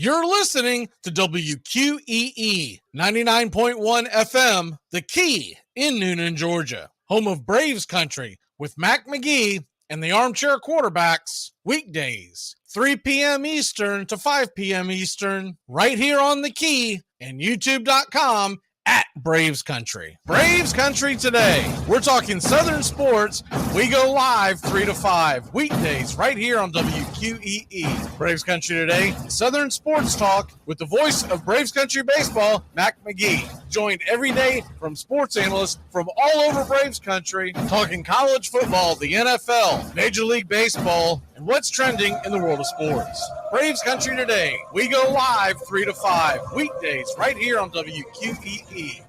You're listening to WQEE 99.1 FM, The Key in Noonan, Georgia, home of Braves Country with Mac Magee and the Armchair Quarterbacks, weekdays, 3 p.m. Eastern to 5 p.m. Eastern, right here on The Key and YouTube.com at Braves Country. Braves Country today. We're talking Southern sports. We go live 3 to 5 weekdays right here on WQEE. Braves Country today. Southern sports talk with the voice of Braves Country baseball, Mac Magee. Joined every day from sports analysts from all over Braves Country, talking college football, the NFL, Major League Baseball, and what's trending in the world of sports. Braves Country Today. We go live 3 to 5 weekdays right here on WQEE.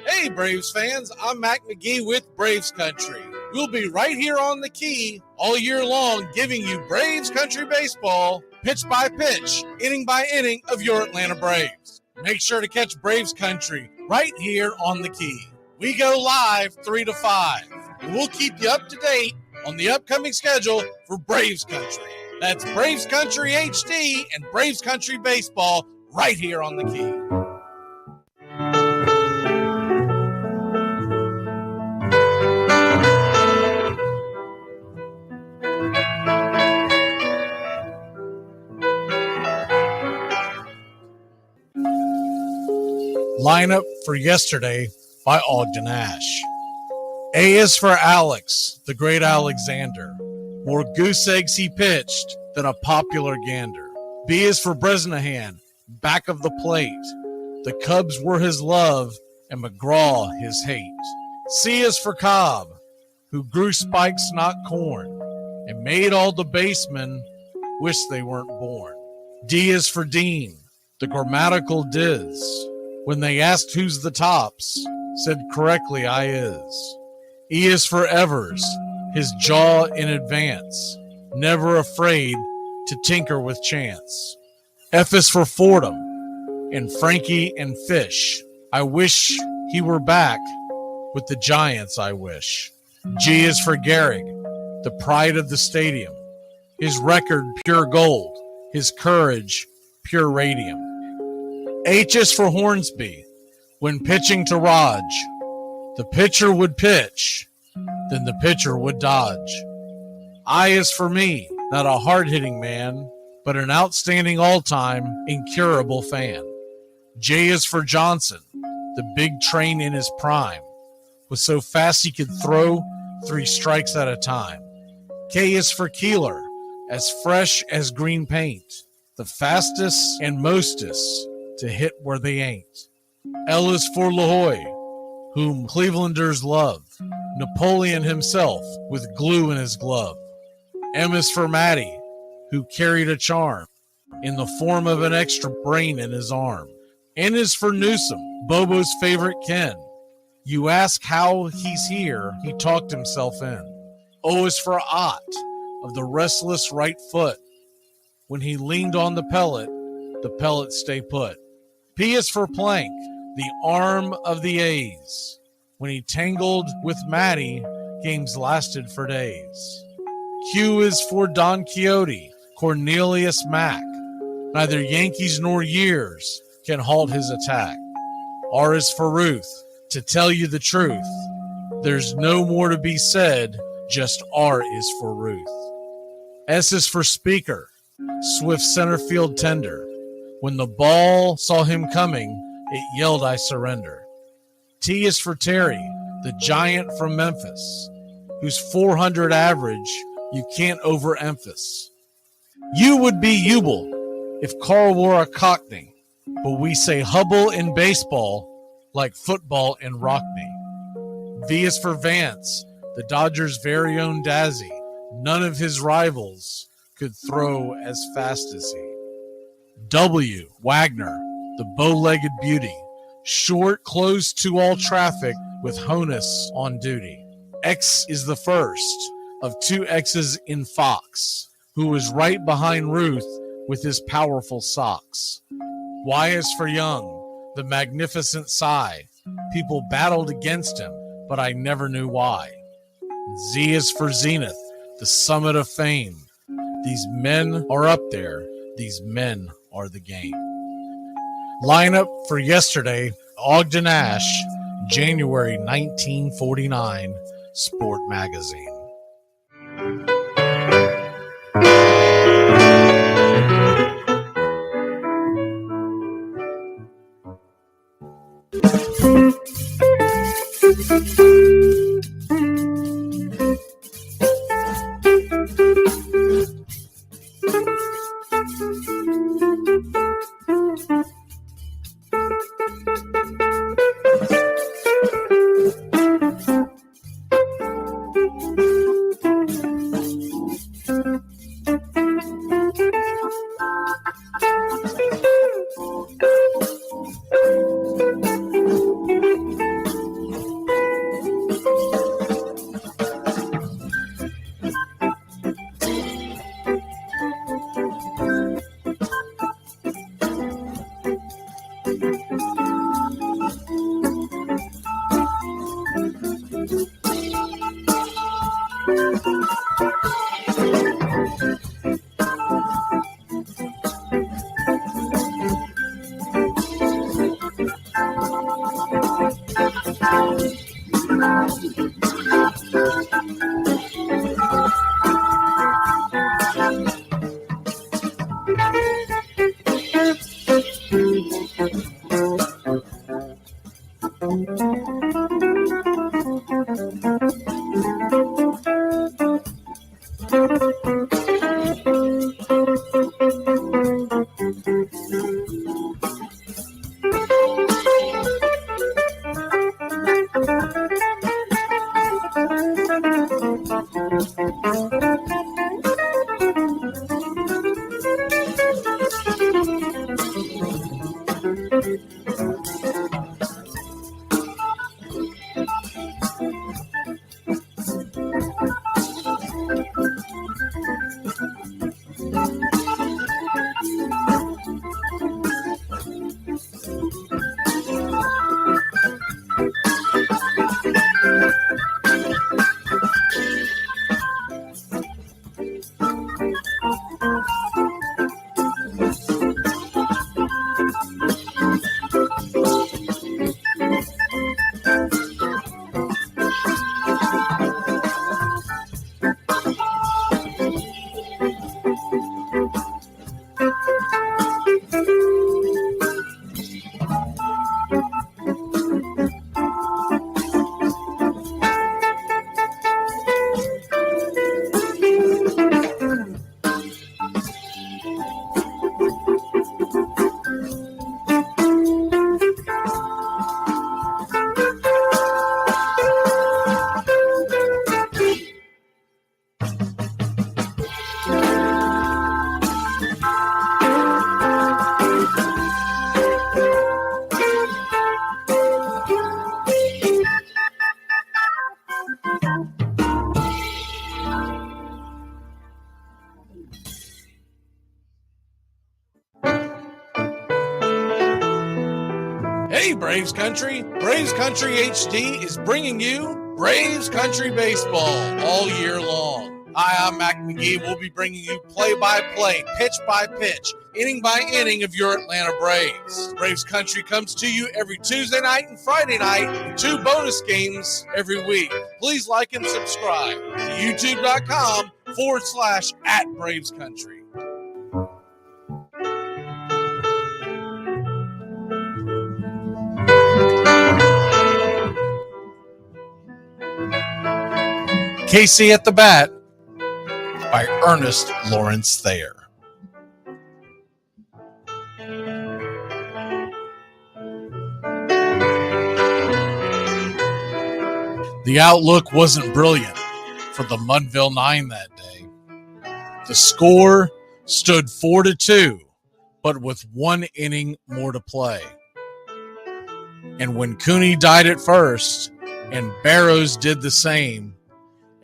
Hey, Braves fans, I'm Mac Magee with Braves Country. We'll be right here on the key all year long giving you Braves Country baseball, pitch by pitch, inning by inning of your Atlanta Braves. Make sure to catch Braves Country right here on the key. We go live 3 to 5, and we'll keep you up to date on the upcoming schedule for Braves Country. That's Braves Country HD and Braves Country baseball right here on the key. Lineup for yesterday by Ogden Ash. A is for Alex, the great Alexander. More goose eggs he pitched than a popular gander. B is for Bresnahan, back of the plate. The Cubs were his love and McGraw his hate. C is for Cobb, who grew spikes not corn and made all the basemen wish they weren't born. D is for Dean, the grammatical diz. When they asked who's the tops, said correctly I is. E is for Evers, his jaw in advance, never afraid to tinker with chance. F is for Fordham, and Frankie and Fish. I wish he were back with the Giants, I wish. G is for Gehrig, the pride of the stadium, his record pure gold, his courage pure radium. H is for Hornsby. When pitching to Raj, the pitcher would pitch, then the pitcher would dodge. I is for me, not a hard-hitting man, but an outstanding all-time, incurable fan. J is for Johnson, the big train in his prime, was so fast he could throw 3 strikes at a time. K is for Keeler, as fresh as green paint, the fastest and mostest to hit where they ain't. L is for LaHoy, whom Clevelanders love, Napoleon himself with glue in his glove. M is for Matty, who carried a charm in the form of an extra brain in his arm. N is for Newsom, Bobo's favorite Ken. You ask how he's here, he talked himself in. O is for Ott, of the restless right foot. When he leaned on the pellet stay put. P is for Plank, the arm of the A's. When he tangled with Matty, games lasted for days. Q is for Don Quixote, Cornelius Mack. Neither Yankees nor years can halt his attack. R is for Ruth, to tell you the truth. There's no more to be said, just R is for Ruth. S is for Speaker, swift center field tender. When the ball saw him coming, it yelled, I surrender. T is for Terry, the giant from Memphis, whose 400 average you can't overemphasize. U would be Ubel if Carl wore a Cockney, but we say Hubble in baseball like football in Rockney. V is for Vance, the Dodgers' very own Dazzy. None of his rivals could throw as fast as he. W, Wagner, the bow-legged beauty, short, close to all traffic with Honus on duty. X is the first of 2 X's in Fox, who was right behind Ruth with his powerful socks. Y is for Young, the magnificent sigh. People battled against him, but I never knew why. Z is for Zenith, the summit of fame. These men are up there. These men are the game. Lineup for yesterday, Ogden Ash, January 1949, Sport Magazine. Hey, Braves Country! Braves Country HD is bringing you Braves Country Baseball all year long. Hi, I'm Mac Magee. We'll be bringing you play-by-play, pitch-by-pitch, inning-by-inning of your Atlanta Braves. Braves Country comes to you every Tuesday night and Friday night, with 2 bonus games every week. Please like and subscribe to youtube.com/@BravesCountry. Casey at the Bat by Ernest Lawrence Thayer. The outlook wasn't brilliant for the Mudville Nine that day. The score stood 4-2, but with 1 inning more to play. And when Cooney died at first and Barrows did the same,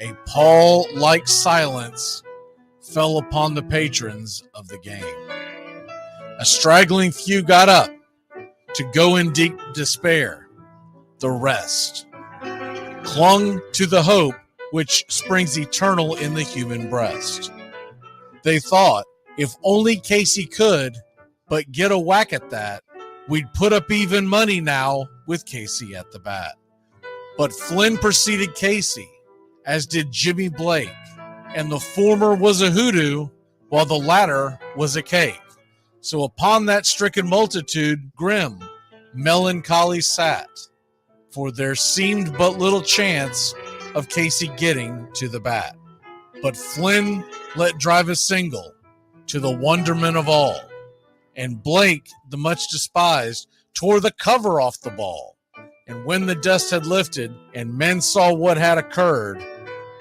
a pall-like silence fell upon the patrons of the game. A straggling few got up to go in deep despair. The rest clung to the hope which springs eternal in the human breast. They thought, if only Casey could but get a whack at that, we'd put up even money now with Casey at the bat. But Flynn preceded Casey, as did Jimmy Blake, and the former was a hoodoo, while the latter was a cake. So upon that stricken multitude, grim, melancholy sat, for there seemed but little chance of Casey getting to the bat. But Flynn let drive a single, to the wonderment of all, and Blake, the much despised, tore the cover off the ball. And when the dust had lifted and men saw what had occurred,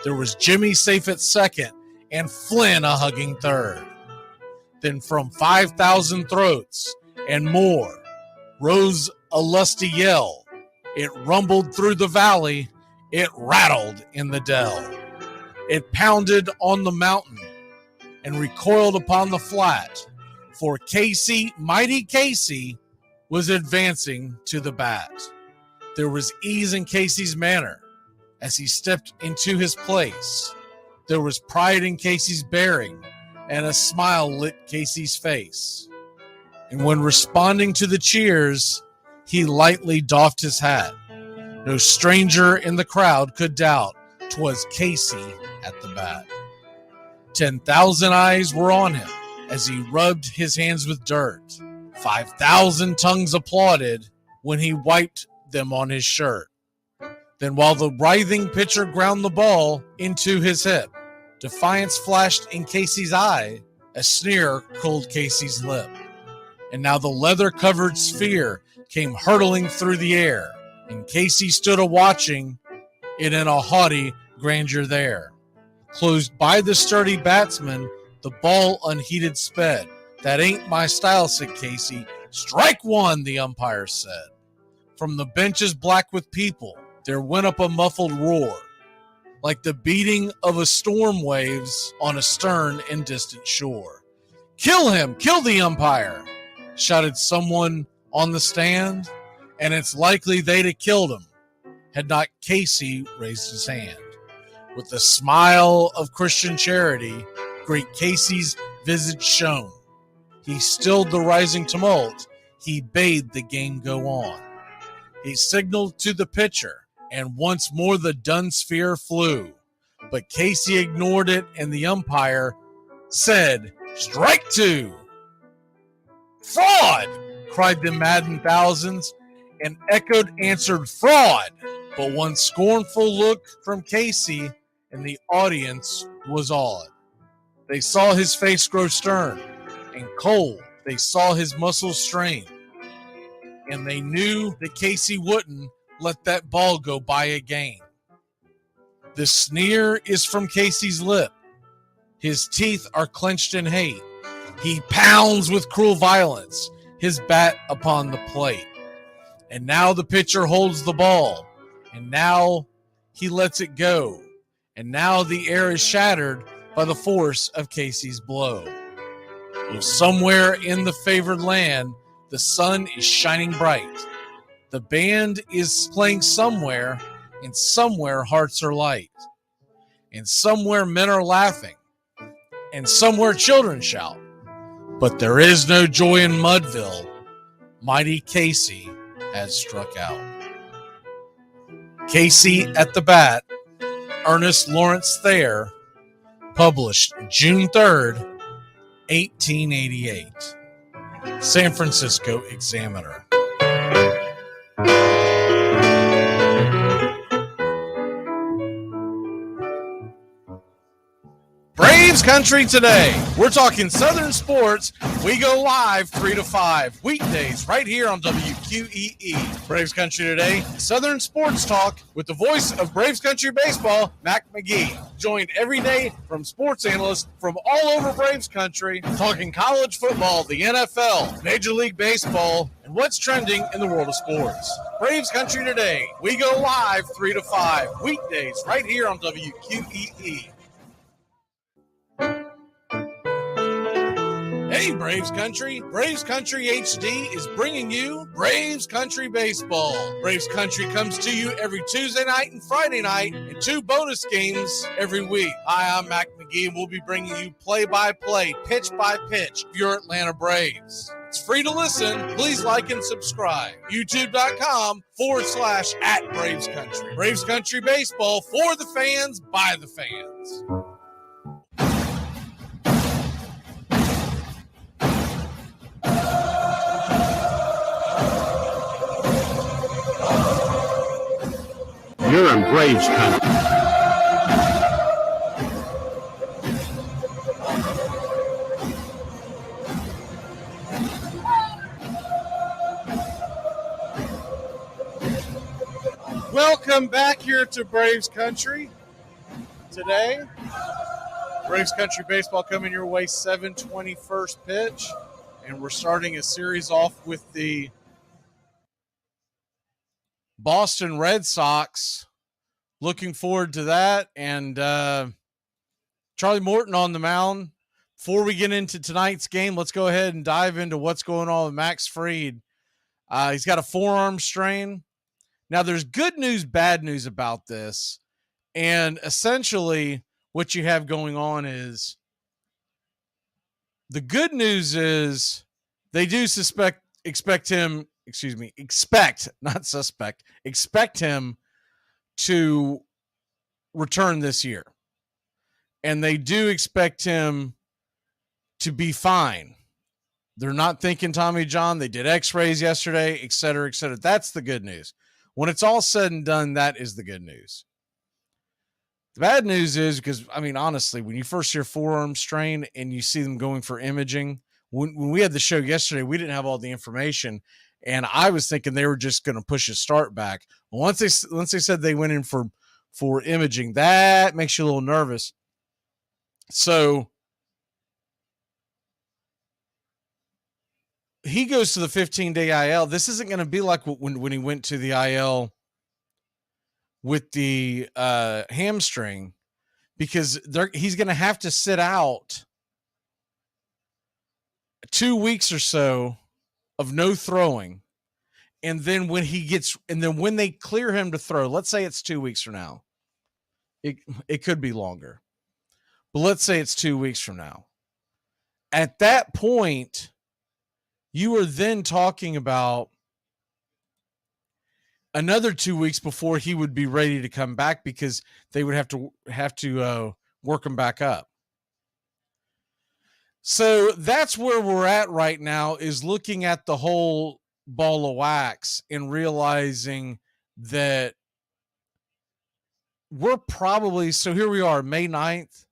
there was Jimmy safe at second and Flynn a hugging third. Then from 5,000 throats and more rose a lusty yell. It rumbled through the valley, it rattled in the dell. It pounded on the mountain and recoiled upon the flat, for Casey, mighty Casey, was advancing to the bat. There was ease in Casey's manner as he stepped into his place. There was pride in Casey's bearing, and a smile lit Casey's face. And when responding to the cheers, he lightly doffed his hat. No stranger in the crowd could doubt 'twas Casey at the bat. 10,000 eyes were on him as he rubbed his hands with dirt. 5,000 tongues applauded when he wiped them on his shirt. Then while the writhing pitcher ground the ball into his hip, defiance flashed in Casey's eye, a sneer curled Casey's lip. And now the leather-covered sphere came hurtling through the air, and Casey stood a-watching it in a haughty grandeur there. Closed by the sturdy batsman, the ball unheeded sped. That ain't my style, said Casey. Strike one, the umpire said. From the benches black with people, there went up a muffled roar, like the beating of a storm waves on a stern and distant shore. Kill him! Kill the umpire! Shouted someone on the stand, and it's likely they'd have killed him had not Casey raised his hand. With a smile of Christian charity, great Casey's visage shone. He stilled the rising tumult. He bade the game go on. He signaled to the pitcher, and once more the dun sphere flew. But Casey ignored it, and the umpire said, "Strike two!" "Fraud!" cried the maddened thousands, and answered, "Fraud!" But one scornful look from Casey, and the audience was awed. They saw his face grow stern and cold. They saw his muscles strain, and they knew that Casey wouldn't let that ball go by again. The sneer is from Casey's lip. His teeth are clenched in hate. He pounds with cruel violence his bat upon the plate. And now the pitcher holds the ball, and now he lets it go. And now the air is shattered by the force of Casey's blow. Though somewhere in the favored land, the sun is shining bright, The band is playing somewhere, and somewhere hearts are light, and somewhere men are laughing, and somewhere children shout. But there is no joy in Mudville. Mighty Casey has struck out. Casey at the bat, Ernest Lawrence Thayer, published June 3rd, 1888. San Francisco Examiner. Braves Country today. We're talking Southern sports. We go live 3 to 5 weekdays right here on WQEE. Braves Country today. Southern sports talk with the voice of Braves Country baseball, Mac Magee. Joined every day from sports analysts from all over Braves Country, talking college football, the NFL, Major League Baseball, and what's trending in the world of sports. Braves Country today. We go live 3 to 5 weekdays right here on WQEE. Hey, Braves Country. Braves Country HD is bringing you Braves Country Baseball. Braves Country comes to you every Tuesday night and Friday night, and 2 bonus games every week. Hi, I'm Mac Magee, and we'll be bringing you play-by-play, pitch-by-pitch of your Atlanta Braves. It's free to listen. Please like and subscribe. YouTube.com/@Braves Country. Braves Country Baseball for the fans, by the fans. You're in Braves Country. Welcome back here to Braves Country today. Braves Country Baseball coming your way, 7:21 pitch. And we're starting a series off with the Boston Red Sox. Looking forward to that. And Charlie Morton on the mound. Before we get into tonight's game, let's go ahead and dive into what's going on with Max Fried. He's got a forearm strain. Now, there's good news, bad news about this. And essentially, what you have going on is the good news is they do expect him to return this year. And they do expect him to be fine. They're not thinking Tommy John. They did x-rays yesterday, et cetera, et cetera. That's the good news. When it's all said and done, that is the good news. The bad news is because, I mean, honestly, when you first hear forearm strain and you see them going for imaging, when we had the show yesterday, we didn't have all the information, and I was thinking they were just going to push his start back. Once they said they went in for imaging, that makes you a little nervous. So he goes to the 15-day IL. This isn't going to be like when he went to the IL with the hamstring, because he's going to have to sit out 2 weeks or so of no throwing. And then when they clear him to throw, let's say it's 2 weeks from now. It could be longer, but let's say it's 2 weeks from now. At that point, you are then talking about another 2 weeks before he would be ready to come back, because they would have to work him back up. So that's where we're at right now, is looking at the whole ball of wax and realizing that we're probably, so here we are, May 9th.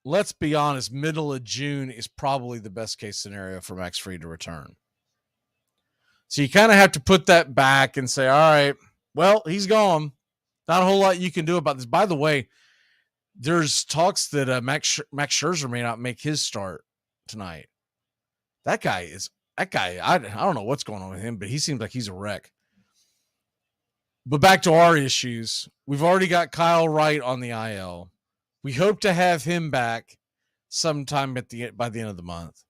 Let's be honest, middle of June is probably the best case scenario for Max Fried to return. So you kind of have to put that back and say, all right, well, he's gone. Not a whole lot you can do about this. By the way, there's talks that Max Scherzer may not make his start tonight. That guy, I don't know what's going on with him, but he seems like he's a wreck. But back to our issues. We've already got Kyle Wright on the IL. We hope to have him back sometime by the end of the month.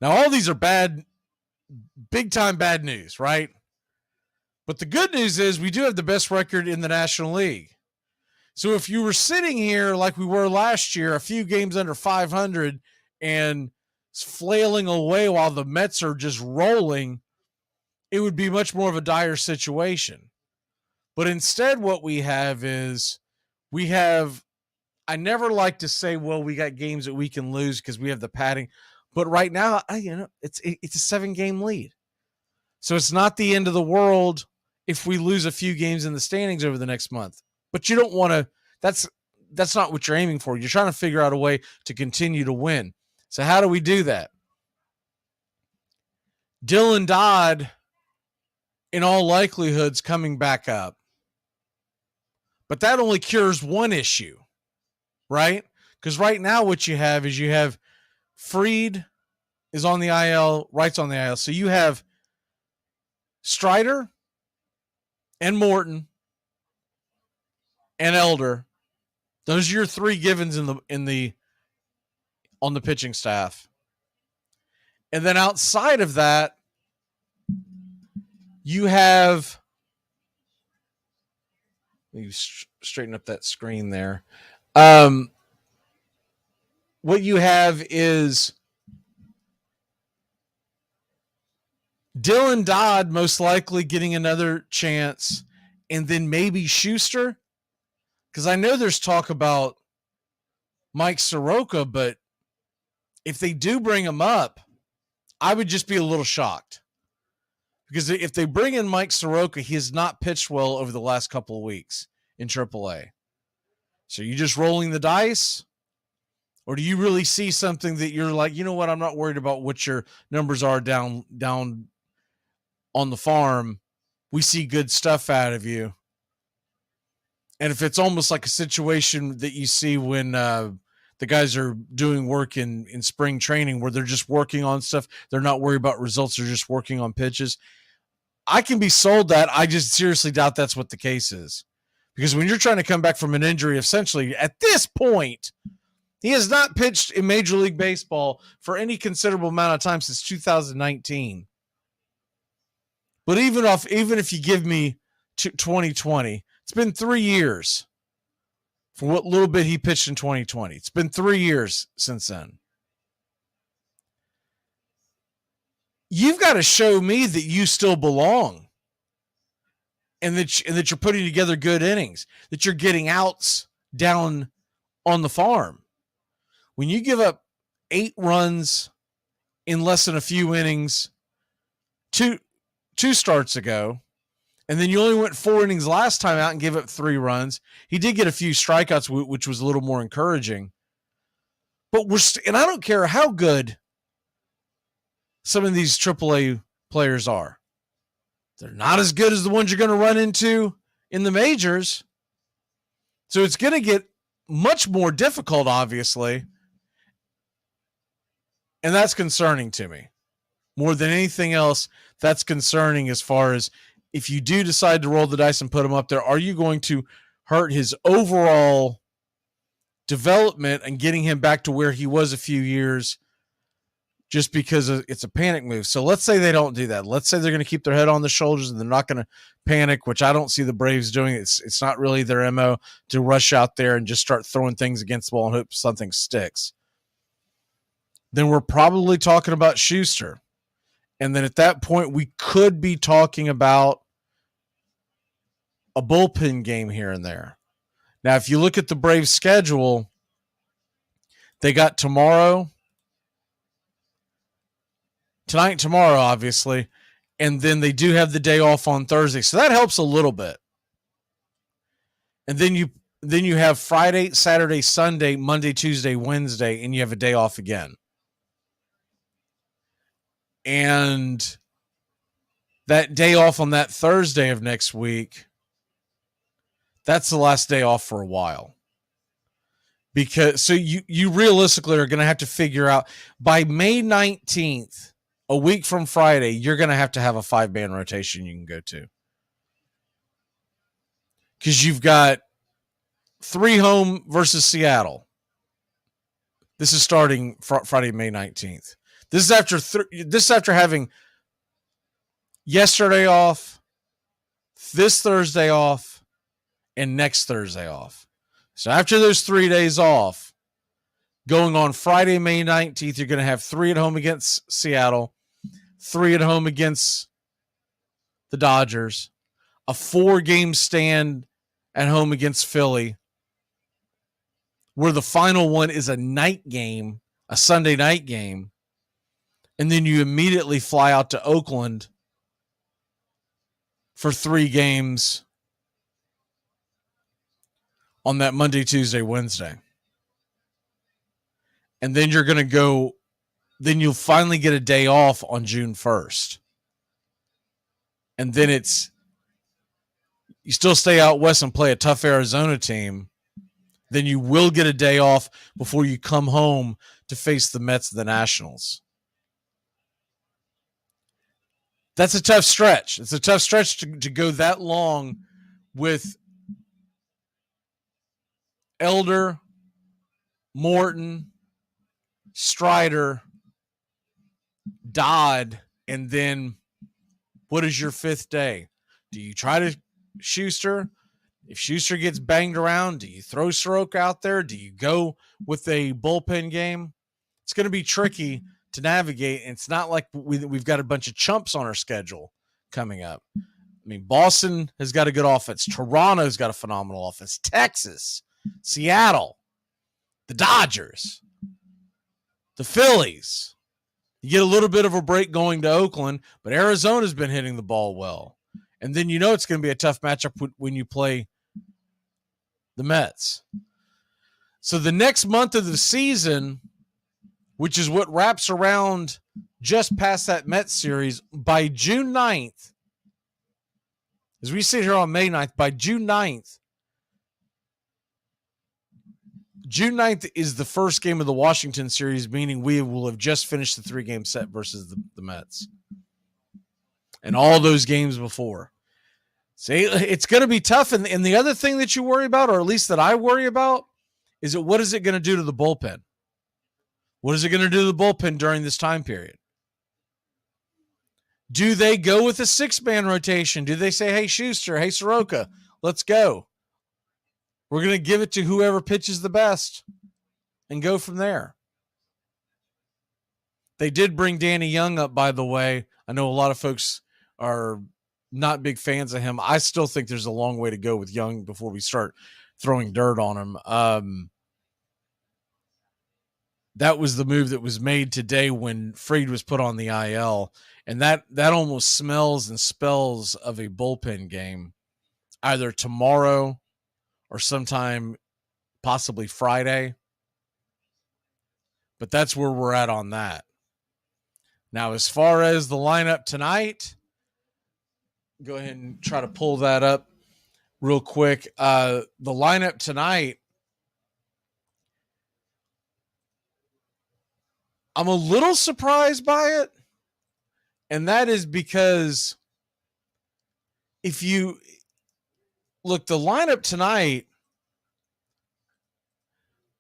Now, all these are bad, big time bad news, right? But the good news is we do have the best record in the National League. So if you were sitting here like we were last year, a few games under 500 and flailing away while the Mets are just rolling, it would be much more of a dire situation. But instead, what we have is I never like to say, well, we got games that we can lose because we have the padding. But right now, it's a 7-game lead. So it's not the end of the world if we lose a few games in the standings over the next month. But you don't want to, that's not what you're aiming for. You're trying to figure out a way to continue to win. So how do we do that? Dylan Dodd, in all likelihoods, coming back up. But that only cures one issue, right? Because right now what you have Fried is on the IL, Wright's on the IL. So you have Strider and Morton and Elder. Those are your three givens on the pitching staff. And then outside of that, you have, let me straighten up that screen there. What you have is Dylan Dodd most likely getting another chance, and then maybe Schuster. Because I know there's talk about Mike Soroka, but if they do bring him up, I would just be a little shocked. Because if they bring in Mike Soroka, he has not pitched well over the last couple of weeks in AAA. So you just rolling the dice? Or do you really see something that you're like, you know what, I'm not worried about what your numbers are down on the farm. We see good stuff out of you. And if it's almost like a situation that you see when the guys are doing work in spring training where they're just working on stuff, they're not worried about results, they're just working on pitches. I can be sold that. I just seriously doubt that's what the case is. Because when you're trying to come back from an injury, essentially, at this point, he has not pitched in Major League Baseball for any considerable amount of time since 2019. But even if you give me 2020, it's been 3 years for what little bit he pitched in 2020. It's been 3 years since then. You've got to show me that you still belong and that you're putting together good innings, that you're getting outs down on the farm. When you give up 8 runs in less than a few innings two starts ago, and then you only went 4 innings last time out and gave up 3 runs. He did get a few strikeouts, which was a little more encouraging. But and I don't care how good some of these AAA players are. They're not as good as the ones you're going to run into in the majors. So it's going to get much more difficult, obviously. And that's concerning to me. More than anything else, that's concerning as far as if you do decide to roll the dice and put him up there, are you going to hurt his overall development and getting him back to where he was a few years just because it's a panic move? So let's say they don't do that. Let's say they're going to keep their head on the shoulders and they're not going to panic, which I don't see the Braves doing. It's not really their MO to rush out there and just start throwing things against the wall and hope something sticks. Then we're probably talking about Schuster. And then at that point, we could be talking about a bullpen game here and there. Now, if you look at the Braves schedule, they got tonight and tomorrow, obviously, and then they do have the day off on Thursday. So that helps a little bit. And then you have Friday, Saturday, Sunday, Monday, Tuesday, Wednesday, and you have a day off again. And that day off on that Thursday of next week, that's the last day off for a while. Because so you realistically are going to have to figure out by May 19th, a week from Friday, you're going to have a 5-man rotation you can go to. Because you've got 3 home versus Seattle. This is starting Friday, May 19th. This is after having yesterday off, this Thursday off, and next Thursday off. So after those 3 days off, going on Friday, May 19th, you're going to have 3 at home against Seattle, 3 at home against the Dodgers, a 4-game stand at home against Philly, where the final one is a night game, a Sunday night game, and then you immediately fly out to Oakland for 3 games on that Monday, Tuesday, Wednesday. And then you're going to go, then you'll finally get a day off on June 1st. And then you still stay out west and play a tough Arizona team. Then you will get a day off before you come home to face the Mets and the Nationals. That's a tough stretch. It's a tough stretch to go that long with Elder, Morton, Strider, Dodd, and then what is your 5th day? Do you try to Schuster? If Schuster gets banged around, do you throw Soroka out there? Do you go with a bullpen game? It's going to be tricky to navigate, and it's not like we've got a bunch of chumps on our schedule coming up. I mean, Boston has got a good offense. Toronto's got a phenomenal offense. Texas, Seattle, the Dodgers, the Phillies. You get a little bit of a break going to Oakland, but Arizona's been hitting the ball well. And then it's going to be a tough matchup when you play the Mets. So the next month of the season, which is what wraps around just past that Mets series, by June 9th, as we sit here on May 9th, by June 9th is the first game of the Washington series, meaning we will have just finished the 3-game set versus the Mets. And all those games before. See, it's going to be tough. And the other thing that you worry about, or at least that I worry about, is that what is it going to do to the bullpen? What is it going to do to the bullpen during this time period? Do they go with a 6-man rotation? Do they say, hey, Schuster, hey, Soroka, let's go. We're going to give it to whoever pitches the best and go from there. They did bring Danny Young up, by the way. I know a lot of folks are not big fans of him. I still think there's a long way to go with Young before we start throwing dirt on him. That was the move that was made today when Fried was put on the IL. And that almost smells and spells of a bullpen game, either tomorrow or sometime possibly Friday. But that's where we're at on that. Now, as far as the lineup tonight, go ahead and try to pull that up real quick. The lineup tonight, I'm a little surprised by it. And that is because if you look, the lineup tonight,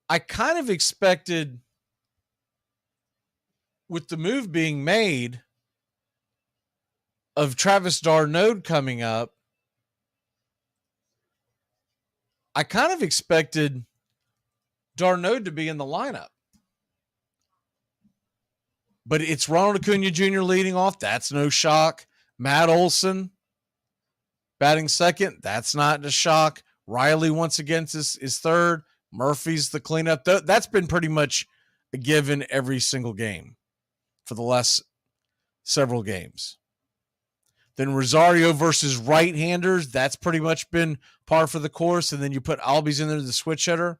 I kind of expected, with the move being made of Travis d'Arnaud coming up, I kind of expected d'Arnaud to be in the lineup. But it's Ronald Acuna Jr. leading off. That's no shock. Matt Olson batting second. That's not a shock. Riley once again is third. Murphy's the cleanup. That's been pretty much a given every single game for the last several games. Then Rosario versus right-handers. That's pretty much been par for the course. And then you put Albies in there, the switch hitter.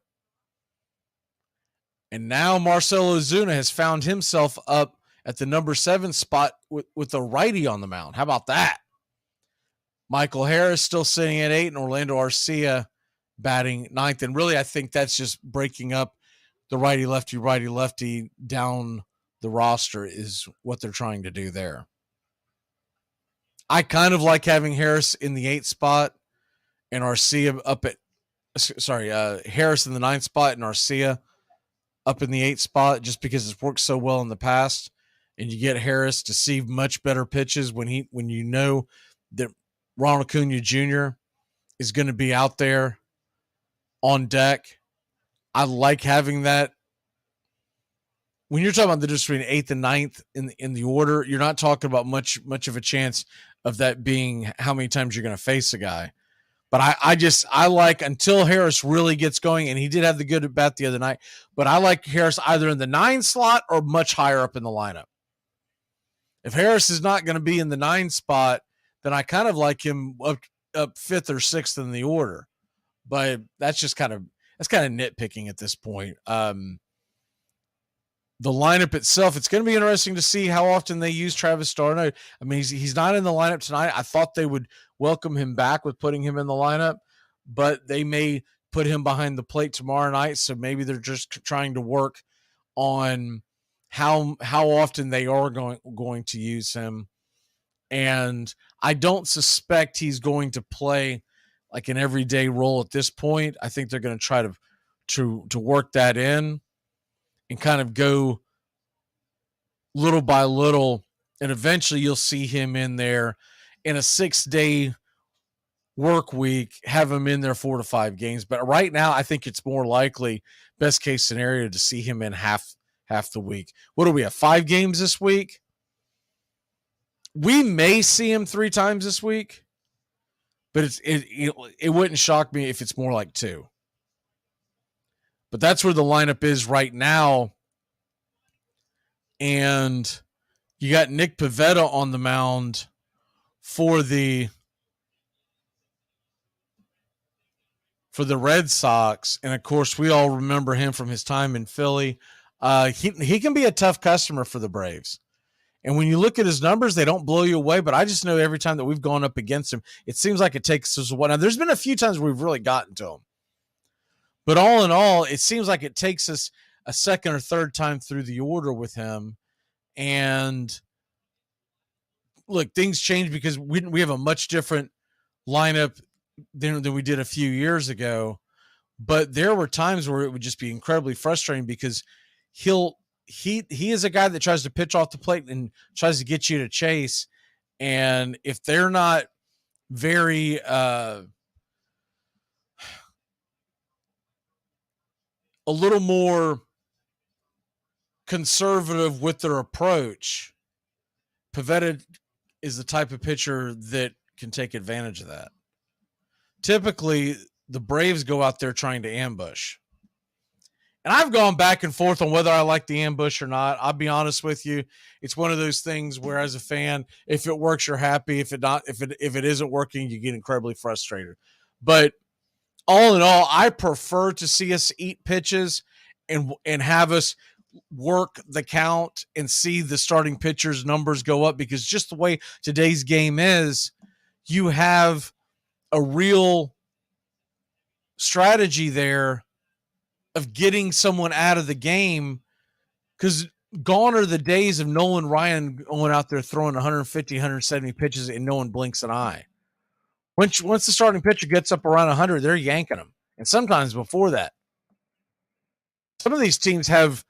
And now Marcell Ozuna has found himself up at the number 7 spot with a righty on the mound. How about that? Michael Harris still sitting at 8 and Orlando Arcia batting 9th. And really, I think that's just breaking up the righty-lefty down the roster is what they're trying to do there. I kind of like having Harris in the 8th spot and Arcia Harris in the 9th spot and Arcia up in the 8th spot just because it's worked so well in the past. and you get Harris to see much better pitches when you know that Ronald Acuna Jr. is going to be out there on deck. I like having that. When you're talking about the difference between 8th and 9th in the order, you're not talking about much of a chance of that being how many times you're going to face a guy. But I like, until Harris really gets going, and he did have the good at bat the other night, but I like Harris either in the 9 slot or much higher up in the lineup. If Harris is not going to be in the 9 spot, then I kind of like him up 5th or 6th in the order. But that's kind of nitpicking at this point. The lineup itself, it's going to be interesting to see how often they use Travis d'Arnaud. I mean, he's not in the lineup tonight. I thought they would welcome him back with putting him in the lineup, but they may put him behind the plate tomorrow night. So maybe they're just trying to work on how often they are going to use him. And I don't suspect he's going to play like an everyday role at this point. I think they're going to try to work that in and kind of go little by little, and eventually you'll see him in there in a 6-day work week, have him in there 4 to 5 games. But right now, I think it's more likely, best case scenario, to see him in half the week. What do we have, 5 games this week? We may see him 3 times this week, but it wouldn't shock me if it's more like 2. But that's where the lineup is right now. And you got Nick Pivetta on the mound for the Red Sox. And of course, we all remember him from his time in Philly. He can be a tough customer for the Braves. And when you look at his numbers, they don't blow you away. But I just know every time that we've gone up against him, it seems like it takes us a while. Now, there's been a few times where we've really gotten to him. But all in all, it seems like it takes us a second or third time through the order with him. And look, things change because we have a much different lineup than we did a few years ago. But there were times where it would just be incredibly frustrating because he is a guy that tries to pitch off the plate and tries to get you to chase. And if they're not very a little more conservative with their approach, Pivetta is the type of pitcher that can take advantage of that. Typically, the Braves go out there trying to ambush. And I've gone back and forth on whether I like the ambush or not. I'll be honest with you. It's one of those things where, as a fan, if it works, you're happy. If it isn't working, you get incredibly frustrated. But all in all, I prefer to see us eat pitches and have us work the count and see the starting pitchers' numbers go up, because just the way today's game is, you have a real strategy there of getting someone out of the game, because gone are the days of Nolan Ryan going out there throwing 150, 170 pitches and no one blinks an eye. Once the starting pitcher gets up around 100, they're yanking them. And sometimes before that. Some of these teams have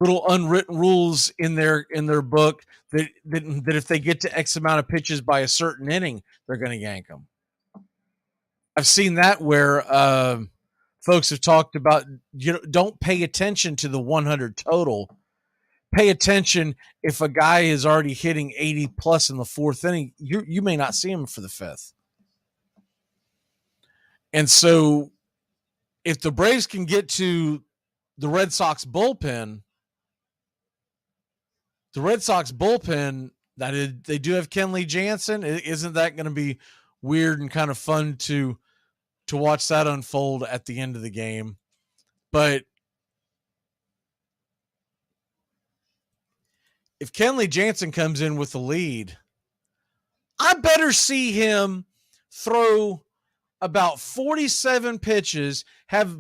little unwritten rules in their book that if they get to X amount of pitches by a certain inning, they're going to yank them. I've seen that where folks have talked about, don't pay attention to the 100 total. Pay attention if a guy is already hitting 80 plus in the 4th inning, you may not see him for the 5th. And so if the Braves can get to the Red Sox bullpen, that they do have Kenley Jansen. Isn't that going to be weird and kind of fun to watch that unfold at the end of the game? But if Kenley Jansen comes in with the lead, I better see him throw about 47 pitches, have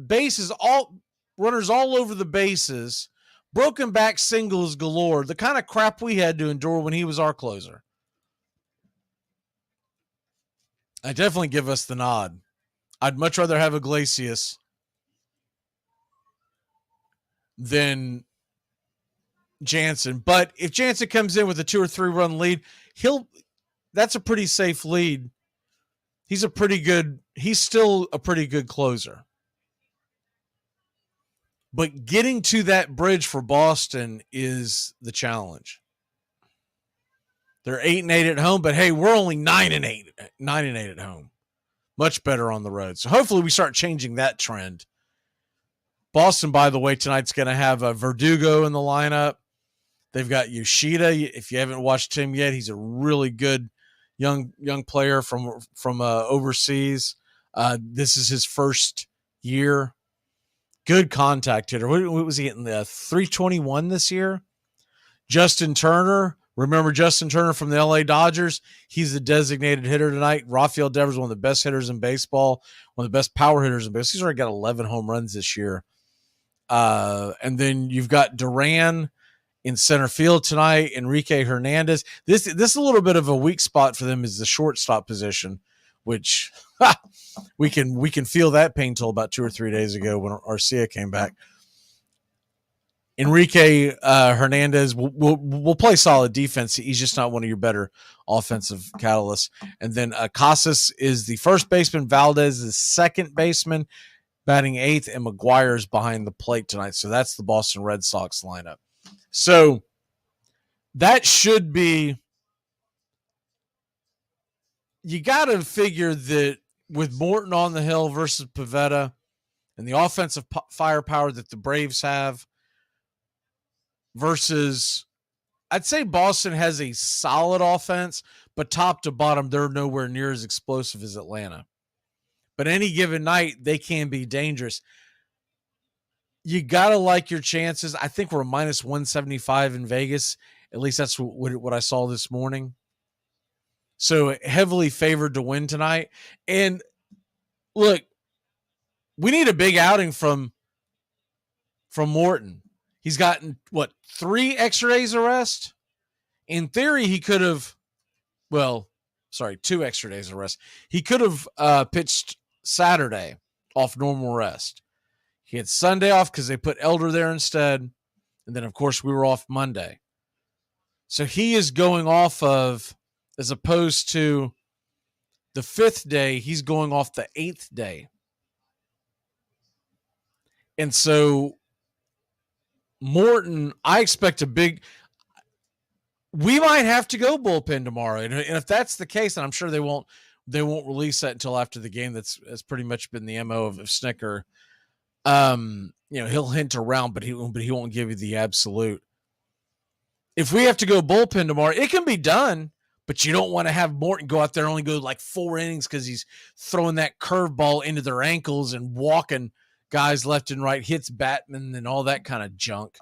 runners all over the bases, broken back singles galore, the kind of crap we had to endure when he was our closer. I definitely give us the nod. I'd much rather have Iglesias than Jansen. But if Jansen comes in with a 2 or 3 run lead, that's a pretty safe lead. He's still a pretty good closer. But getting to that bridge for Boston is the challenge. They're 8-8 at home, but hey, we're only 9-8 at home. Much better on the road. So hopefully we start changing that trend. Boston, by the way, tonight's going to have a Verdugo in the lineup. They've got Yoshida. If you haven't watched him yet, he's a really good young player from overseas. This is his first year. Good contact hitter. What was he hitting? 321 this year? Justin Turner. Remember Justin Turner from the LA Dodgers? He's the designated hitter tonight. Rafael Devers, one of the best hitters in baseball, one of the best power hitters in baseball. He's already got 11 home runs this year. And then you've got Duran in center field tonight, Enrique Hernandez. This is a little bit of a weak spot for them is the shortstop position, which we can feel that pain till about 2 or 3 days ago when Arcia came back. Enrique Hernandez will play solid defense. He's just not one of your better offensive catalysts. And then Casas is the first baseman. Valdez is the second baseman, batting 8th, and McGuire's behind the plate tonight. So that's the Boston Red Sox lineup. So that should be – you got to figure that with Morton on the hill versus Pivetta and the offensive firepower that the Braves have versus – I'd say Boston has a solid offense, but top to bottom, they're nowhere near as explosive as Atlanta. But any given night, they can be dangerous. You got to like your chances. I think we're minus 175 in Vegas. At least that's what I saw this morning. So heavily favored to win tonight. And look, we need a big outing from Morton. He's gotten, 3 extra days of rest? In theory, he could have, 2 extra days of rest. He could have pitched Saturday off normal rest. He had Sunday off because they put Elder there instead. And then, of course, we were off Monday. So he is going off of, as opposed to the 5th day, he's going off the 8th day. And so Morton, I expect we might have to go bullpen tomorrow. And if that's the case, and I'm sure they won't release that until after the game. That's pretty much been the MO of Snicker. He'll hint around, but he won't give you the absolute. If we have to go bullpen tomorrow, it can be done, but you don't want to have Morton go out there and only go like 4 innings because he's throwing that curveball into their ankles and walking guys left and right, hits Batman and all that kind of junk.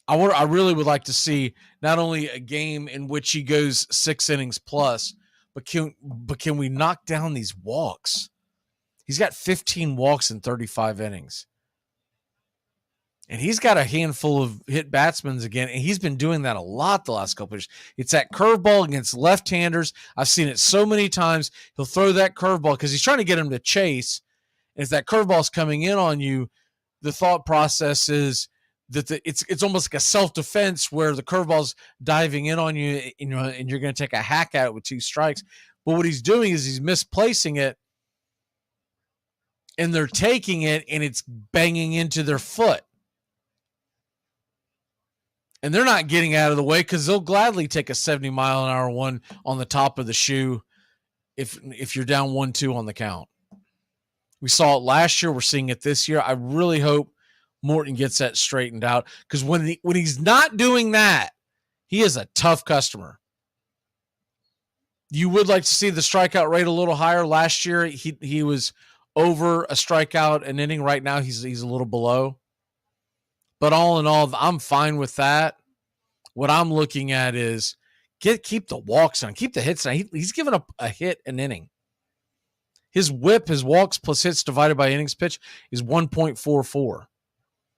I really would like to see not only a game in which he goes 6 innings plus, but can we knock down these walks? He's got 15 walks in 35 innings. And he's got a handful of hit batsmen again, and he's been doing that a lot the last couple of years. It's that curveball against left-handers. I've seen it so many times. He'll throw that curveball because he's trying to get him to chase. And if that curveball's coming in on you, the thought process is that it's almost like a self-defense where the curveball's diving in on you, and you're going to take a hack at it with 2 strikes. But what he's doing is he's misplacing it, and they're taking it, and it's banging into their foot. And they're not getting out of the way because they'll gladly take a 70-mile-an-hour one on the top of the shoe if you're down 1-2 on the count. We saw it last year. We're seeing it this year. I really hope Morton gets that straightened out because when he's not doing that, he is a tough customer. You would like to see the strikeout rate a little higher. Last year, he was over a strikeout an inning. Right now, he's a little below. But all in all, I'm fine with that. What I'm looking at is keep the walks on, keep the hits on. He's given up a hit an inning. His whip, his walks plus hits divided by innings pitch is 1.44.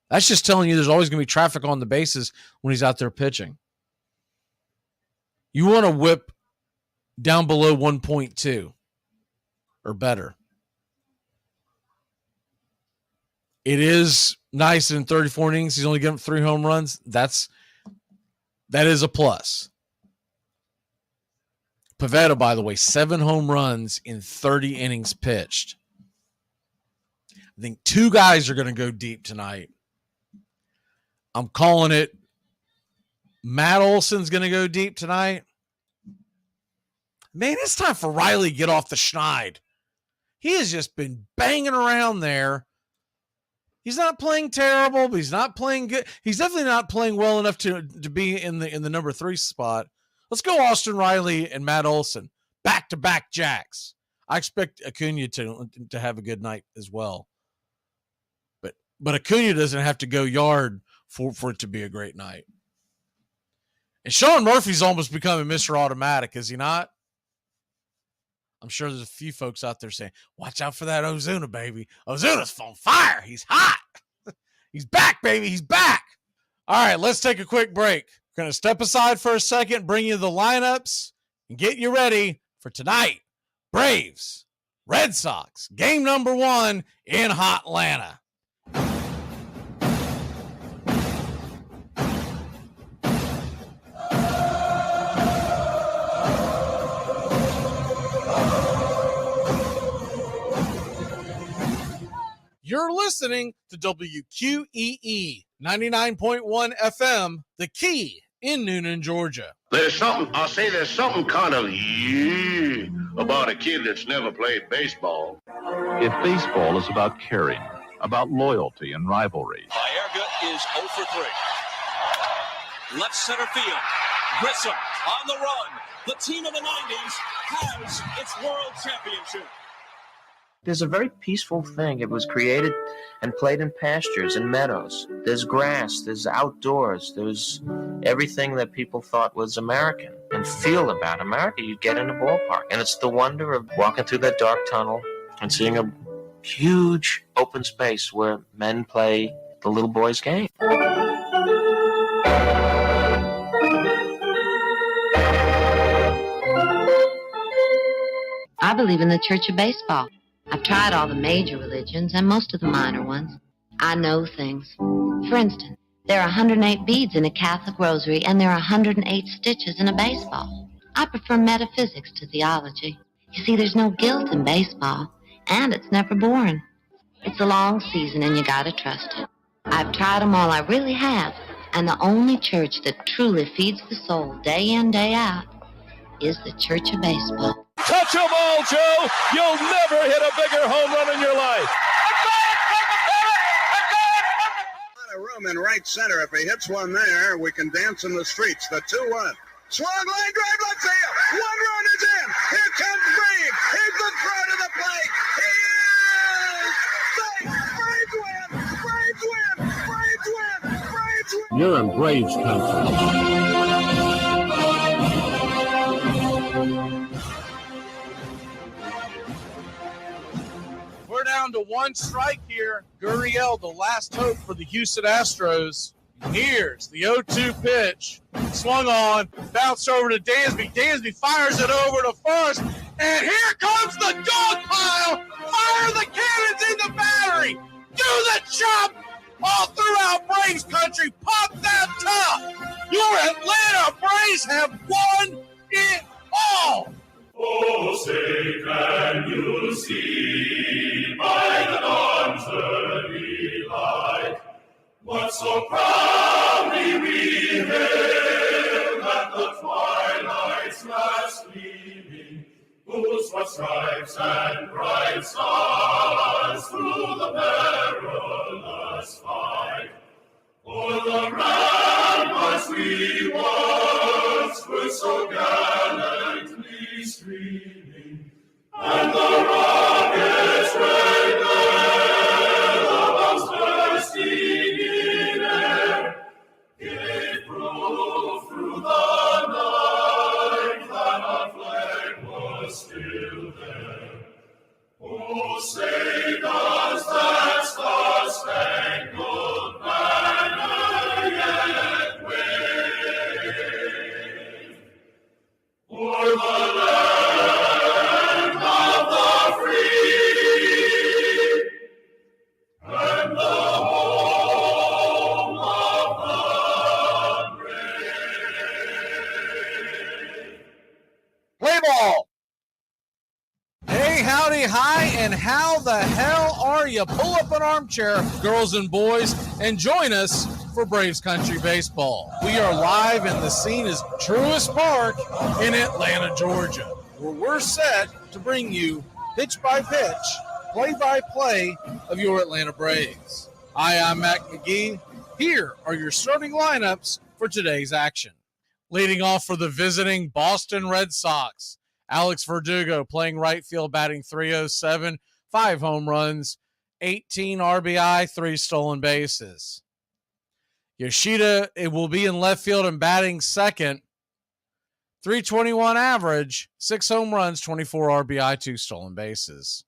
That's just telling you there's always going to be traffic on the bases when he's out there pitching. You want to whip down below 1.2 or better. It is nice in 34 innings. He's only given 3 home runs. That is a plus. Pivetta, by the way, 7 home runs in 30 innings pitched. I think 2 guys are going to go deep tonight. I'm calling it. Matt Olson's going to go deep tonight. Man, it's time for Riley to get off the schneid. He has just been banging around there. He's not playing terrible, but he's not playing good. He's definitely not playing well enough to be in the number 3 spot. Let's go Austin Riley and Matt Olson. Back-to-back jacks. I expect Acuna to have a good night as well. But Acuna doesn't have to go yard for it to be a great night. And Sean Murphy's almost becoming Mr. Automatic, is he not? I'm sure there's a few folks out there saying, watch out for that Ozuna, baby. Ozuna's on fire. He's hot. He's back, baby. He's back. All right, let's take a quick break. We're going to step aside for a second, bring you the lineups, and get you ready for tonight. Braves, Red Sox, game number 1 in Hotlanta. You're listening to WQEE 99.1 FM, The Key in Noonan, Georgia. There's something kind of about a kid that's never played baseball. If baseball is about caring, about loyalty and rivalry. Baerga is 0 for 3. Left center field. Grissom on the run. The team of the 90s has its world championship. There's a very peaceful thing. It was created and played in pastures and meadows. There's grass, there's outdoors, there's everything that people thought was American and feel about America. You get in a ballpark, and it's the wonder of walking through that dark tunnel and seeing a huge open space where men play the little boy's game. I believe in the Church of Baseball. I've tried all the major religions and most of the minor ones. I know things. For instance, there are 108 beads in a Catholic rosary, and there are 108 stitches in a baseball. I prefer metaphysics to theology. You see, there's no guilt in baseball, and it's never boring. It's a long season, and you gotta trust it. I've tried them all, I really have. And the only church that truly feeds the soul day in, day out is the Church of Baseball. Touch a ball, Joe. You'll never hit a bigger home run in your life. A room in right center. If he hits one there, we can dance in the streets. The 2-1. Swung line drive, let's see it. 1 run is in. Here comes Brave. Here's the throw to the plate. He is safe. Braves win. Braves win. Braves win. Braves win. You're in Braves country. We're down to 1 strike here. Gurriel, the last hope for the Houston Astros. Here's the 0-2 pitch. Swung on, bounced over to Dansby. Dansby fires it over to first. And here comes the dog pile. Fire the cannons in the battery. Do the chop all throughout Braves country. Pop that top. Your Atlanta Braves have won it all. Oh, say can you see by the dawn's early light what so proudly we hailed at the twilight's last gleaming, whose what stripes and bright stars through the perilous fight o'er the ramparts we once were so gallantly streaming, and the rockets red glare, the bombs bursting in air, gave proof through the night that our flag was still there. Oh, say does that star-spangled banner yet wave o'er the land of the free? everybody. Hi, and how the hell are you? Pull up an armchair, girls and boys, and join us for Braves Country Baseball. We are live, and the scene is Truist Park in Atlanta, Georgia, where we're set to bring you pitch by pitch, play by play of your Atlanta Braves. Hi, I'm Mac Magee. Here are your starting lineups for today's action. Leading off for the visiting Boston Red Sox, Alex Verdugo playing right field, batting .307, 5 home runs, 18 RBI, 3 stolen bases. Yoshida, it will be in left field and batting second, .321 average, 6 home runs, 24 RBI, 2 stolen bases.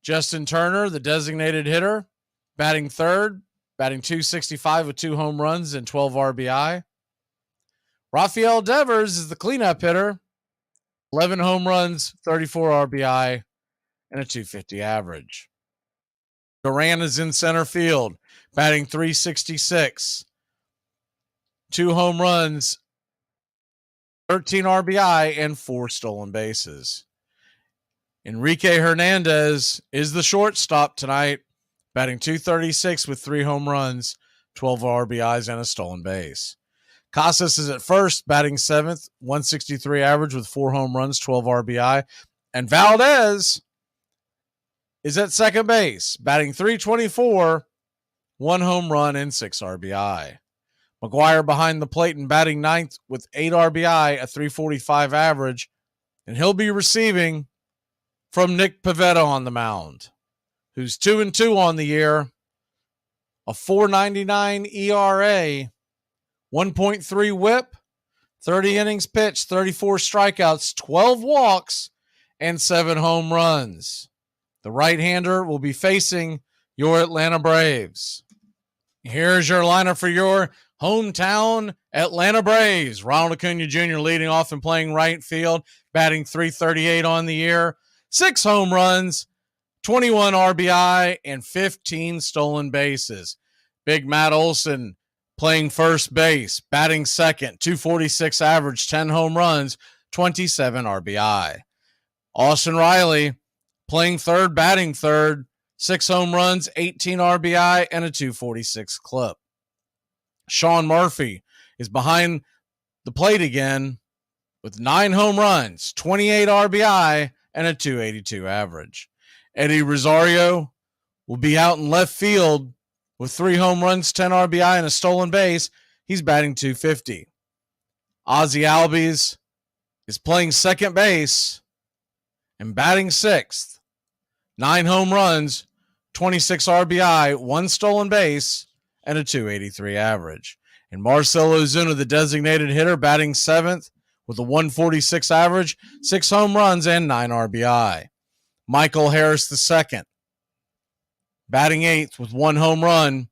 Justin Turner, the designated hitter, batting third, batting .265 with 2 home runs and 12 RBI. Rafael Devers is the cleanup hitter, 11 home runs, 34 RBI, and a .250 average. Duran is in center field, batting .366, 2 home runs, 13 RBI, and 4 stolen bases. Enrique Hernandez is the shortstop tonight, batting .236 with 3 home runs, 12 RBIs, and a stolen base. Casas is at first, batting seventh, .163 average with 4 home runs, 12 RBI. And Valdez is at second base, batting .324, 1 home run and 6 RBI. McGuire behind the plate and batting ninth with 8 RBI, a .345 average. And he'll be receiving from Nick Pivetta on the mound, who's 2-2 on the year, a .499 ERA, 1.3 whip, 30 innings pitched, 34 strikeouts, 12 walks, and 7 home runs. The right-hander will be facing your Atlanta Braves. Here's your lineup for your hometown Atlanta Braves. Ronald Acuna Jr. leading off and playing right field, batting .338 on the year, 6 home runs, 21 RBI, and 15 stolen bases. Big Matt Olson playing first base, batting second, .246 average, 10 home runs, 27 RBI. Austin Riley playing third, batting third, 6 home runs, 18 RBI, and a .246 clip. Sean Murphy is behind the plate again with 9 home runs, 28 RBI, and a .282 average. Eddie Rosario will be out in left field with 3 home runs, 10 RBI, and a stolen base. He's batting .250. Ozzie Albies is playing second base and batting sixth. 9 home runs, 26 RBI, 1 stolen base, and a .283 average. And Marcell Ozuna, the designated hitter, batting seventh with a .146 average, 6 home runs, and 9 RBI. Michael Harris II, batting eighth with 1 home run,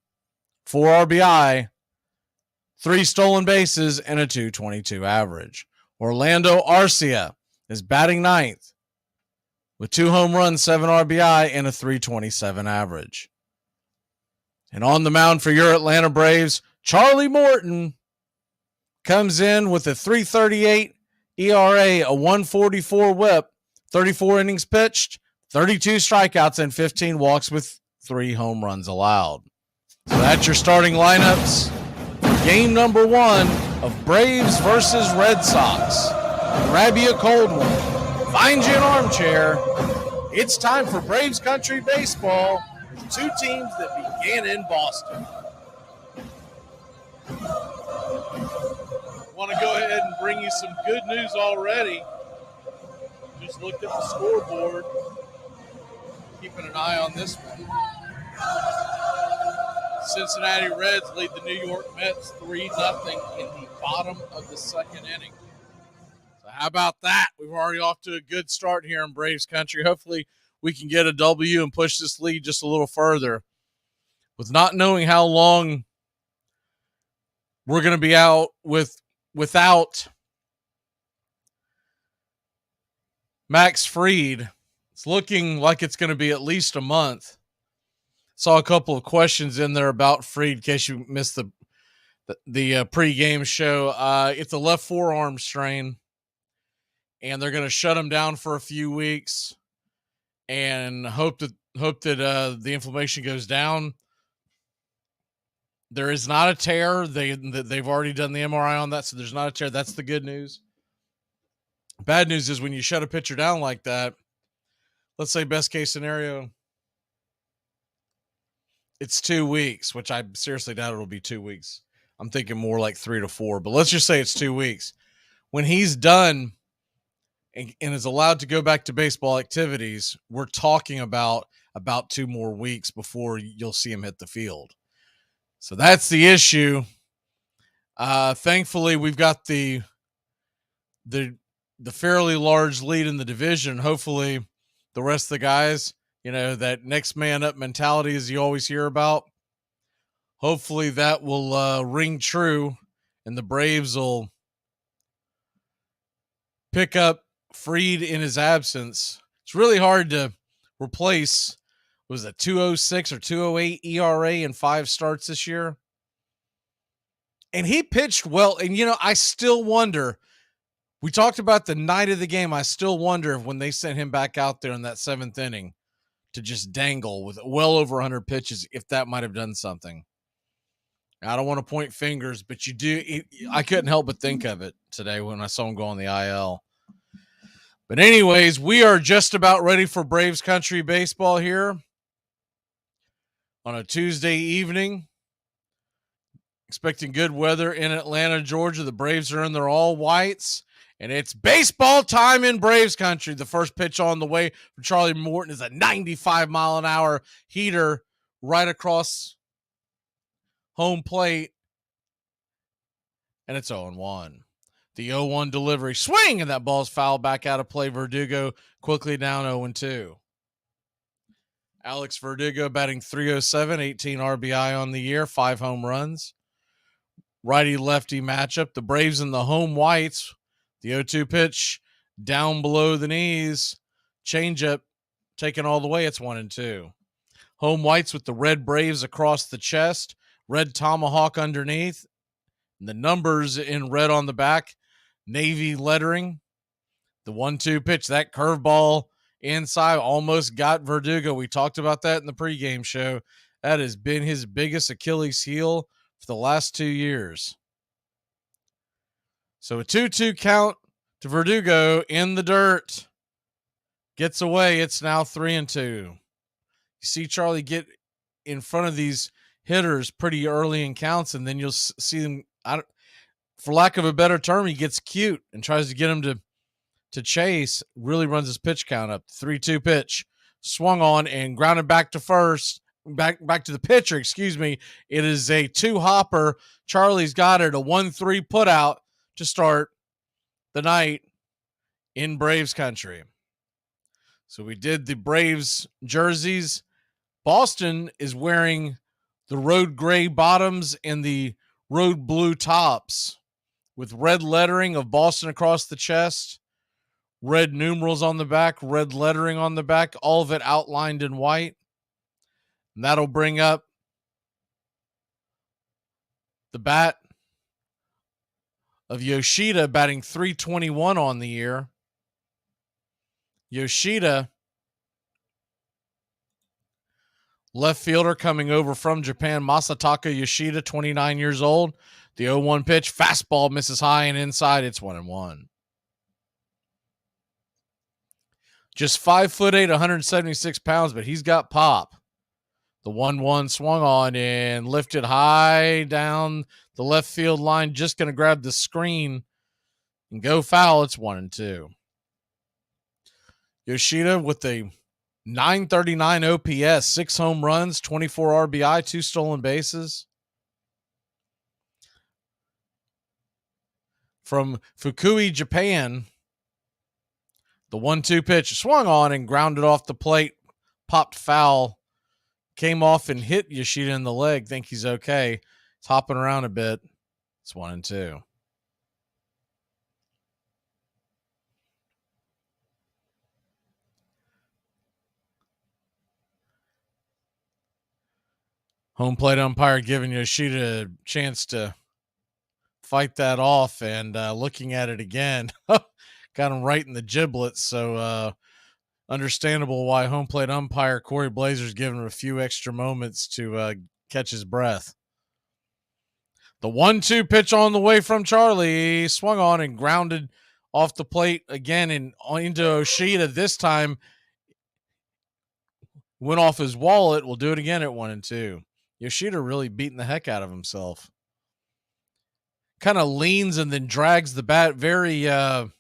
4 RBI, 3 stolen bases, and a .222 average. Orlando Arcia is batting ninth with 2 home runs, 7 RBI, and a .327 average. And on the mound for your Atlanta Braves, Charlie Morton comes in with a .338 ERA, a .144 whip, 34 innings pitched, 32 strikeouts, and 15 walks with 3 home runs allowed. So that's your starting lineups. Game number 1 of Braves versus Red Sox. Grab you a cold one. Find you an armchair. It's time for Braves Country Baseball with 2 teams that began in Boston. I want to go ahead and bring you some good news already. Just looked at the scoreboard. Keeping an eye on this one. Cincinnati Reds lead the New York Mets 3-0 in the bottom of the second inning. So how about that? We're already off to a good start here in Braves Country. Hopefully we can get a W and push this lead just a little further. With not knowing how long we're going to be out without Max Fried, it's looking like it's going to be at least a month. Saw a couple of questions in there about Fried in case you missed the pregame show. It's a left forearm strain, and they're going to shut him down for a few weeks. and hope that the inflammation goes down. There is not a tear. They've already done the MRI on that, so there's not a tear. That's the good news. Bad news is when you shut a pitcher down like that, let's say best case scenario, it's 2 weeks, which I seriously doubt it'll be 2 weeks. I'm thinking more like 3 to 4, but let's just say it's 2 weeks. When he's done and is allowed to go back to baseball activities, we're talking about 2 more weeks before you'll see him hit the field. So that's the issue. Thankfully, we've got the fairly large lead in the division. Hopefully, the rest of the guys, that next man up mentality, as you always hear about, hopefully that will ring true, and the Braves will pick up Fried in his absence. It's really hard to replace, was it 2.06 or 2.08 ERA in 5 starts this year? And he pitched well. And, I still wonder, we talked about the night of the game. I still wonder if when they sent him back out there in that 7th inning to just dangle with well over 100 pitches, if that might have done something. I don't want to point fingers, but I couldn't help but think of it today when I saw him go on the IL. But anyways, we are just about ready for Braves country baseball here on a Tuesday evening. Expecting good weather in Atlanta, Georgia. The Braves are in their all whites, and it's baseball time in Braves country. The first pitch on the way for Charlie Morton is a 95-mile-an-hour heater right across home plate, and it's 0-1. The 0-1 delivery, swing, and that ball's fouled back out of play. Verdugo quickly down 0-2. Alex Verdugo batting .307, 18 RBI on the year, 5 home runs. Righty-lefty matchup. The Braves in the home whites. The 0-2 pitch down below the knees. Changeup taken all the way. It's 1-2. Home whites with the red Braves across the chest. Red tomahawk underneath. And the numbers in red on the back. Navy lettering. The 1-2 pitch, that curveball inside almost got Verdugo. We talked about that in the pregame show. That has been his biggest Achilles heel for the last 2 years. So a 2-2 count to Verdugo in the dirt. Gets away. It's now 3-2. You see Charlie get in front of these hitters pretty early in counts, and then you'll see them, for lack of a better term, he gets cute and tries to get him to chase, really runs his pitch count up. 3-2 pitch, swung on and grounded back to first, back to the pitcher, excuse me. It is a 2-hopper. Charlie's got it, a 1-3 put out to start the night in Braves country. So we did the Braves jerseys. Boston is wearing the road gray bottoms and the road blue tops with red lettering of Boston across the chest, red numerals on the back, red lettering on the back, all of it outlined in white. And that'll bring up the bat of Yoshida, batting .321 on the year. Yoshida, left fielder coming over from Japan, Masataka Yoshida, 29 years old. The 0-1 pitch, fastball misses high and inside. It's 1-1. Just 5'8", 176 pounds, but he's got pop. The 1-1 swung on and lifted high down the left field line. Just going to grab the screen and go foul. It's 1-2. Yoshida with a .939 OPS, 6 home runs, 24 RBI, 2 stolen bases. From Fukui, Japan, the 1-2 pitch swung on and grounded off the plate, popped foul, came off and hit Yoshida in the leg. Think he's okay. He's hopping around a bit. It's 1-2. Home plate umpire giving Yoshida a chance to fight that off, and looking at it again, got him right in the giblets. So Understandable why home plate umpire Corey Blazer's given him a few extra moments to catch his breath. The 1-2 pitch on the way from Charlie, swung on and grounded off the plate again and into Yoshida. This time went off his wallet. We'll do it again at 1-2. Yoshida really beating the heck out of himself. Kind of leans and then drags the bat. Very, but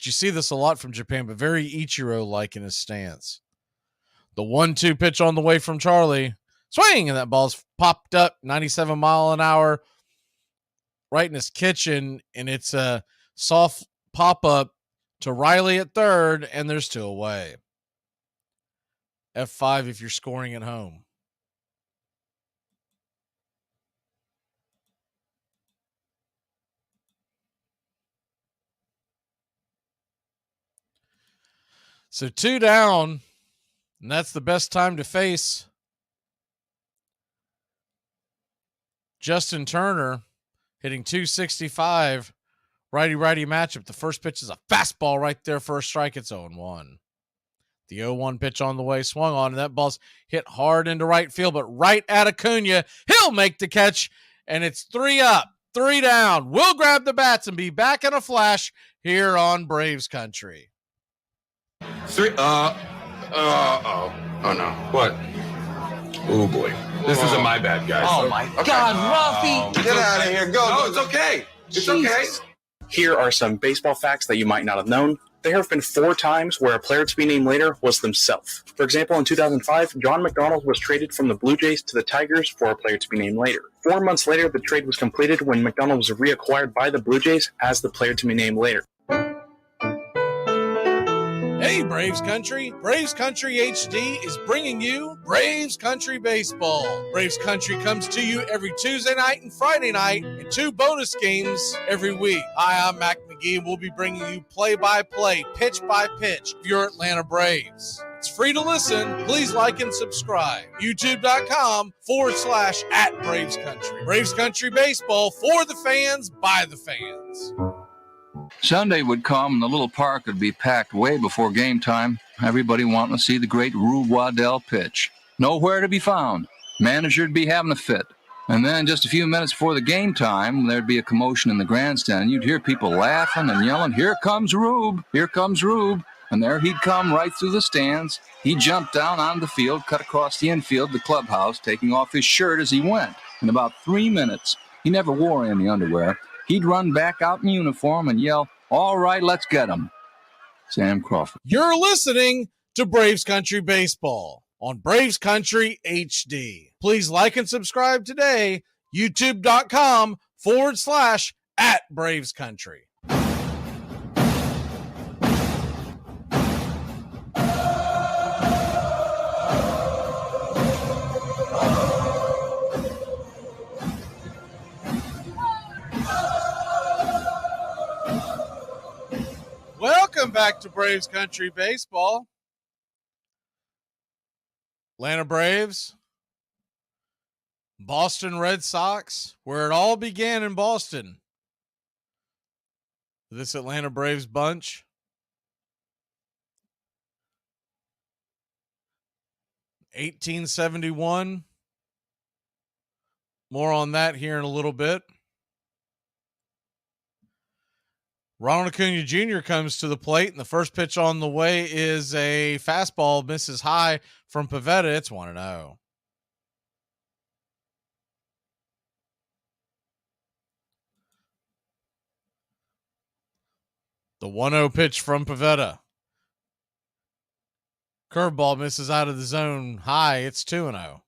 you see this a lot from Japan, but very Ichiro-like in his stance. The 1-2 pitch on the way from Charlie. Swing, and that ball's popped up 97 mile an hour right in his kitchen, and it's a soft pop-up to Riley at third, and there's 2 away. F5 if you're scoring at home. So 2 down, and that's the best time to face Justin Turner, hitting .265, righty-righty matchup. The first pitch is a fastball right there for a strike. It's 0-1. The 0-1 pitch on the way, swung on, and that ball's hit hard into right field, but right at Acuna. He'll make the catch, and it's 3 up, 3 down. We'll grab the bats and be back in a flash here on Braves Country. 3, oh no. What? Oh boy. This isn't my bad, guys. Oh my God, Ruffy! Get out of here. Go. No, it's okay. It's okay. Here are some baseball facts that you might not have known. There have been 4 times where a player to be named later was themselves. For example, in 2005, John McDonald was traded from the Blue Jays to the Tigers for a player to be named later. 4 months later, the trade was completed when McDonald was reacquired by the Blue Jays as the player to be named later. Hey, Braves Country. Braves Country HD is bringing you Braves Country Baseball. Braves Country comes to you every Tuesday night and Friday night, and 2 bonus games every week. Hi, I'm Mac Magee, and we'll be bringing you play-by-play, pitch-by-pitch of your Atlanta Braves. It's free to listen. Please like and subscribe. YouTube.com/@Braves Country. Braves Country Baseball for the fans, by the fans. Sunday would come and the little park would be packed way before game time. Everybody wanting to see the great Rube Waddell pitch. Nowhere to be found. Manager'd be having a fit. And then just a few minutes before the game time, there'd be a commotion in the grandstand. You'd hear people laughing and yelling, "Here comes Rube! Here comes Rube!" And there he'd come right through the stands. He'd jump down onto the field, cut across the infield, the clubhouse, taking off his shirt as he went. In about 3 minutes, he never wore any underwear. He'd run back out in uniform and yell, "All right, let's get him." Sam Crawford. You're listening to Braves Country Baseball on Braves Country HD. Please like and subscribe today. YouTube.com/@Braves Country. Welcome back to Braves Country Baseball. Atlanta Braves, Boston Red Sox, where it all began in Boston. This Atlanta Braves bunch. (1871). More on that here in a little bit. Ronald Acuna Jr. comes to the plate, and the first pitch on the way is a fastball, misses high from Pivetta. It's 1-0. The 1-0 pitch from Pivetta. Curveball misses out of the zone high. It's 2-0.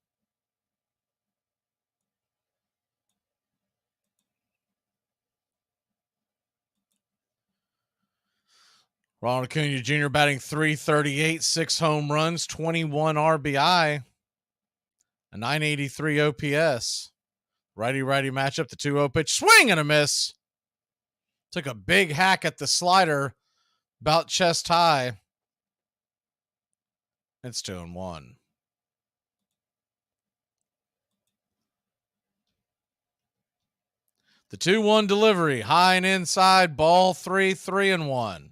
Ronald Acuna Jr. batting .338, 6 home runs, 21 RBI, a .983 OPS. Righty-righty matchup, the 2-0 pitch, swing and a miss. Took a big hack at the slider, about chest high. It's 2-1. The 2-1 delivery, high and inside, ball 3, 3-1.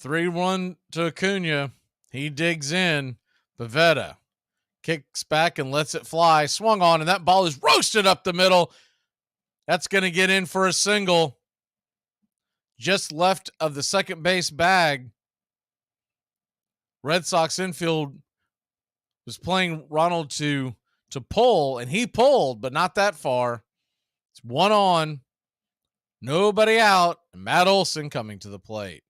3-1 to Acuna. He digs in. Pivetta kicks back and lets it fly. Swung on, and that ball is roasted up the middle. That's going to get in for a single. Just left of the second base bag. Red Sox infield was playing Ronald to pull, and he pulled, but not that far. It's 1 on, nobody out, and Matt Olson coming to the plate.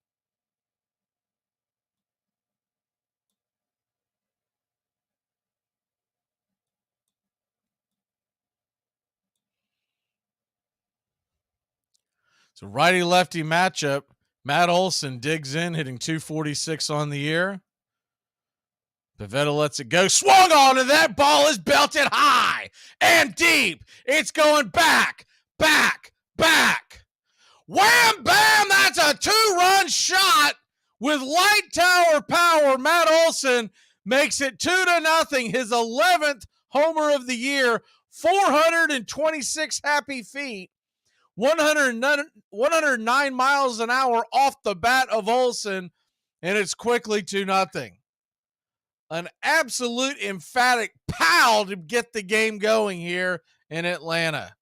So righty-lefty matchup. Matt Olson digs in, hitting .246 on the year. Pivetta lets it go. Swung on, and that ball is belted high and deep. It's going back, back, back. Wham, bam, that's a 2-run shot with light tower power. Matt Olson makes it 2-0, his 11th homer of the year, 426 happy feet, 109 miles an hour off the bat of Olson, and it's quickly 2-0. An absolute emphatic pow to get the game going here in Atlanta.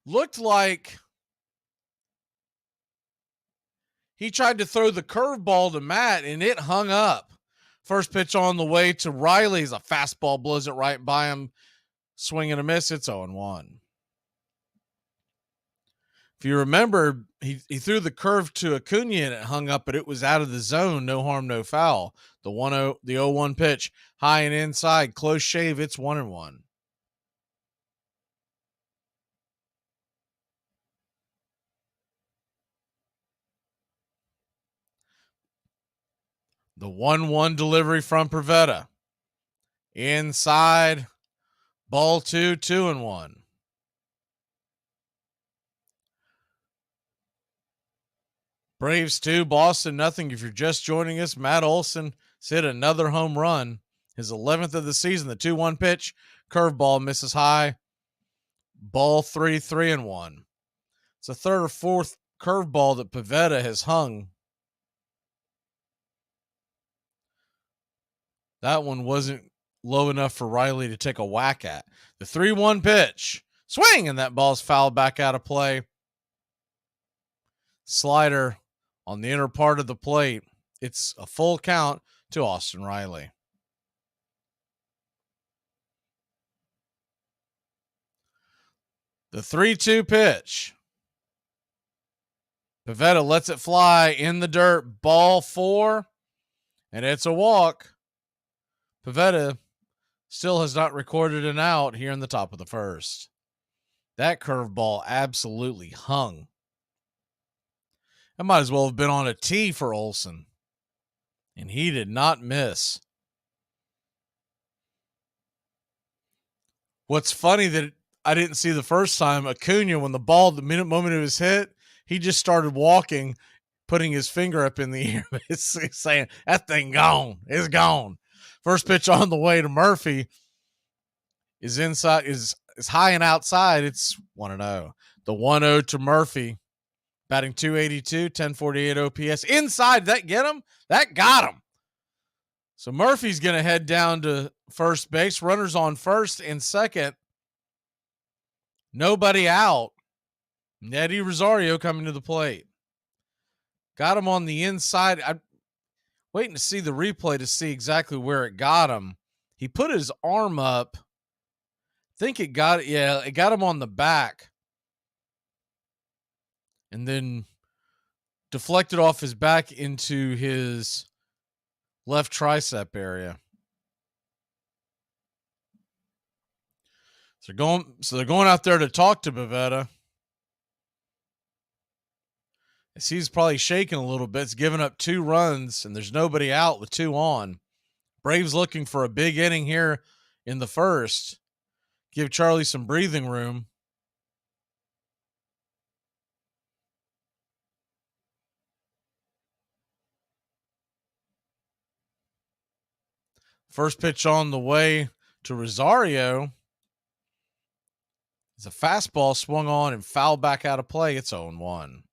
Looked like he tried to throw the curveball to Matt, and it hung up. First pitch on the way to Riley's a fastball, blows it right by him. Swing and a miss. It's 0-1. If you remember, he threw the curve to Acuna and it hung up, but it was out of the zone. No harm, no foul. The 0-1 pitch, high and inside, close shave. It's 1-1. The 1-1 delivery from Pivetta. Inside, ball 2, 2-1. Braves 2, Boston nothing. If you're just joining us, Matt Olson hit another home run, his 11th of the season. The 2-1 pitch, curveball misses high. Ball 3, 3-1. It's a third or fourth curveball that Pivetta has hung. That one wasn't low enough for Riley to take a whack at. The 3-1 pitch, swing, and that ball's fouled back out of play. Slider on the inner part of the plate. It's a full count to Austin Riley. The 3-2 pitch. Pivetta lets it fly in the dirt. Ball 4, and it's a walk. Pivetta still has not recorded an out here in the top of the first. That curveball absolutely hung. That might as well have been on a tee for Olson. And he did not miss. What's funny that I didn't see the first time, Acuna, when the moment it was hit, he just started walking, putting his finger up in the air. It's saying, that thing gone. It's gone. First pitch on the way to Murphy is inside, is high and outside. It's 1-0. The 1-0 to Murphy. Batting .282, 1048 OPS. Inside, that get him? That got him. So Murphy's going to head down to first base. Runners on first and second. Nobody out. Eddie Rosario coming to the plate. Got him on the inside. I'm waiting to see the replay to see exactly where it got him. He put his arm up. I think it got him on the back. And then deflected off his back into his left tricep area. So they're going out there to talk to Pivetta. He's probably shaking a little bit. It's giving up 2 runs, and there's nobody out with 2 on. Braves looking for a big inning here in the first. Give Charlie some breathing room. First pitch on the way to Rosario. As a fastball swung on and fouled back out of play, it's 0-1.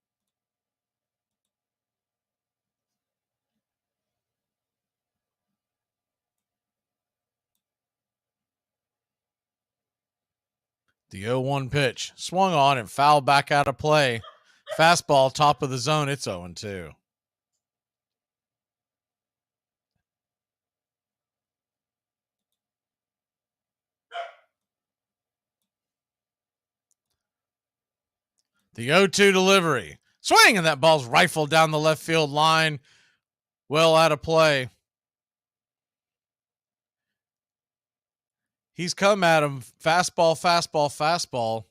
The 0-1 pitch swung on and fouled back out of play. Fastball, top of the zone, it's 0-2. The 0-2 delivery. Swing, and that ball's rifled down the left field line. Well out of play. He's come at him. Fastball, fastball, fastball.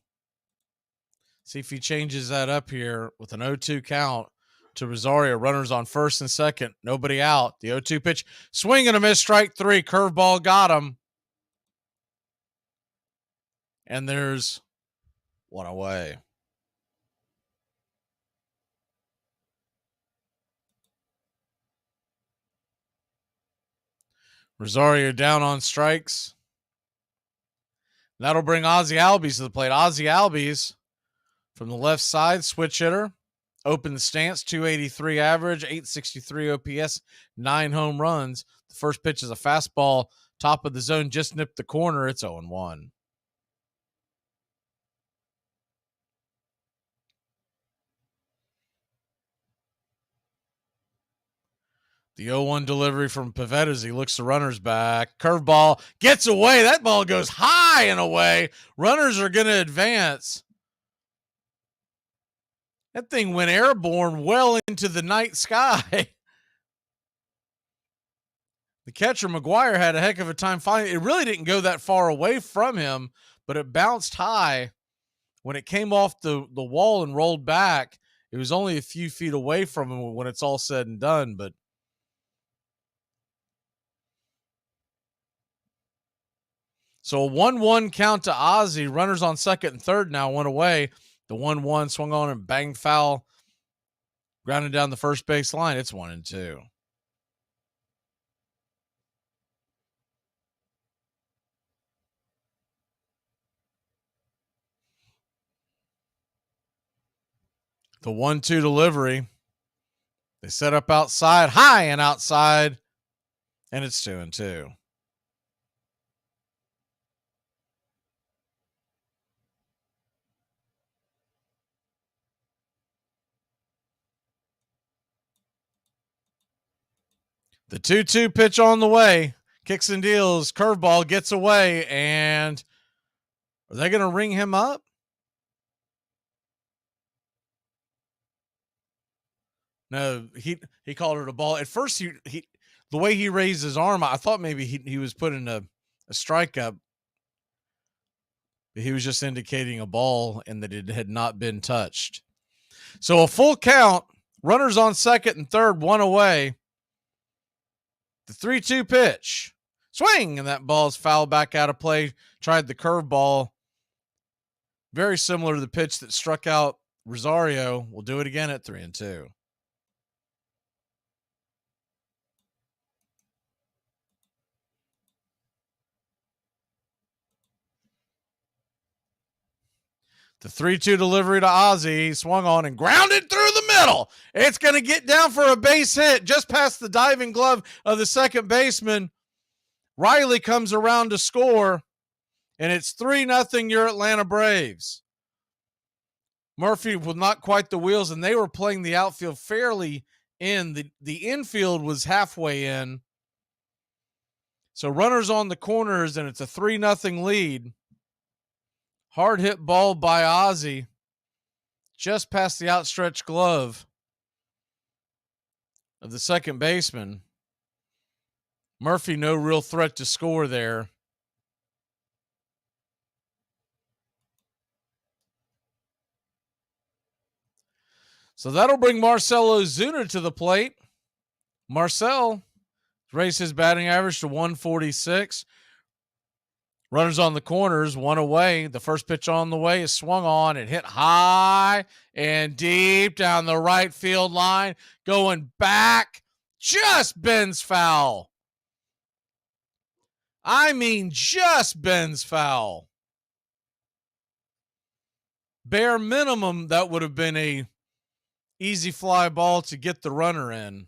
See if he changes that up here with an 0-2 count to Rosario. Runners on first and second. Nobody out. The 0-2 pitch. Swing and a miss. Strike three. Curveball got him. And there's one away. Rosario down on strikes. That'll bring Ozzie Albies to the plate. Ozzie Albies from the left side, switch hitter. Open the stance, 283 average, 863 OPS, 9 home runs. The first pitch is a fastball, top of the zone, just nipped the corner. It's 0-1. The 0-1 delivery from Pivetta as he looks the runners back. Curveball gets away. That ball goes high and away. Runners are going to advance. That thing went airborne well into the night sky. The catcher, McGuire, had a heck of a time finding it. It really didn't go that far away from him, but it bounced high. When it came off the wall and rolled back, it was only a few feet away from him when it's all said and done, but so a 1-1 count to Ozzie. Runners on second and third now, one away. The 1-1 swung on and banged foul. Grounded down the first base line. It's 1-2. The 1-2 delivery. They set up outside, high and outside, and it's 2-2. The 2-2 pitch on the way. Kicks and deals. Curveball gets away. And are they going to ring him up? No, he called it a ball. At first, he the way he raised his arm, I thought maybe he was putting a strike up. But he was just indicating a ball and that it had not been touched. So a full count. Runners on second and third, one away. The 3-2 pitch. Swing, and that ball's fouled back out of play. Tried the curveball. Very similar to the pitch that struck out Rosario. We'll do it again at 3-2. The 3-2 delivery to Ozzie. He swung on and grounded through the middle. It's going to get down for a base hit just past the diving glove of the second baseman. Riley comes around to score, and it's 3-0 your Atlanta Braves. Murphy with not quite the wheels, and they were playing the outfield fairly in. The infield was halfway in. So runners on the corners, and it's a 3-0 lead. Hard hit ball by Ozzie, just past the outstretched glove of the second baseman. Murphy, no real threat to score there. So that'll bring Marcell Ozuna to the plate. Marcell raised his batting average to 146. Runners on the corners, one away. The first pitch on the way is swung on and hit high and deep down the right field line. Going back, just bends foul. I mean, just bends foul. bare minimum, that would have been a easy fly ball to get the runner in.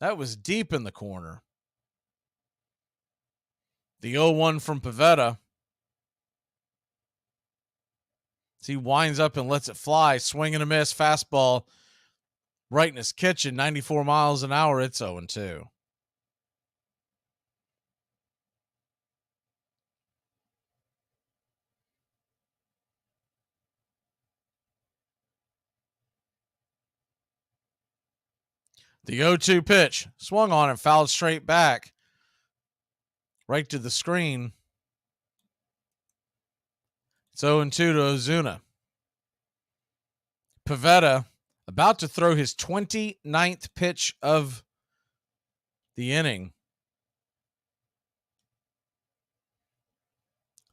That was deep in the corner. The 0-1 from Pivetta. He winds up and lets it fly. Swing and a miss. Fastball right in his kitchen. 94 miles an hour. It's 0-2. The 0-2 pitch. Swung on and fouled straight back. Right to the screen. It's 0-2 to Ozuna. Pivetta about to throw his 29th pitch of the inning.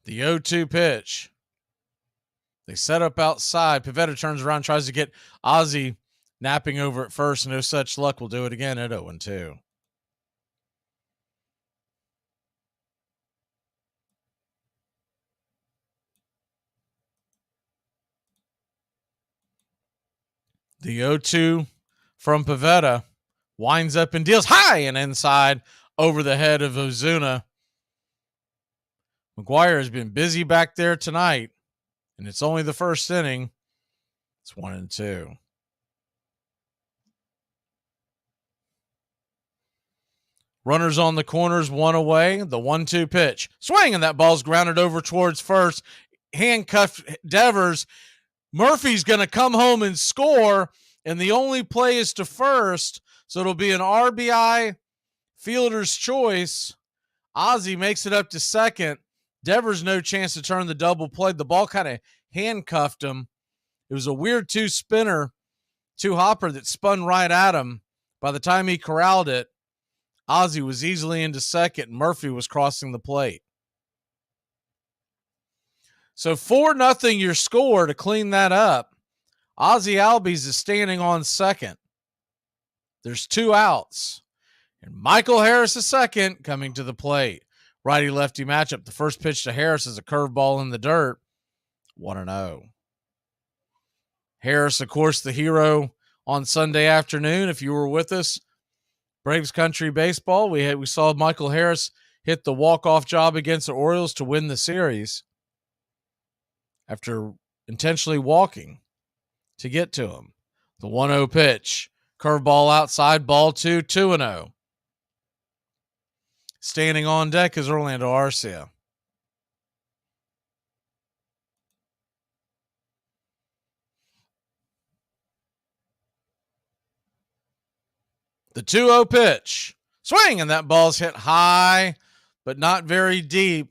The 0-2 pitch. They set up outside. Pivetta turns around, tries to get Ozzy napping over at first. No such luck. Will do it again at 0-2. The 0-2 from Pivetta winds up and deals high and inside over the head of Ozuna. McGuire has been busy back there tonight, and it's only the first inning. It's 1-2. Runners on the corners, one away. The 1-2 pitch. Swing, and that ball's grounded over towards first. Handcuffed Devers. Murphy's going to come home and score, and the only play is to first, so it'll be an RBI fielder's choice. Ozzy makes it up to second. Devers no chance to turn the double play. The ball kind of handcuffed him. It was a weird two-spinner, two-hopper that spun right at him. By the time he corralled it, Ozzy was easily into second, and Murphy was crossing the plate. So 4-0 your score to clean that up. Ozzy Albies is standing on second. There's 2 outs. And Michael Harris II coming to the plate. Righty-lefty matchup. The first pitch to Harris is a curveball in the dirt. 1-0. Harris, of course, the hero on Sunday afternoon. If you were with us, Braves Country Baseball, we saw Michael Harris hit the walk-off job against the Orioles to win the series after intentionally walking to get to him. The 1-0 pitch. Curveball outside, ball 2, 2-0. Standing on deck is Orlando Arcia. The 2-0 pitch. Swing, and that ball's hit high, but not very deep.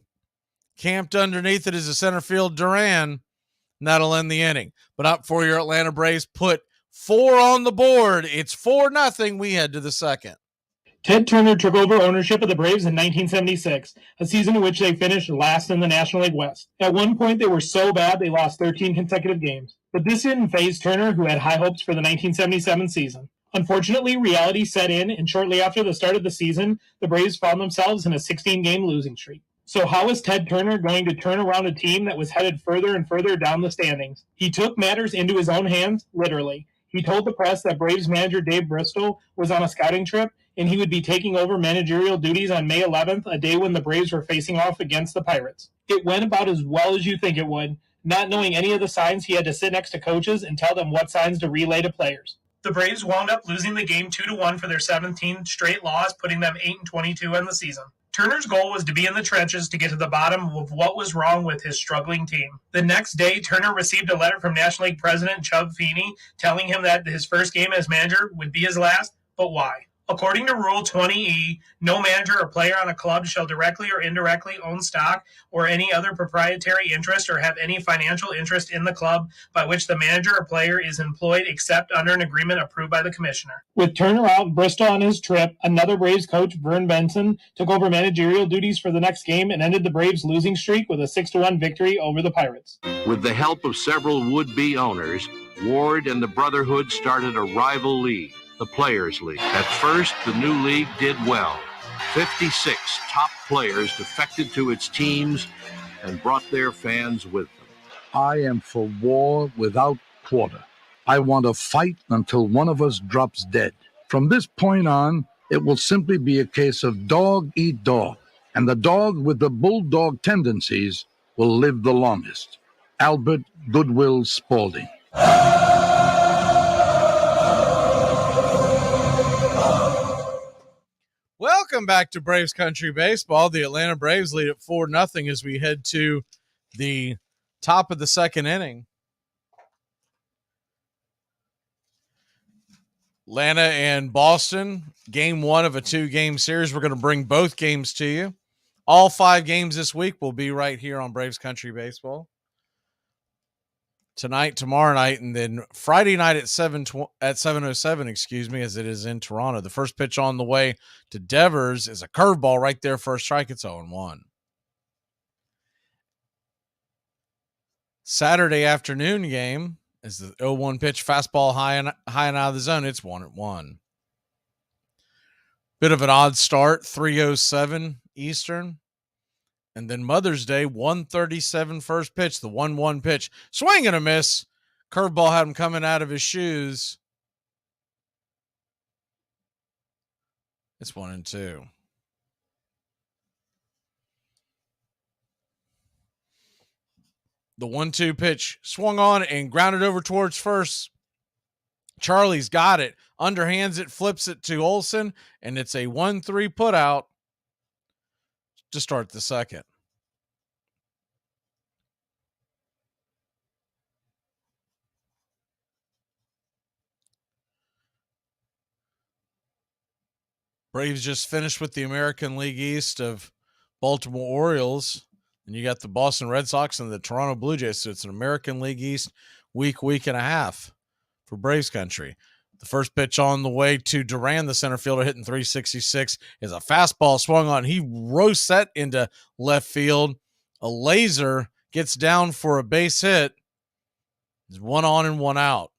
Camped underneath it is a center field Duran, and that'll end the inning. But up for your Atlanta Braves, put 4 on the board. It's 4-0. We head to the second. Ted Turner took over ownership of the Braves in 1976, a season in which they finished last in the National League West. At one point, they were so bad they lost 13 consecutive games. But this didn't faze Turner, who had high hopes for the 1977 season. Unfortunately, reality set in, and shortly after the start of the season, the Braves found themselves in a 16-game losing streak. So how is Ted Turner going to turn around a team that was headed further and further down the standings? He took matters into his own hands, literally. He told the press that Braves manager Dave Bristol was on a scouting trip, and he would be taking over managerial duties on May 11th, a day when the Braves were facing off against the Pirates. It went about as well as you think it would. Not knowing any of the signs, he had to sit next to coaches and tell them what signs to relay to players. The Braves wound up losing the game 2-1 for their 17th straight loss, putting them 8-22 in the season. Turner's goal was to be in the trenches to get to the bottom of what was wrong with his struggling team. The next day, Turner received a letter from National League President Chub Feeney telling him that his first game as manager would be his last, but why? According to Rule 20E, no manager or player on a club shall directly or indirectly own stock or any other proprietary interest or have any financial interest in the club by which the manager or player is employed except under an agreement approved by the commissioner. With Turner out and Bristol on his trip, another Braves coach, Vern Benson, took over managerial duties for the next game and ended the Braves' losing streak with a 6-1 victory over the Pirates. With the help of several would-be owners, Ward and the Brotherhood started a rival league, the Players League. At first, the new league did well. 56 top players defected to its teams and brought their fans with them. I am for war without quarter. I want to fight until one of us drops dead. From this point on, it will simply be a case of dog eat dog, and the dog with the bulldog tendencies will live the longest. Albert Goodwill Spaulding. Welcome back to Braves Country Baseball. The Atlanta Braves lead at 4-0 as we head to the top of the second inning. Atlanta and Boston, game one of a 2-game series. We're going to bring both games to you. All 5 games this week will be right here on Braves Country Baseball. Tonight, tomorrow night, and then Friday night at 7:07, as it is in Toronto. The first pitch on the way to Devers is a curveball right there for a strike. It's 0-1. Saturday afternoon game is the 0-1 pitch, fastball high and out of the zone. It's 1-1. Bit of an odd start, 3:07 Eastern. And then Mother's Day, 1:37 first pitch, the 1-1 pitch. Swing and a miss. Curveball had him coming out of his shoes. It's 1-2. The 1-2 pitch swung on and grounded over towards first. Charlie's got it. Underhands it, flips it to Olsen, and it's a 1-3 put out to start the second. Braves just finished with the American League East of Baltimore Orioles, and you got the Boston Red Sox and the Toronto Blue Jays. So it's an American League East week and a half for Braves country. The first pitch on the way to Duran, the center fielder, hitting 366, is a fastball swung on. He roasts that into left field. A laser gets down for a base hit. There's 1 on and 1 out.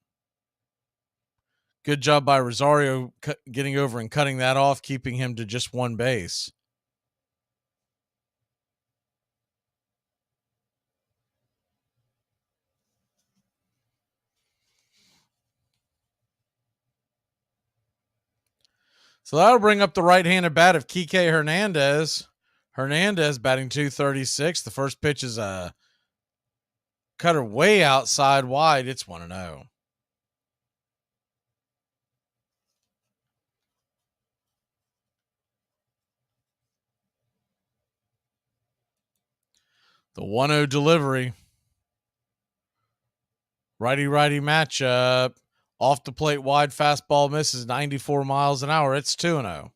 Good job by Rosario getting over and cutting that off, keeping him to just 1 base. So that'll bring up the right-handed bat of Kike Hernandez. Hernandez batting 236. The first pitch is a cutter way outside wide. It's 1-0. The 1-0 delivery. Righty-righty matchup. Off the plate wide, fastball misses 94 miles an hour. It's 2-0.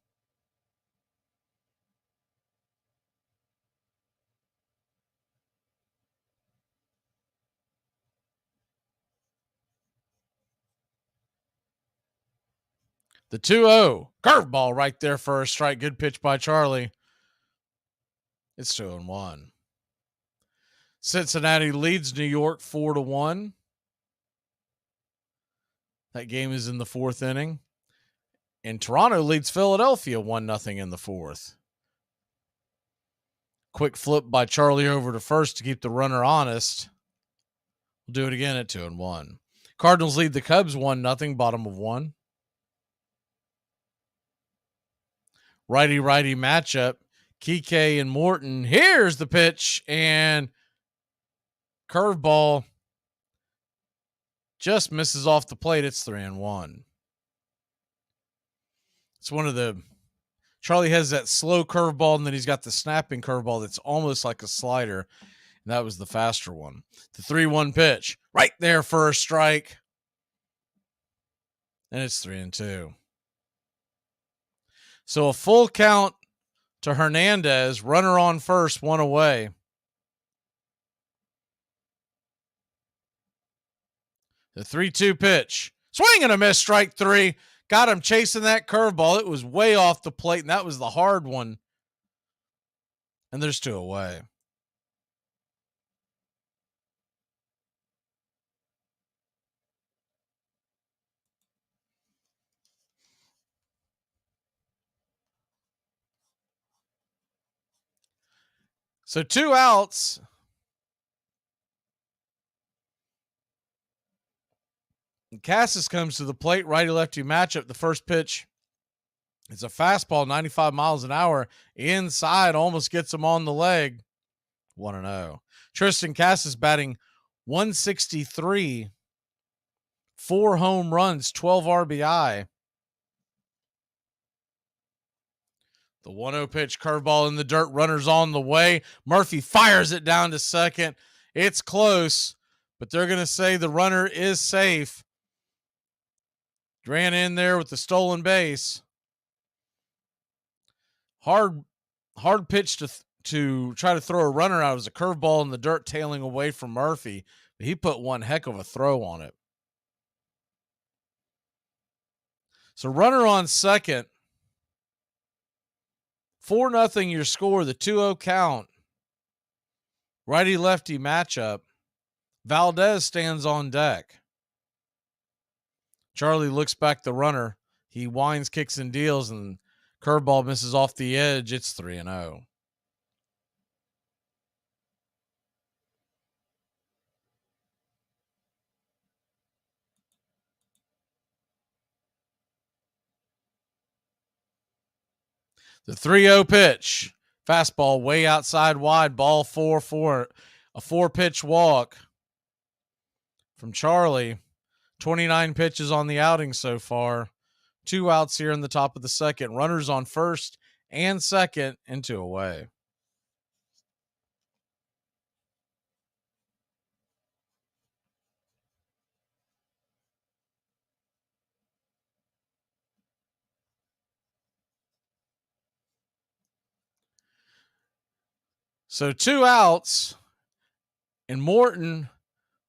The 2-0. Curveball right there for a strike. Good pitch by Charlie. It's 2-1. Cincinnati leads New York 4-1. That game is in the 4th inning. And Toronto leads Philadelphia 1-0 in the 4th. Quick flip by Charlie over to first to keep the runner honest. We'll do it again at 2-1. Cardinals lead the Cubs 1-0, bottom of 1. Righty-righty matchup. Kike and Morton. Here's the pitch, and curveball just misses off the plate. It's 3-1. It's one of the Charlie has that slow curveball, and then he's got the snapping curveball that's almost like a slider, and that was the faster one. The 3-1 pitch right there for a strike, and it's 3-2. So a full count to Hernandez, runner on first, 1 away. The 3-2 pitch. Swing and a miss, strike 3. Got him chasing that curveball. It was way off the plate, and that was the hard one. And there's 2 away. So 2 outs. Cassis comes to the plate, righty-lefty matchup. The first pitch is a fastball, 95 miles an hour, inside, almost gets him on the leg. 1-0. Tristan Cassis batting 163, 4 home runs, 12 RBI. The 1-0 pitch, curveball in the dirt, runners on the way. Murphy fires it down to second. It's close, but they're going to say the runner is safe. Ran in there with the stolen base. Hard pitch to try to throw a runner out. It was a curveball in the dirt tailing away from Murphy. But he put one heck of a throw on it. So runner on second. 4-0 your score, the 2-0 count. Righty-lefty matchup. Valdez stands on deck. Charlie looks back the runner. He winds, kicks, and deals, and curveball misses off the edge. It's 3-0. The 3-0 pitch. Fastball way outside wide. Ball 4-4. A 4-pitch walk from Charlie. 29 pitches on the outing so far. 2 outs here in the top of the second. Runners on first and second and 2 away. So 2 outs, and Morton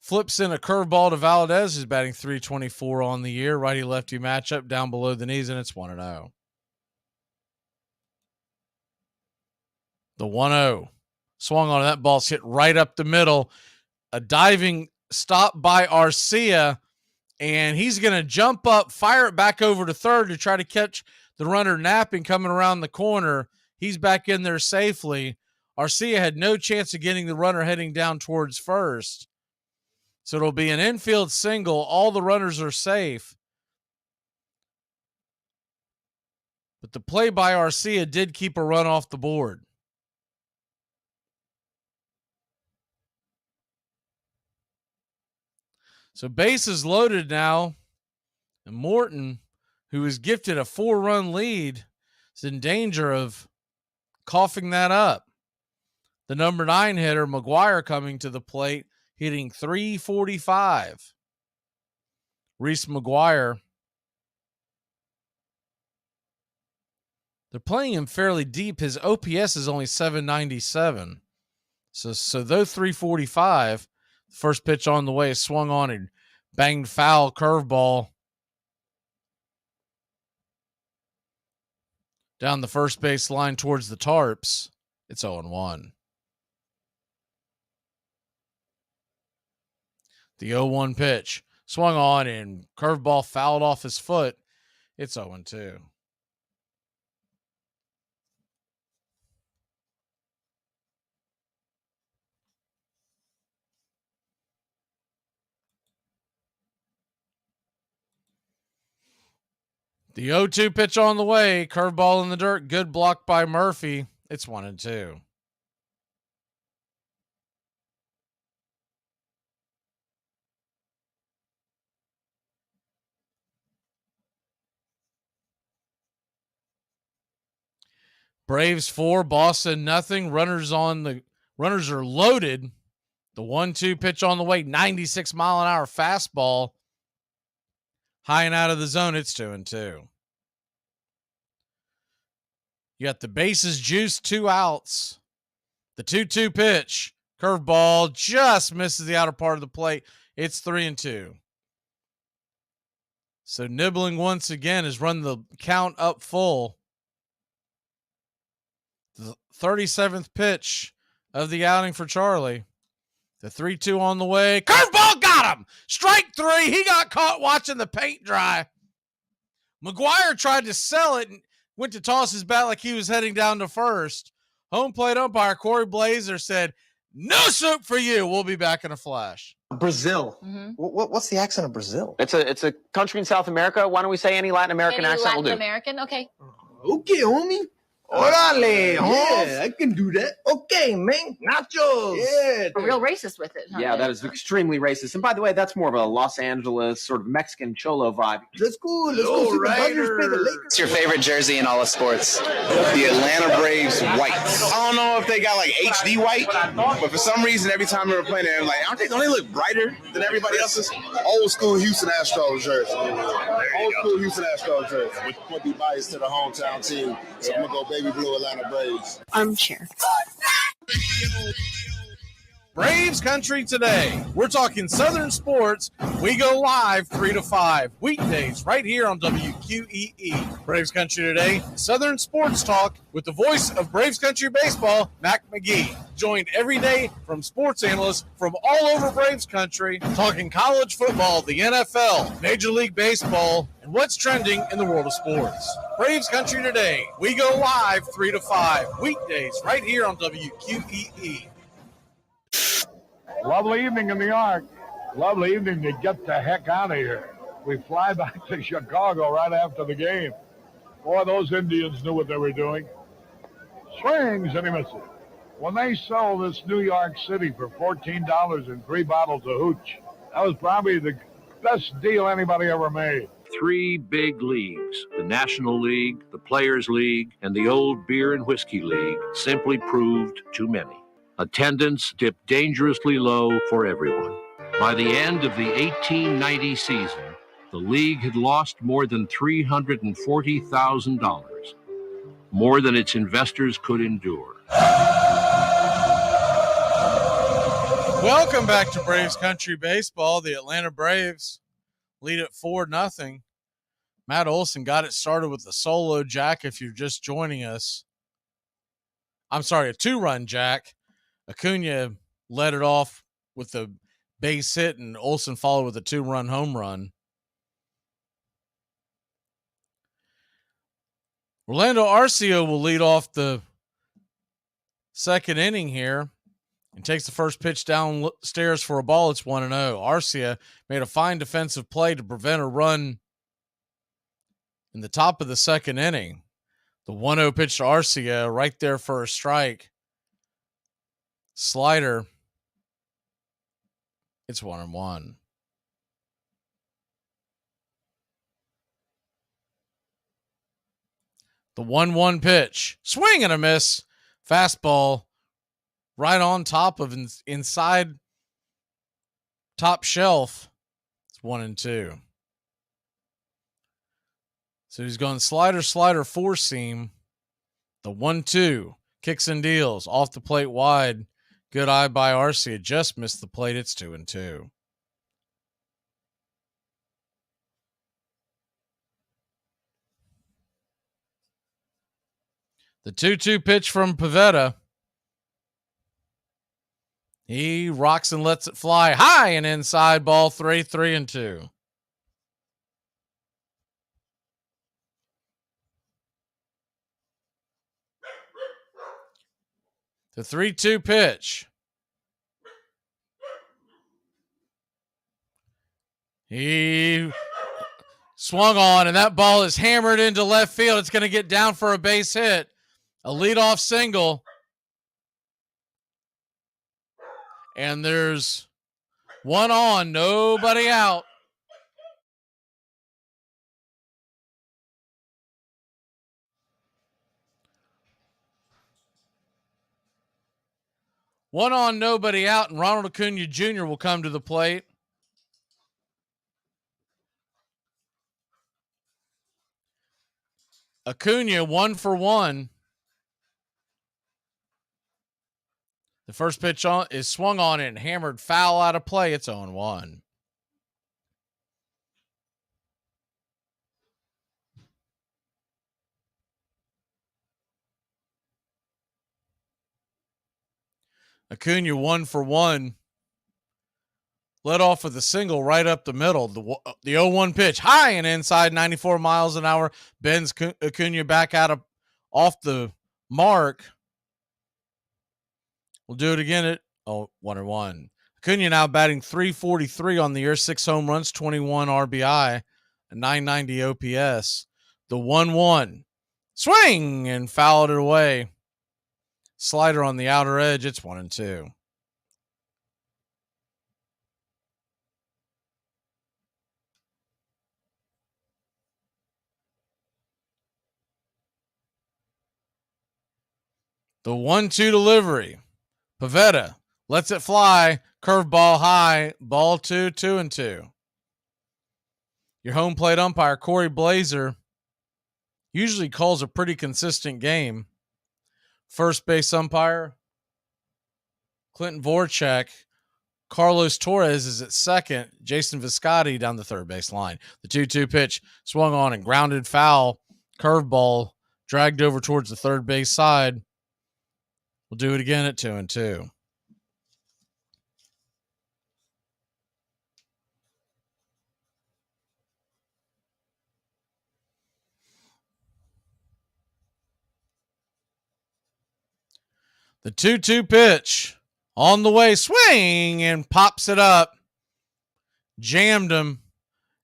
flips in a curveball to Valdez, who's batting .324 on the year. Righty-lefty matchup down below the knees, and it's 1-0. The 1-0. Swung on that ball's hit right up the middle. A diving stop by Arcia, and he's going to jump up, fire it back over to third to try to catch the runner napping coming around the corner. He's back in there safely. Arcia had no chance of getting the runner heading down towards first. So it'll be an infield single. All the runners are safe. But the play by Arcia did keep a run off the board. So bases loaded now. And Morton, who is gifted a 4-run lead, is in danger of coughing that up. The number 9 hitter, McGuire, coming to the plate, hitting .345. Reese McGuire. They're playing him fairly deep. His OPS is only .797. So though .345, first pitch on the way, swung on and banged foul curveball down the first base line towards the tarps. It's 0-1. The 0-1 pitch swung on and curveball fouled off his foot. It's 0-2. The 0-2 pitch on the way. Curveball in the dirt. Good block by Murphy. It's 1-2. Braves 4, Boston nothing. Runners are loaded. The 1-2 pitch on the way, 96 mile an hour fastball. High and out of the zone, it's 2-2. You got the bases juiced, 2 outs. The 2-2 pitch, curveball just misses the outer part of the plate. It's 3-2. So Nibbling once again has run the count up full. The 37th pitch of the outing for Charlie. The 3-2 on the way. Curveball got him. Strike 3. He got caught watching the paint dry. McGuire tried to sell it and went to toss his bat like he was heading down to first. Home plate umpire Corey Blazer said, "No soup for you. We'll be back in a flash." Brazil. Mm-hmm. What's the accent of Brazil? It's a country in South America. Why don't we say any Latin American accent Latin will do? American, okay. Okay, homie. Orale, yeah, I can do that. Okay, man. Nachos. Yeah. We're real racist with it, huh? Yeah, that is extremely racist. And by the way, that's more of a Los Angeles sort of Mexican cholo vibe. Let's go. Let's go see the Dodgers play the Lakers. What's your favorite jersey in all of sports? The Atlanta Braves whites. I don't know if they got like HD white, but for some reason, every time they were playing, they're like, don't they look brighter than everybody else's? Old school Houston Astros jersey. Old school Houston Astros jersey. With be biased to the hometown team, so I'm gonna go baby blue Atlanta Braves. Armchair. Braves Country today. We're talking Southern sports. We go live 3 to 5 weekdays right here on WQEE. Braves Country today. Southern sports talk with the voice of Braves Country baseball, Mac Magee. Joined every day from sports analysts from all over Braves Country, talking college football, the NFL, Major League Baseball, and what's trending in the world of sports. Braves Country today. We go live 3 to 5 weekdays right here on WQEE. Lovely evening in the Ark. Lovely evening to get the heck out of here. We fly back to Chicago right after the game. Boy, those Indians knew what they were doing. Swings, and he misses. When they sold this New York City for $14 and 3 bottles of hooch, that was probably the best deal anybody ever made. 3 big leagues, the National League, the Players League, and the Old Beer and Whiskey League, simply proved too many. Attendance dipped dangerously low for everyone. By the end of the 1890 season, the league had lost more than $340,000, more than its investors could endure. Welcome back to Braves Country Baseball. The Atlanta Braves lead at 4-0. Matt Olson got it started with a solo jack if you're just joining us. I'm sorry, a 2-run jack. Acuna led it off with a base hit, and Olson followed with a 2-run home run. Orlando Arcia will lead off the second inning here and takes the first pitch downstairs for a ball. It's 1-0. Arcia made a fine defensive play to prevent a run in the top of the second inning. The 1-0 pitch to Arcia right there for a strike. Slider. It's 1-1. The 1-1 pitch. Swing and a miss. Fastball right on top of inside top shelf. It's 1-2. So he's going slider, four seam. The 1-2 kicks and deals off the plate wide. Good eye by Arcia. Just missed the plate. It's 2-2. The 2-2 pitch from Pivetta. He rocks and lets it fly high and inside. Ball 3-2. The 3-2 pitch. He swung on, and that ball is hammered into left field. It's going to get down for a base hit. A leadoff single. And there's one on, nobody out. One on, nobody out, and Ronald Acuna Jr. will come to the plate. Acuna 1-for-1. The first pitch is swung on and hammered foul out of play. It's 0-1. Acuna 1-for-1. Led off with a single right up the middle. The 0-1 pitch, high and inside, 94 miles an hour. Bends Acuna back off the mark. We'll do it again at 1-1. Acuna now batting .343 on the year, 6 home runs, 21 RBI, a .990 OPS. The 1-1. Swing and fouled it away. Slider on the outer edge. It's 1-2. The 1-2 delivery. Pivetta lets it fly. Curveball high. Ball 2, 2-2. Your home plate umpire, Corey Blazer, usually calls a pretty consistent game. First base umpire, Clinton Voracek. Carlos Torres is at second. Jason Viscotti down the third base line. The 2-2 pitch swung on and grounded foul. Curveball dragged over towards the third base side. We'll do it again at 2-2. The 2-2 pitch on the way, swing and pops it up. Jammed him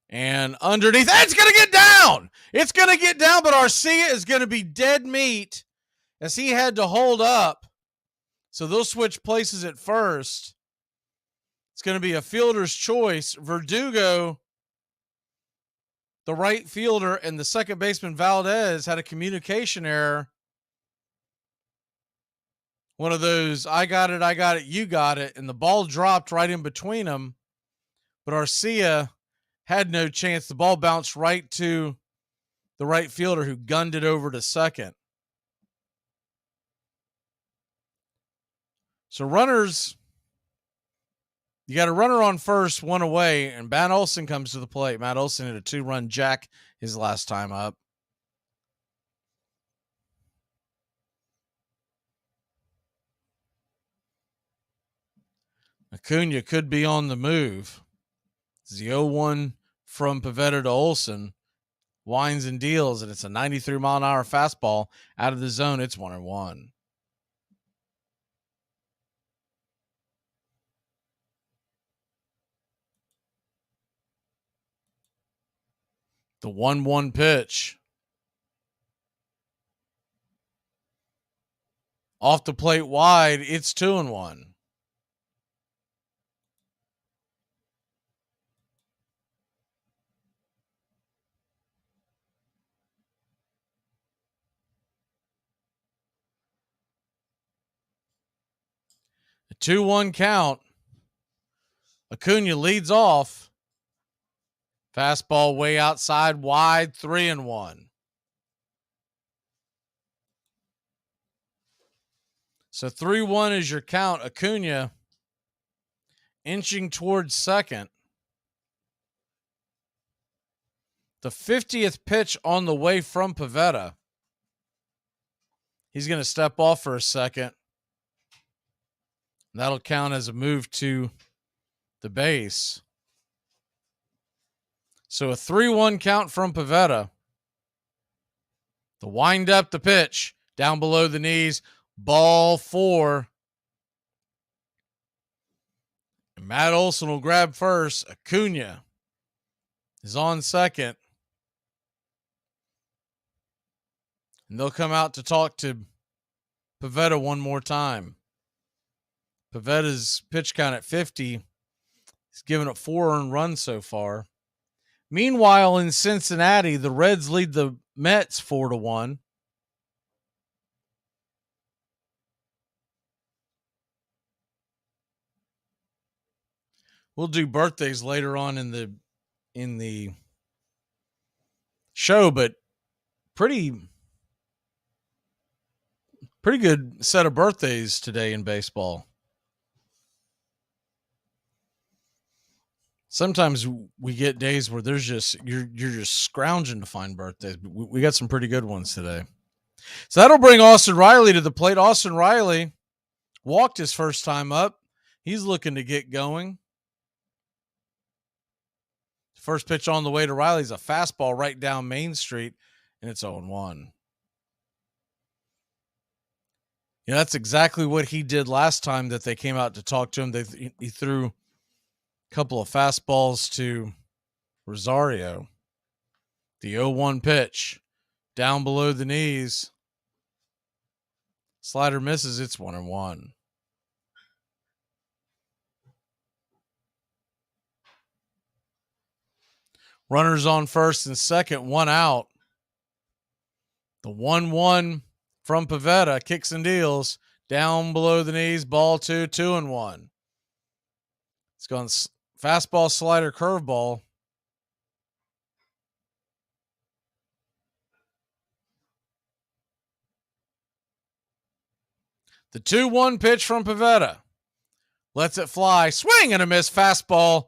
and underneath. It's going to get down. It's going to get down, but Arcia is going to be dead meat as he had to hold up. So they'll switch places at first. It's going to be a fielder's choice. Verdugo, the right fielder, and the second baseman Valdez had a communication error. One of those, I got it, you got it. And the ball dropped right in between them. But Arcia had no chance. The ball bounced right to the right fielder who gunned it over to second. So runners, you got a runner on first, one away, and Matt Olson comes to the plate. Matt Olson hit a 2-run jack his last time up. Acuna could be on the move. It's the 0-1 from Pivetta to Olson. Winds and deals, and it's a 93-mile-an-hour fastball out of the zone. It's 1-1. The 1-1 pitch. Off the plate wide, it's 2-1. A 2-1 count. Acuna leads off. Fastball way outside, wide, 3-1. So 3-1 is your count. Acuna inching towards second. The 50th pitch on the way from Pivetta. He's going to step off for a second. That'll count as a move to the base. So a 3-1 count from Pivetta. The wind up, the pitch, down below the knees, ball 4. And Matt Olson will grab first. Acuna is on second. And they'll come out to talk to Pivetta one more time. Pivetta's pitch count at 50. He's given up 4 earned runs so far. Meanwhile, in Cincinnati, the Reds lead the Mets 4-1. We'll do birthdays later on in the show, but pretty good set of birthdays today in baseball. Sometimes we get days where there's just you're just scrounging to find birthdays, but we got some pretty good ones today. So that'll bring Austin Riley to the plate. Austin Riley walked his first time up. He's looking to get going. First pitch on the way to Riley's a fastball right down Main Street, and it's 0-1. Yeah, that's exactly what he did last time that they came out to talk to him. He threw a couple of fastballs to Rosario. The 0-1 pitch down below the knees. Slider misses. It's 1-1. Runners on first and second, one out. The 1-1 from Pivetta, kicks and deals, down below the knees, ball 2, 2-1. It's gone fastball, slider, curveball. The 2-1 pitch from Pivetta. Lets it fly, swing and a miss, fastball,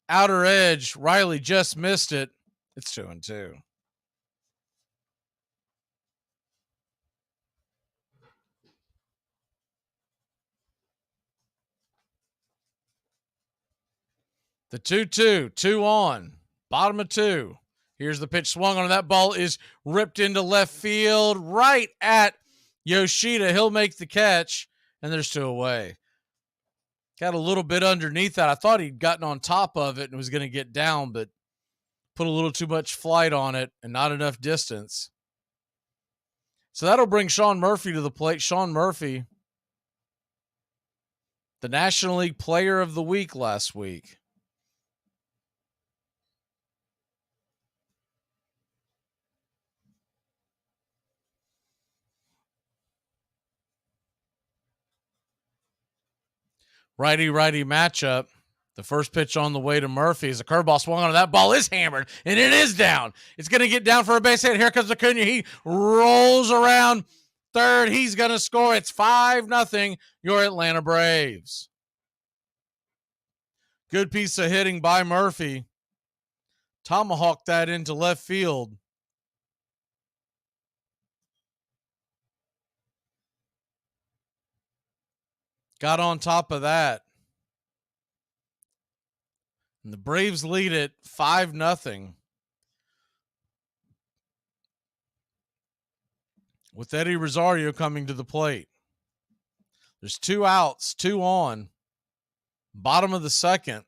outer edge. Riley just missed it. It's 2-2. The 2-2, 2 on, bottom of 2. Here's the pitch swung on. That ball is ripped into left field, right at Yoshida. He'll make the catch, and there's 2 away. Got a little bit underneath that. I thought he'd gotten on top of it and was going to get down, but put a little too much flight on it and not enough distance. So that'll bring Sean Murphy to the plate. Sean Murphy, the National League Player of the Week last week. Righty-righty matchup. The first pitch on the way to Murphy is a curveball swung on. That ball is hammered, and it is down. It's going to get down for a base hit. Here comes Acuna. He rolls around third. He's going to score. It's 5-0, your Atlanta Braves. Good piece of hitting by Murphy. Tomahawked that into left field. Got on top of that. And the Braves lead it 5-0. With Eddie Rosario coming to the plate. There's 2 outs, 2 on. Bottom of the second.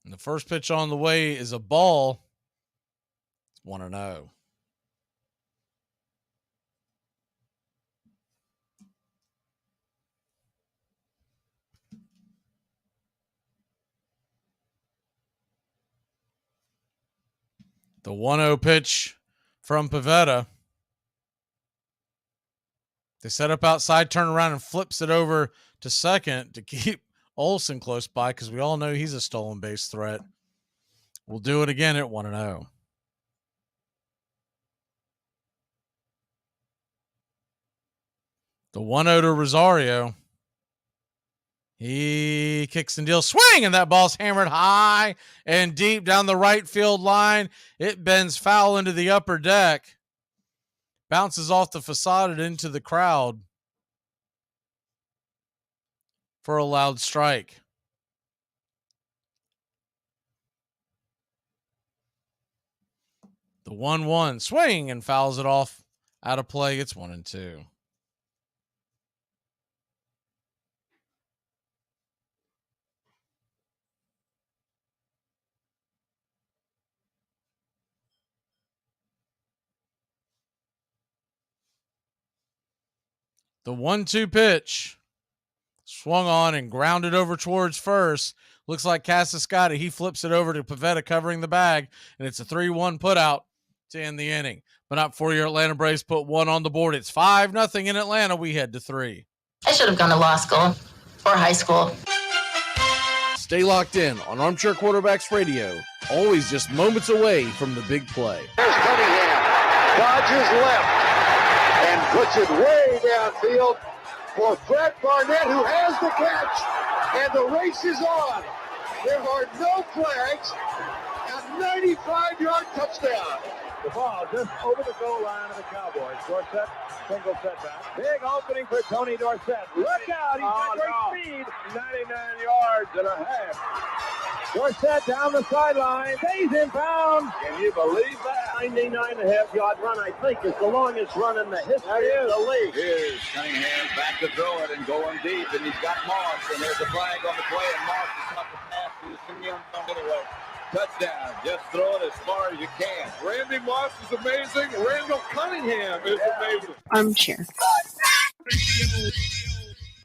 And the first pitch on the way is a ball. 1-0. The 1-0 pitch from Pivetta. They set up outside, turn around, and flips it over to second to keep Olsen close by because we all know he's a stolen base threat. We'll do it again at 1-0. The 1-0 to Rosario. He kicks and deals, swing, and that ball's hammered high and deep down the right field line. It bends foul into the upper deck. Bounces off the facade and into the crowd for a loud strike. The 1-1 swing and fouls it off out of play. It's 1-2. The 1-2 pitch swung on and grounded over towards first. Looks like Casascotti. He flips it over to Pivetta covering the bag, and it's a 3-1 putout to end the inning. But not before your Atlanta Braves put 1 on the board. It's 5-0 in Atlanta. We head to 3. I should have gone to law school or high school. Stay locked in on Armchair Quarterbacks Radio. Always just moments away from the big play. Here's Cunningham. Dodges left and puts it way downfield for Brett Barnett, who has the catch, and the race is on. There are no flags. A 95-yard touchdown. The ball just over the goal line of the Cowboys. Dorsett, single setback. Big opening for Tony Dorsett. Look out, he's got great speed. 99 yards and a half. Dorsett down the sideline. Stays in bounds. Can you believe that? 99.5-yard run, I think, is the longest run in the history of the league. Here's Cunningham back to throw it and going deep, and he's got Moss, and there's a flag on the play, and Moss is not the pass to Simeon anyway. Touchdown. Just throw it as far as you can. Randy Moss is amazing. Randall Cunningham is amazing. Armchair.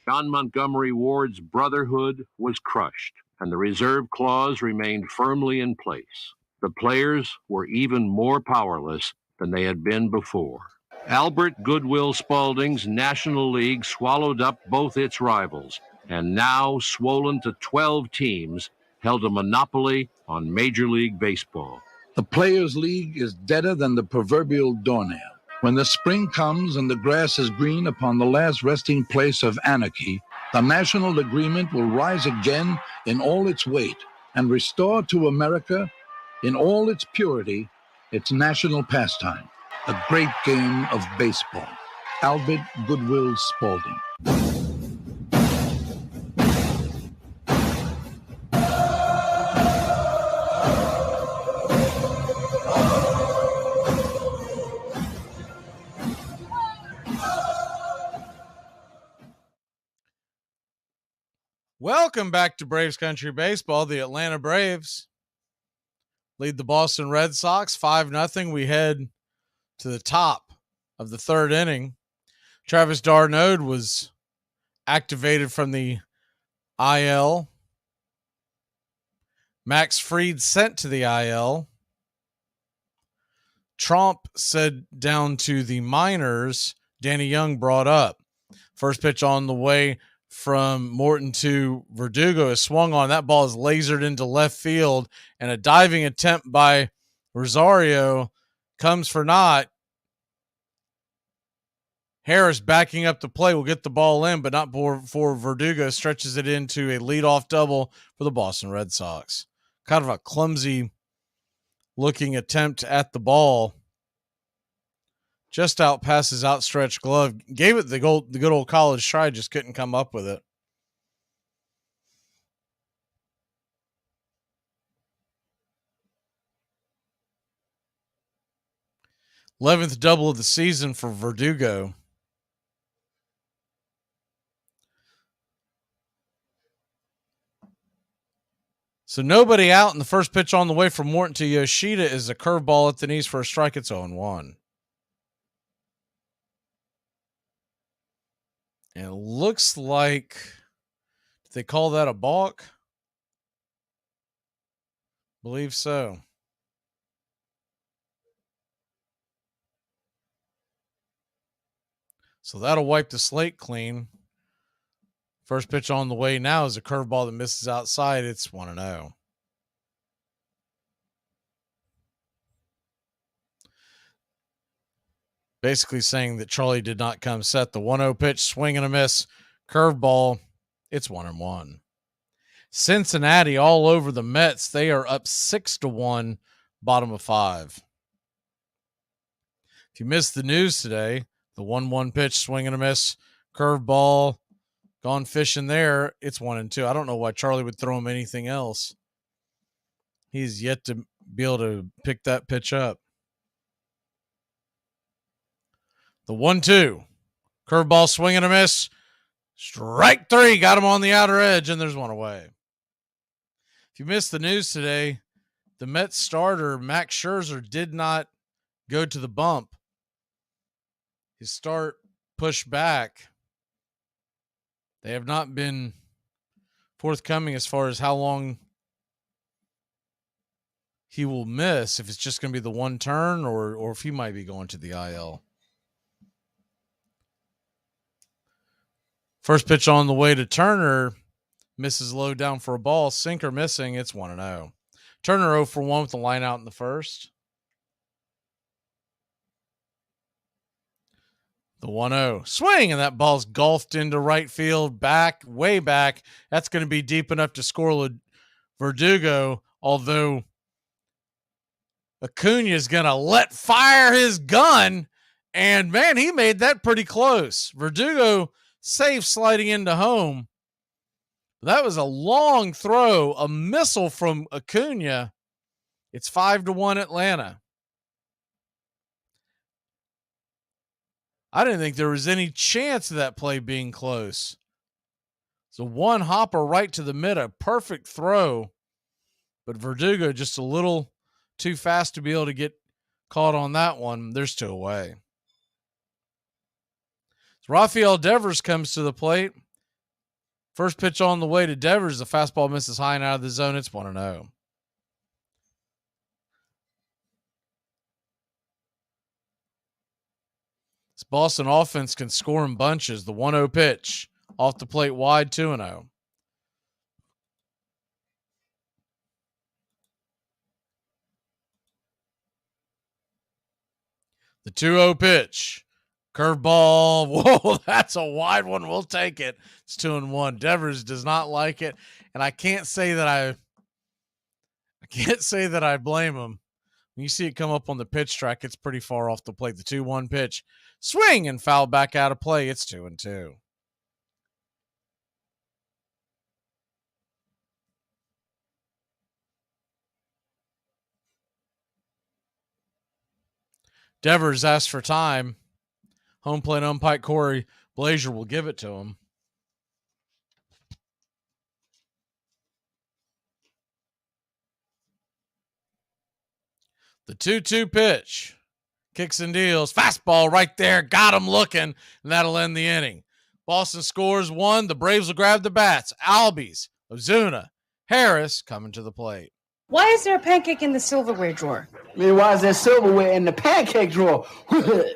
John Montgomery Ward's brotherhood was crushed, and the reserve clause remained firmly in place. The players were even more powerless than they had been before. Albert Goodwill Spaulding's National League swallowed up both its rivals, and now, swollen to 12 teams, held a monopoly on Major League Baseball. The Players' League is deader than the proverbial doornail. When the spring comes and the grass is green upon the last resting place of anarchy, the national agreement will rise again in all its weight and restore to America, in all its purity, its national pastime, the great game of baseball. Albert Goodwill Spaulding. Welcome back to Braves Country Baseball. The Atlanta Braves lead the Boston Red Sox 5-0. We head to the top of the third inning. Travis d'Arnaud was activated from the IL. Max Fried sent to the IL. Trump said down to the minors. Danny Young brought up. First pitch on the way from Morton to Verdugo is swung on. That ball is lasered into left field, and a diving attempt by Rosario comes for naught. Harris backing up the play will get the ball in, but not before Verdugo stretches it into a leadoff double for the Boston Red Sox. Kind of a clumsy looking attempt at the ball. Just out past his outstretched glove. Gave it the good old college try, just couldn't come up with it. Eleventh double of the season for Verdugo. So nobody out, and the first pitch on the way from Morton to Yoshida is a curveball at the knees for a strike. It's 0-1. And it looks like, did they call that a balk? Believe so. So that'll wipe the slate clean. First pitch on the way now is a curveball that misses outside. It's 1-0. Basically saying that Charlie did not come set. The 1-0 pitch, swing and a miss, curveball. It's 1-1. Cincinnati all over the Mets. They are up 6-1, bottom of 5. If you missed the news today, the 1-1 pitch, swing and a miss, curveball, gone fishing there. It's 1-2. I don't know why Charlie would throw him anything else. He's yet to be able to pick that pitch up. The 1-2, curveball, swing and a miss, strike 3, got him on the outer edge, and there's one away. If you missed the news today, the Mets starter, Max Scherzer, did not go to the bump. His start pushed back. They have not been forthcoming as far as how long he will miss, if it's just going to be the one turn or if he might be going to the IL. First pitch on the way to Turner, misses low down for a ball, sinker missing. It's 1-0. Turner 0 for 1 with the line out in the first. The 1-0 swing, and that ball's golfed into right field, back, way back. That's going to be deep enough to score Verdugo, although Acuna is going to let fire his gun, and man, he made that pretty close. Verdugo safe sliding into home. That was a long throw, a missile from Acuna. It's 5-1 Atlanta. I didn't think there was any chance of that play being close. So one hopper right to the mid, a perfect throw, but Verdugo just a little too fast to be able to get caught on that one. There's 2 away. So Rafael Devers comes to the plate. First pitch on the way to Devers. The fastball misses high and out of the zone. It's 1-0. This Boston offense can score in bunches. The 1-0 pitch off the plate wide, 2-0. The 2-0 pitch. Curveball. Whoa, that's a wide one. We'll take it. It's 2-1. Devers does not like it. And I can't say that I blame him. When you see it come up on the pitch track, it's pretty far off the plate. The 2-1 pitch. Swing and foul back out of play. It's 2-2. Devers asked for time. Home plate umpire Corey Blazier will give it to him. The 2-2 pitch. Kicks and deals. Fastball right there. Got him looking. And that'll end the inning. Boston scores 1. The Braves will grab the bats. Albies, Ozuna, Harris coming to the plate. Why is there a pancake in the silverware drawer? I mean, why is there silverware in the pancake drawer?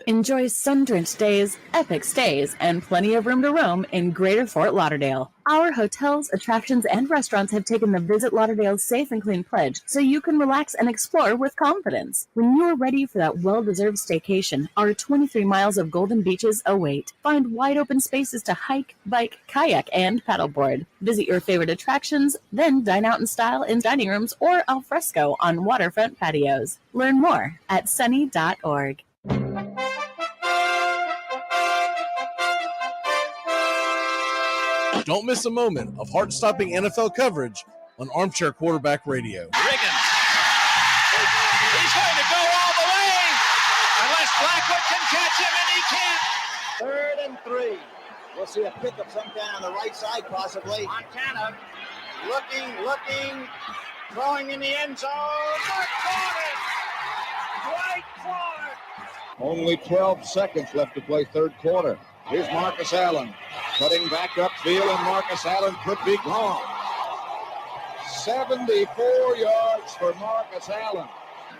Enjoy sun-drenched days, epic stays, and plenty of room to roam in Greater Fort Lauderdale. Our hotels, attractions, and restaurants have taken the Visit Lauderdale's Safe and Clean pledge, so you can relax and explore with confidence. When you're ready for that well-deserved staycation, our 23 miles of golden beaches await. Find wide-open spaces to hike, bike, kayak, and paddleboard. Visit your favorite attractions, then dine out in style in dining rooms or al fresco on waterfront patios. Learn more at sunny.org. Don't miss a moment of heart-stopping NFL coverage on Armchair Quarterback Radio. Riggins. He's going to go all the way unless Blackwood can catch him, and he can't. 3rd and 3. We'll see a pickup sometime on the right side, possibly. Montana Looking, throwing in the end zone. Dwight Clark. Only 12 seconds left to play 3rd quarter. Here's Marcus Allen cutting back upfield, and Marcus Allen could be gone. 74 yards for Marcus Allen.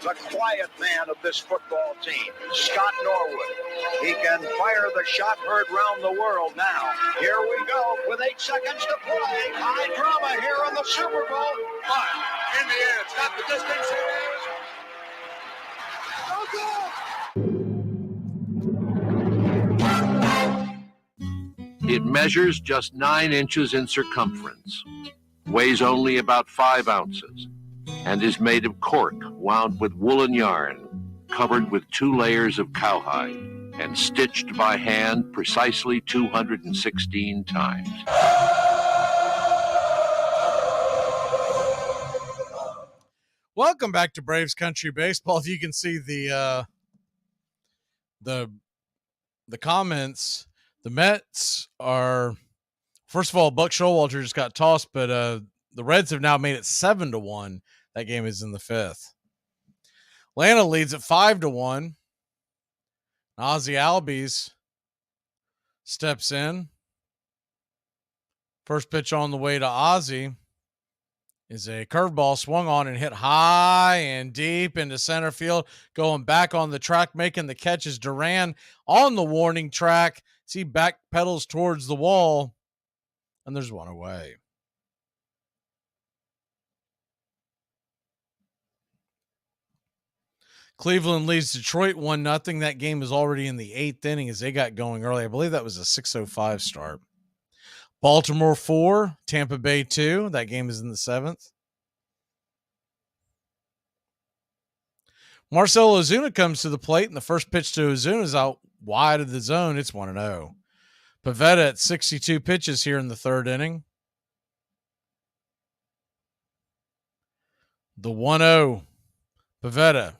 The quiet man of this football team, Scott Norwood. He can fire the shot heard round the world now. Here we go with 8 seconds to play. High drama here in the Super Bowl. But in the air, it's got the distance. It measures just 9 inches in circumference, weighs only about 5 ounces, and is made of cork wound with woolen yarn, covered with 2 layers of cowhide, and stitched by hand precisely 216 times. Welcome back to Braves Country Baseball. If you can see the comments, the Mets are, first of all, Buck Showalter just got tossed, but the Reds have now made it 7-1. That game is in the 5th. Atlanta leads at 5-1. Ozzie Albies steps in. First pitch on the way to Ozzie is a curveball swung on and hit high and deep into center field. Going back on the track, making the catch is Duran on the warning track. He backpedals towards the wall, and there's one away. Cleveland leads Detroit 1-0. That game is already in the 8th inning as they got going early. I believe that was a 6:05 start. Baltimore 4, Tampa Bay 2. That game is in the 7th. Marcell Ozuna comes to the plate, and the first pitch to Ozuna is out wide of the zone. It's 1-0. Pivetta at 62 pitches here in the 3rd inning. The 1-0. Pavetta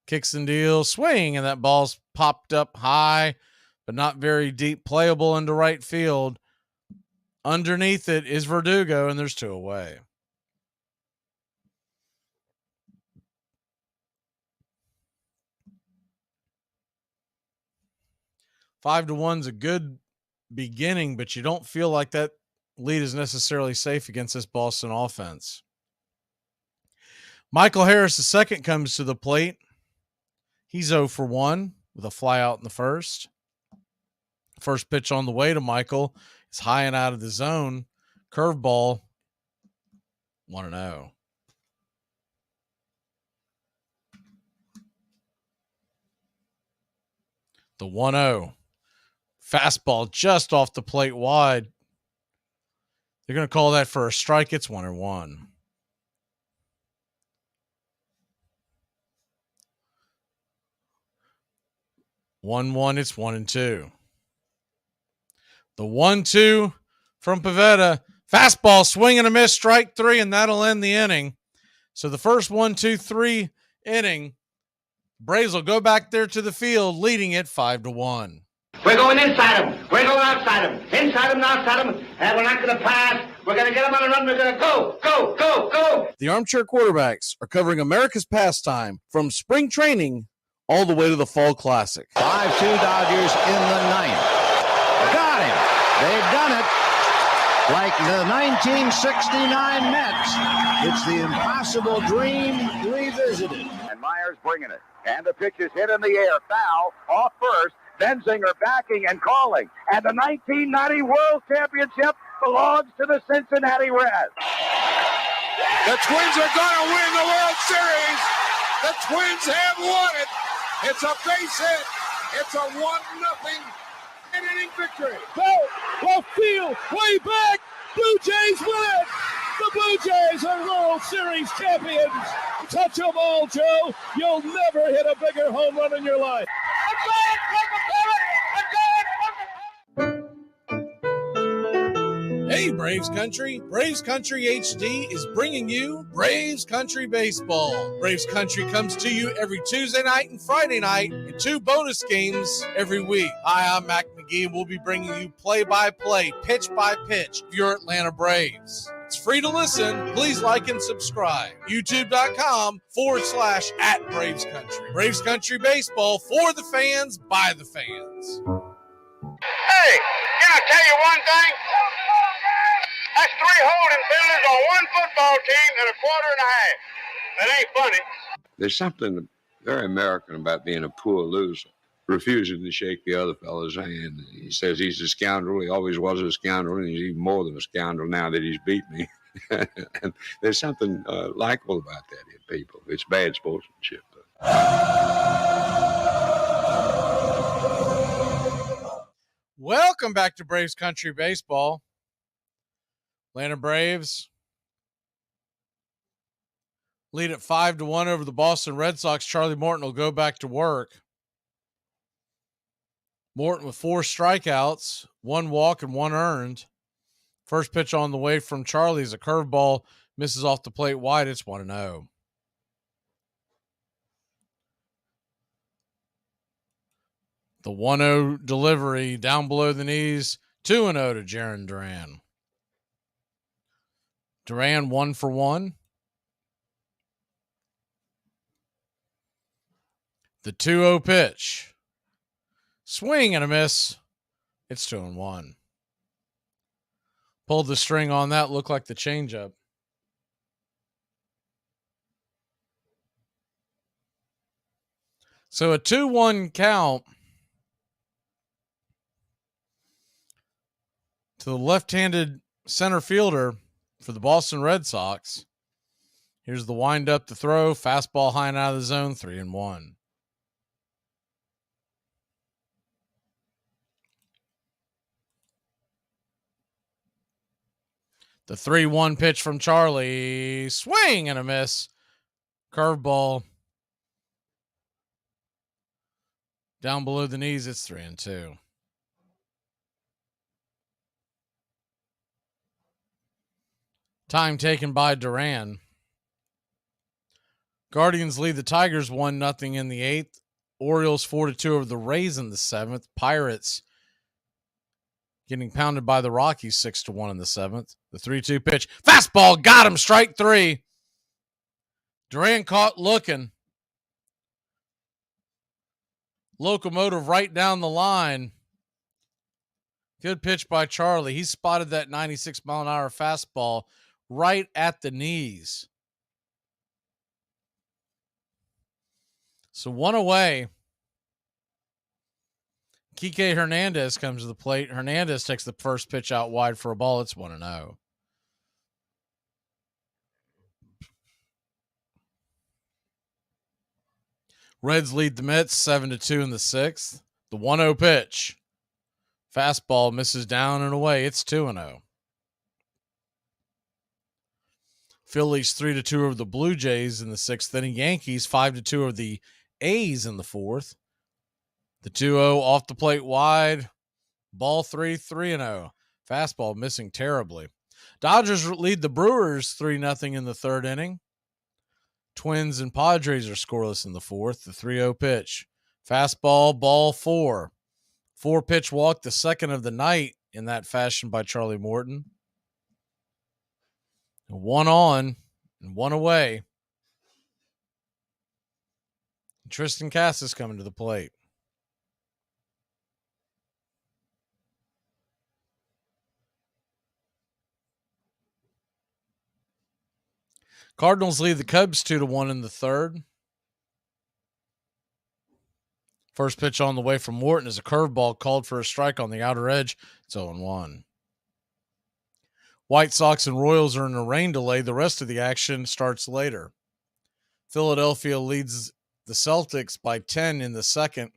kicks and deals, swing, and that ball's popped up high, but not very deep, playable into right field. Underneath it is Verdugo, and there's 2 away. Five to 1's a good beginning, but you don't feel like that lead is necessarily safe against this Boston offense. Michael Harris, the second, comes to the plate. He's 0 for 1 with a fly out in the first. First pitch on the way to Michael is high and out of the zone. Curveball, 1-0. The 1-0. Fastball just off the plate wide. They're going to call that for a strike. It's 1-1. 1-1. It's 1-2. The 1-2 from Pavetta. Fastball, swing and a miss, strike 3, and that'll end the inning. So the first 1-2-3 inning, Braves will go back there to the field, leading it 5-1. We're going inside them. We're going outside them. Inside them and outside them. And we're not going to pass. We're going to get them on a run. We're going to go, go, go, go. The Armchair Quarterbacks are covering America's pastime from spring training all the way to the Fall Classic. 5-2 Dodgers in the ninth. Got him. They've done it. Like the 1969 Mets. It's the impossible dream revisited. And Myers bringing it. And the pitch is hit in the air. Foul off first. Benzinger backing and calling. And the 1990 World Championship belongs to the Cincinnati Reds. The Twins are going to win the World Series. The Twins have won it. It's a base hit. It's a 1-0 inning victory. Left field, way back. Blue Jays win it. The Blue Jays are World Series champions. Touch them all, Joe. You'll never hit a bigger home run in your life. Hey, Braves Country. Braves Country HD is bringing you Braves Country Baseball. Braves Country comes to you every Tuesday night and Friday night, and 2 bonus games every week. Hi, I'm Mac Magee, and we'll be bringing you play-by-play, pitch-by-pitch of your Atlanta Braves. It's free to listen. Please like and subscribe. YouTube.com/@Braves Country. Braves Country Baseball for the fans, by the fans. Hey, can I tell you one thing? That's 3 holding penalties on one football team and a quarter and a half. That ain't funny. There's something very American about being a poor loser, refusing to shake the other fellow's hand. He says he's a scoundrel. He always was a scoundrel, and he's even more than a scoundrel now that he's beat me. And there's something likable about that in people. It's bad sportsmanship. Welcome back to Braves Country Baseball. Atlanta Braves lead at 5-1 over the Boston Red Sox. Charlie Morton will go back to work. Morton with 4 strikeouts, 1 walk, and 1 earned. First pitch on the way from Charlie is a curveball, misses off the plate wide. It's 1-0. The 1-0 delivery down below the knees, 2-0 to Jarren Duran. Duran 1 for 1. The 2-0 pitch. Swing and a miss. It's 2-1. Pulled the string on that, looked like the changeup. So a 2-1 count to the left-handed center fielder for the Boston Red Sox. Here's the wind up to throw. Fastball high and out of the zone, 3-1. The 3-1 pitch from Charlie. Swing and a miss. Curveball. Down below the knees, it's 3-2. Time taken by Duran. Guardians lead the Tigers 1-0 in the 8th. Orioles 4-2 over the Rays in the 7th. Pirates getting pounded by the Rockies 6-1 in the 7th. The 3-2 pitch. Fastball got him. Strike 3. Duran caught looking. Locomotive right down the line. Good pitch by Charlie. He spotted that 96-mile-an-hour fastball right at the knees. So one away. Kike Hernandez comes to the plate. Hernandez takes the first pitch out wide for a ball. It's 1-0. Reds lead the Mets 7-2 in the 6th. The 1-0 pitch. Fastball misses down and away. It's 2-0. Phillies 3-2 over the Blue Jays in the 6th inning. Yankees 5-2 over the A's in the 4th. The 2-0 off the plate wide. Ball 3-0. Fastball missing terribly. Dodgers lead the Brewers 3-0 in the 3rd inning. Twins and Padres are scoreless in the 4th. The 3-0 pitch. Fastball, ball 4. 4-pitch walk, the second of the night in that fashion by Charlie Morton. 1 on and 1 away. Tristan Cassis coming to the plate. Cardinals lead the Cubs 2-1 in the 3rd. First pitch on the way from Morton is a curveball called for a strike on the outer edge. It's 0-1. White Sox and Royals are in a rain delay. The rest of the action starts later. Philadelphia leads the Celtics by 10 in the 2nd.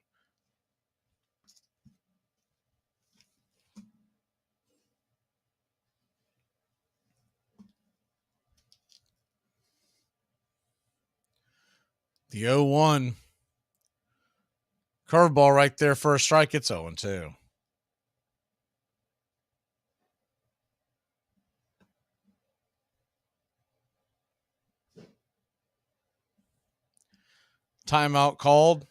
The 0-1. Curveball right there for a strike. It's 0-2. Timeout called.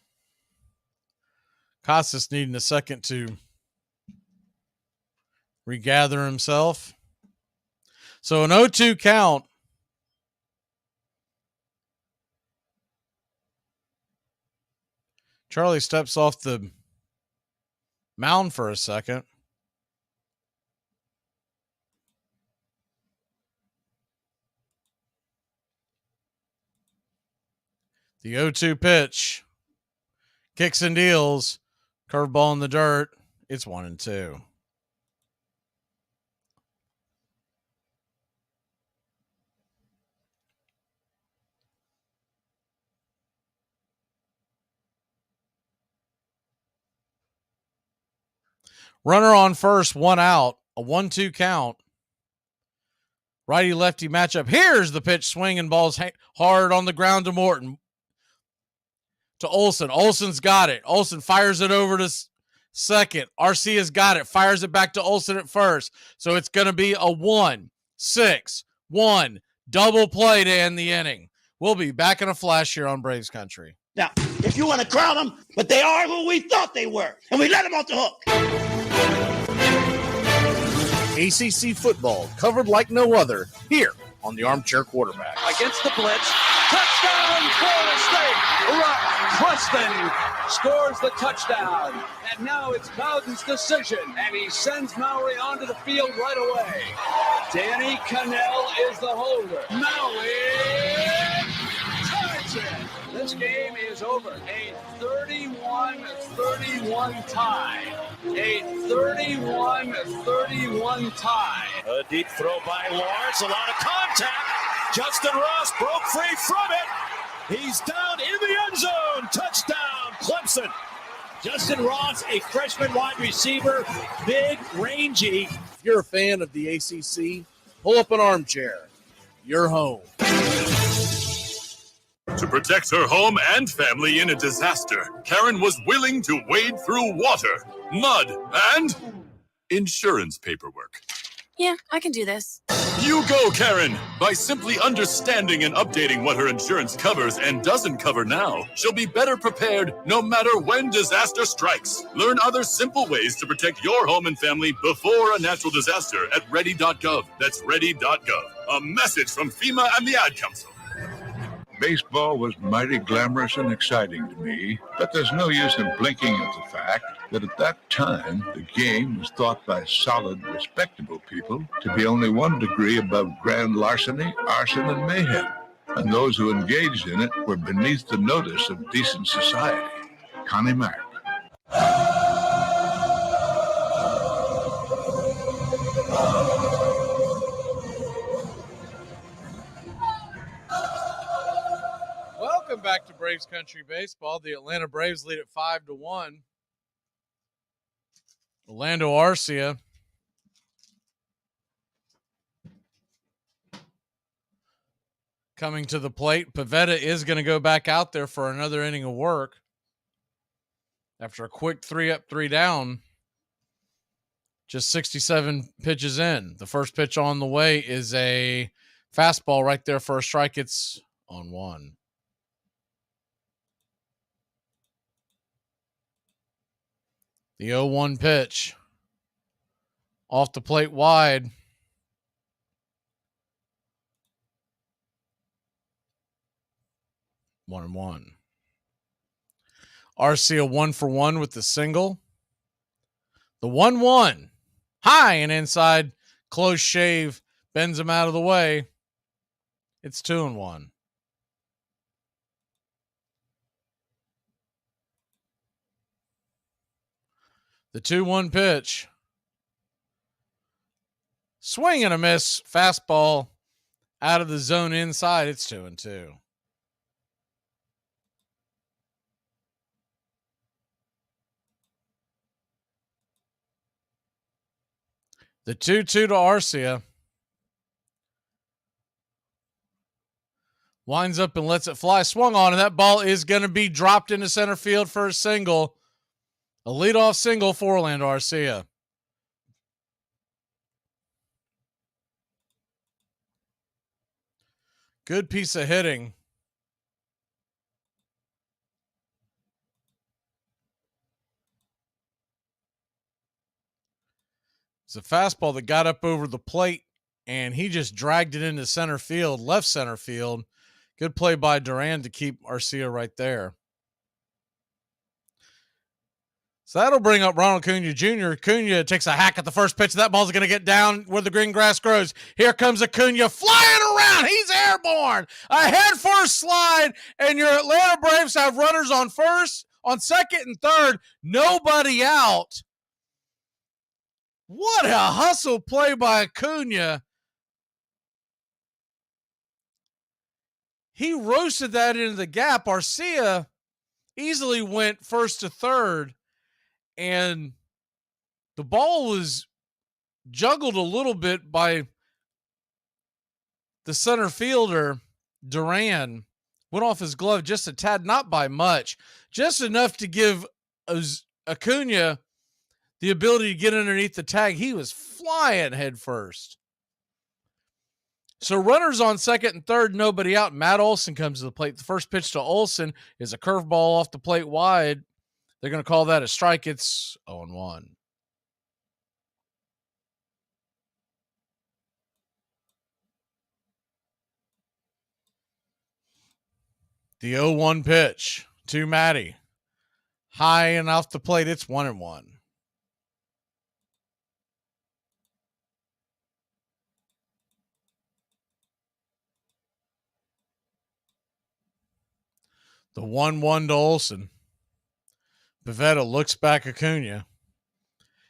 Casas needing a second to regather himself. So an 0-2 count. Charlie steps off the mound for a second. The 0-2 pitch. Kicks and deals. Curveball in the dirt. It's 1-2. Runner on first, 1 out, a 1-2 count. Righty-lefty matchup. Here's the pitch, swinging balls hard on the ground to Morton. To Olsen. Olsen's got it. Olsen fires it over to second. Arcia's got it. Fires it back to Olsen at first. So it's going to be a 1-6-1 double play to end the inning. We'll be back in a flash here on Braves Country. Now, if you want to crown them, but they are who we thought they were, and we let them off the hook. ACC football covered like no other here on the Armchair Quarterback. Against the blitz. Touchdown, Florida State. Preston scores the touchdown. And now it's Bowden's decision. And he sends Mowry onto the field right away. Danny Cannell is the holder. Mowry ties it. This game is over. A 31-31 tie. A 31-31 tie. A deep throw by Lawrence. A lot of contact. Justin Ross broke free from it. He's down in the end zone. Touchdown, Clemson. Justin Ross, a freshman wide receiver, big, rangy. If you're a fan of the ACC, pull up an armchair. You're home. To protect her home and family in a disaster, Karen was willing to wade through water, mud, and insurance paperwork. Yeah, I can do this. You go, Karen! By simply understanding and updating what her insurance covers and doesn't cover now, she'll be better prepared no matter when disaster strikes. Learn other simple ways to protect your home and family before a natural disaster at ready.gov. That's ready.gov. A message from FEMA and the Ad Council. Baseball was mighty glamorous and exciting to me, but there's no use in blinking at the fact that at that time, the game was thought by solid, respectable people to be only 1 degree above grand larceny, arson, and mayhem. And those who engaged in it were beneath the notice of decent society. Connie Mack. Welcome back to Braves Country Baseball. The Atlanta Braves lead at 5-1. Orlando Arcia coming to the plate. Pivetta is going to go back out there for another inning of work after a quick 3-up, 3-down. Just 67 pitches in. The first pitch on the way is a fastball right there for a strike. It's on 1. The 0-1 pitch. Off the plate wide. 1-1. Arcia 1-for-1 with the single. The 1-1. High and inside. Close shave. Bends him out of the way. It's 2-1. The 2-1 pitch. Swing and a miss. Fastball out of the zone inside. It's 2-2. The 2-2 to Arcia. Winds up and lets it fly. Swung on, and that ball is going to be dropped into center field for a single. A leadoff single for Orlando Arcia. Good piece of hitting. It's a fastball that got up over the plate, and he just dragged it into center field, left center field. Good play by Duran to keep Arcia right there. So that'll bring up Ronald Acuna Jr. Acuna takes a hack at the first pitch. That ball's going to get down where the green grass grows. Here comes Acuna flying around. He's airborne. A head-first slide, and your Atlanta Braves have runners on first, on second, and third. Nobody out. What a hustle play by Acuna. He roasted that into the gap. Arcia easily went first to third, and the ball was juggled a little bit by the center fielder, Duran. Went off his glove just a tad, not by much, just enough to give Acuna the ability to get underneath the tag. He was flying head first. So runners on second and third, nobody out. Matt Olson comes to the plate. The first pitch to Olson is a curveball off the plate wide. They're going to call that a strike. It's 0-1. The 0-1 pitch to Matty. High and off the plate. It's 1-1. The 1-1 to Olson. Pivetta looks back Acuna.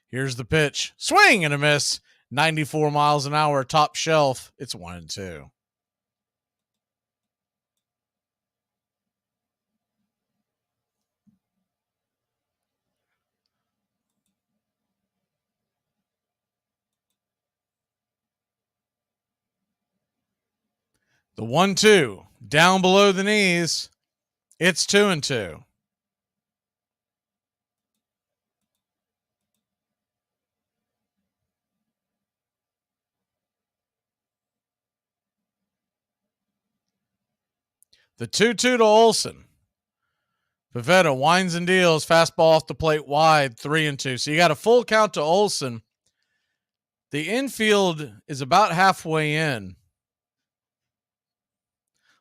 Here's the pitch. Swing and a miss. 94 miles an hour, top shelf. It's 1-2. The 1-2 down below the knees. It's 2-2. The 2-2 to Olson. Pivetta winds and deals. Fastball off the plate wide, 3-2. So you got a full count to Olson. The infield is about halfway in.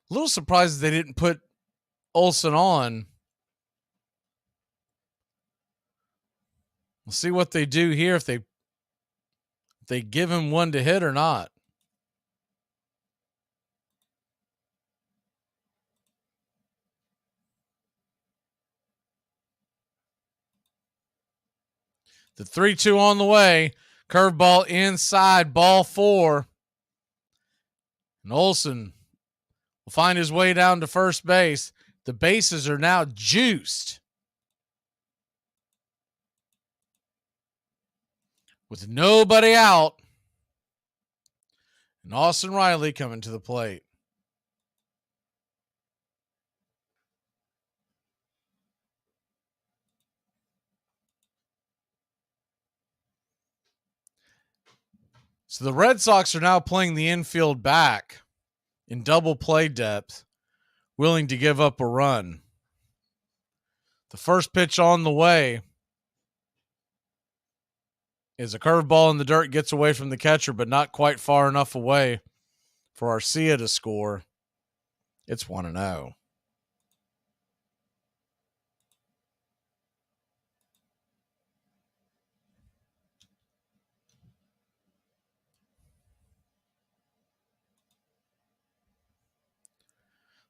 A little surprised they didn't put Olson on. We'll see what they do here, if they give him one to hit or not. The 3-2 on the way. Curveball inside, ball 4. And Olson will find his way down to first base. The bases are now juiced, with nobody out. And Austin Riley coming to the plate. So the Red Sox are now playing the infield back in double play depth, willing to give up a run. The first pitch on the way is a curveball in the dirt, gets away from the catcher, but not quite far enough away for Arcia to score. It's 1-0.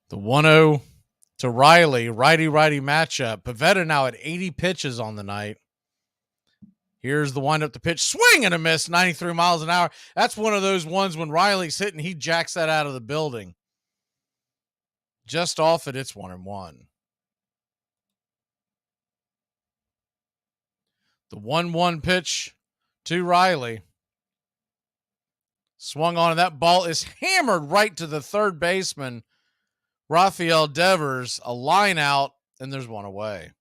The 1-0 to Riley, righty-righty matchup. Pivetta now at 80 pitches on the night. Here's the windup to pitch. Swing and a miss, 93 miles an hour. That's one of those ones when Riley's hitting, he jacks that out of the building. Just off it, it's 1-1. The 1-1 pitch to Riley. Swung on, and that ball is hammered right to the third baseman, Rafael Devers. A line out, and there's one away.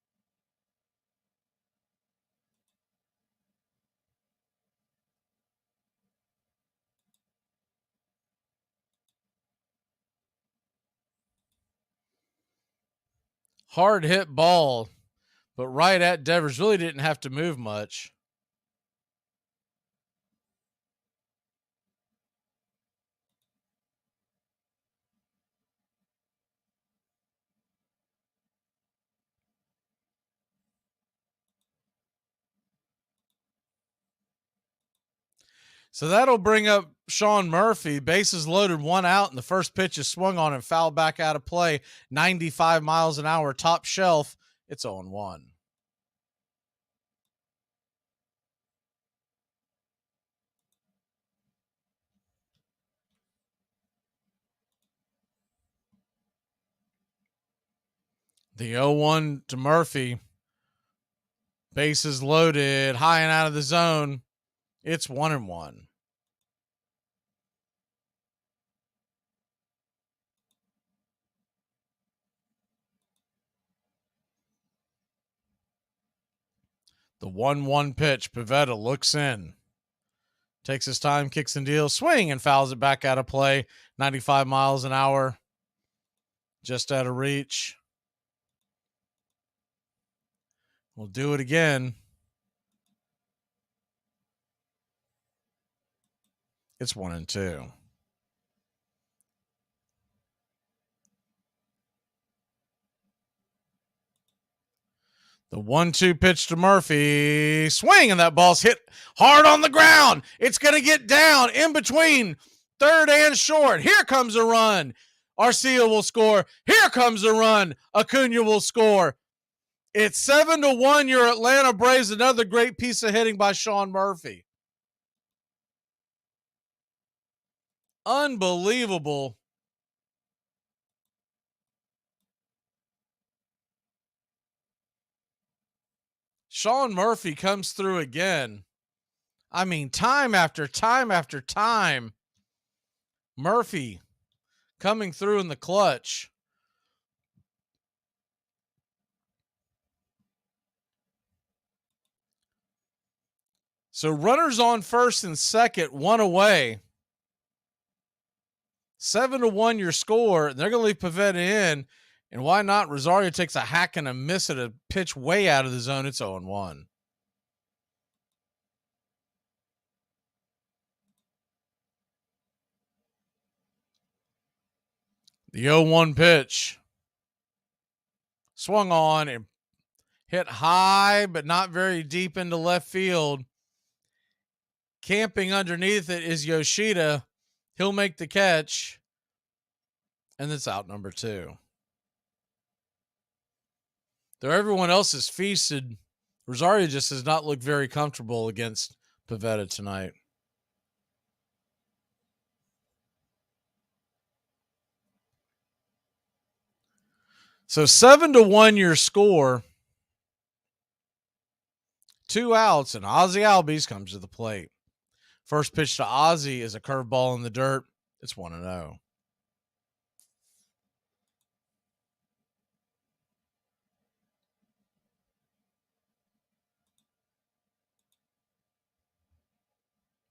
Hard hit ball, but right at Devers. Really didn't have to move much. So that'll bring up Sean Murphy. Bases loaded, 1 out, and the first pitch is swung on and fouled back out of play. 95 miles an hour, top shelf. It's 0-1. The 0-1 to Murphy. Bases loaded, high and out of the zone. It's 1-1. The 1-1 pitch. Pivetta looks in. Takes his time, kicks and deals, swing, and fouls it back out of play. 95 miles an hour. Just out of reach. We'll do it again. It's 1-2. The 1-2 pitch to Murphy. Swing, and that ball's hit hard on the ground. It's going to get down in between third and short. Here comes a run. Arcia will score. Here comes a run. Acuna will score. It's 7-1. Your Atlanta Braves. Another great piece of hitting by Sean Murphy. Unbelievable. Sean Murphy comes through again. I mean, time after time after time. Murphy coming through in the clutch. So runners on first and second, 1 away. 7-1 your score. They're going to leave Pavetta in. And why not? Rosario takes a hack and a miss at a pitch way out of the zone. It's 0-1. The 0-1 pitch. Swung on and hit high, but not very deep into left field. Camping underneath it is Yoshida. He'll make the catch. And it's out number 2. Though everyone else is feasted, Rosario just does not look very comfortable against Pavetta tonight. So 7-1 your score. 2 outs, and Ozzie Albies comes to the plate. First pitch to Ozzie is a curveball in the dirt. It's 1-0.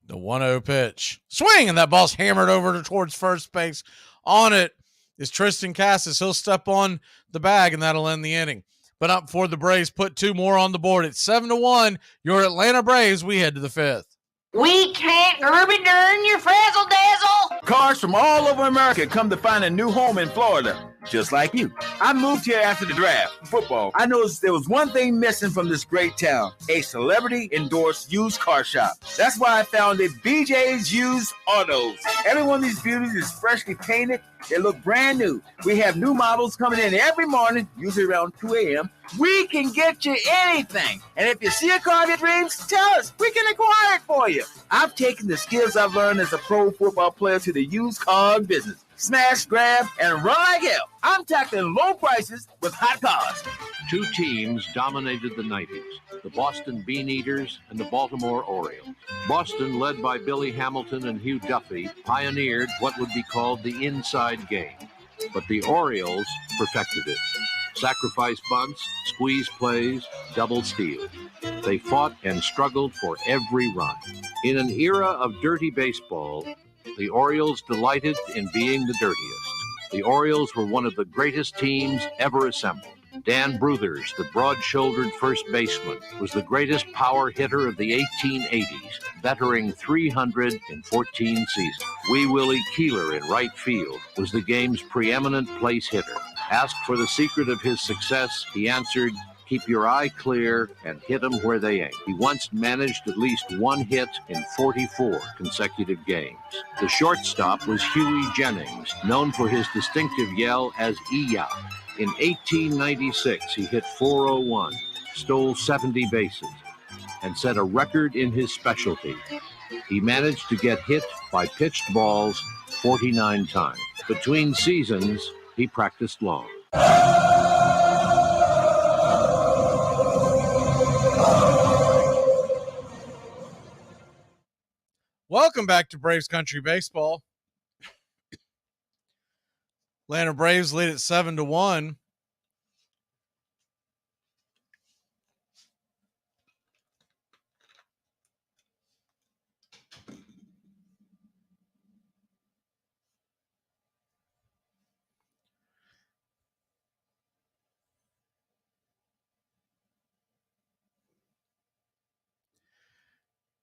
The 1-0 pitch. Swing, and that ball's hammered over towards first base. On it is Tristan Cassis. He'll step on the bag, and that'll end the inning. But up before the Braves put 2 more on the board. It's 7-1. Your Atlanta Braves. We head to the 5th. We can't Ruby Dern your frazzle dazzle. Cars from all over America come to find a new home in Florida, just like you. I moved here after the draft. Football. I noticed there was one thing missing from this great town: a celebrity-endorsed used car shop. That's why I founded BJ's Used Autos. Every one of these beauties is freshly painted. They look brand new. We have new models coming in every morning, usually around 2 a.m. We can get you anything. And if you see a car that dreams, tell us. We can acquire it for you. I've taken the skills I've learned as a pro football player to the used car business. Smash, grab, and run like hell. I'm tackling low prices with hot cars. 2 teams dominated the 90s, the Boston Bean Eaters and the Baltimore Orioles. Boston, led by Billy Hamilton and Hugh Duffy, pioneered what would be called the inside game. But the Orioles perfected it. Sacrifice bunts, squeeze plays, double steals. They fought and struggled for every run. In an era of dirty baseball, the Orioles delighted in being the dirtiest. The Orioles were one of the greatest teams ever assembled. Dan Bruthers, the broad-shouldered first baseman, was the greatest power hitter of the 1880s, bettering 314 seasons. Wee Willie Keeler in right field was the game's preeminent place hitter. Asked for the secret of his success, he answered, "Keep your eye clear and hit them where they ain't." He once managed at least 1 hit in 44 consecutive games. The shortstop was Huey Jennings, known for his distinctive yell as "E-yow." In 1896, he hit .401, stole 70 bases, and set a record in his specialty. He managed to get hit by pitched balls 49 times. Between seasons, he practiced long. Welcome back to Braves Country Baseball. Atlanta Braves lead at 7-1.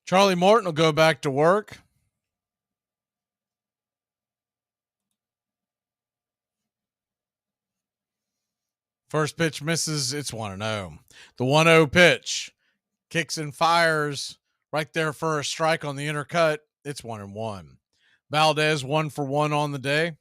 Charlie Morton will go back to work. First pitch misses. It's 1-0. The 1-0 pitch kicks and fires right there for a strike on the inner cut. It's 1-1. Valdez 1 for 1 on the day.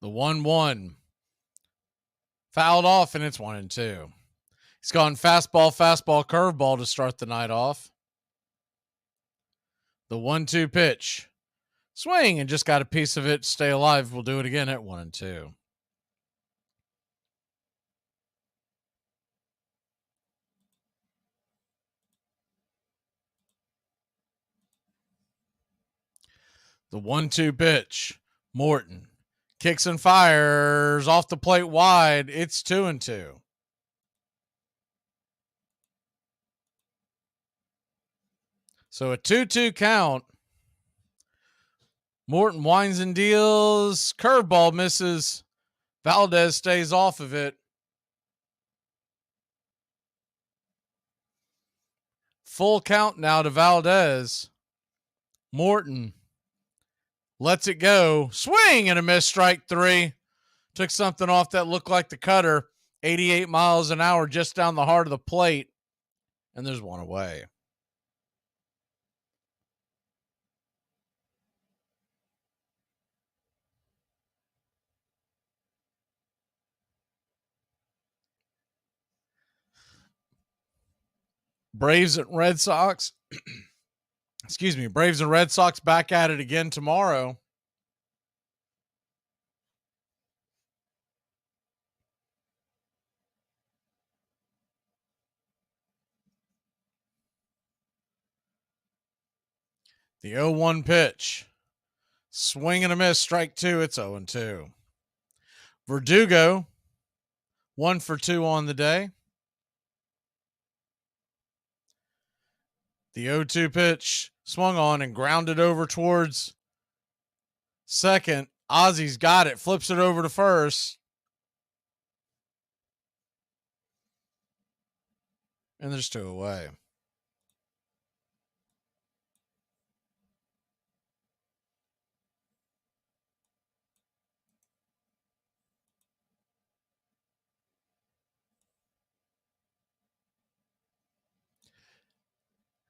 The 1-1 fouled off, and it's 1-2. He's gone fastball, curveball to start the night off. The 1-2 pitch. Swing, and just got a piece of it. Stay alive. We'll do it again at 1-2. The 1-2 pitch. Morton Kicks and fires off the plate wide. It's 2-2. So a 2-2 count. Morton winds and deals. Curveball misses. Valdez stays off of it. Full count now to Valdez. Morton lets it go. Swing and a miss, strike 3. Took something off that looked like the cutter. 88 miles an hour just down the heart of the plate. And there's one away. Braves and Red Sox. Excuse me. Braves and Red Sox back at it again tomorrow. The 0-1 pitch. Swing and a miss, strike 2. It's 0-2. Verdugo, 1 for 2 on the day. The 0-2 pitch swung on and grounded over towards second. Ozzy's got it, flips it over to first. And there's 2 away.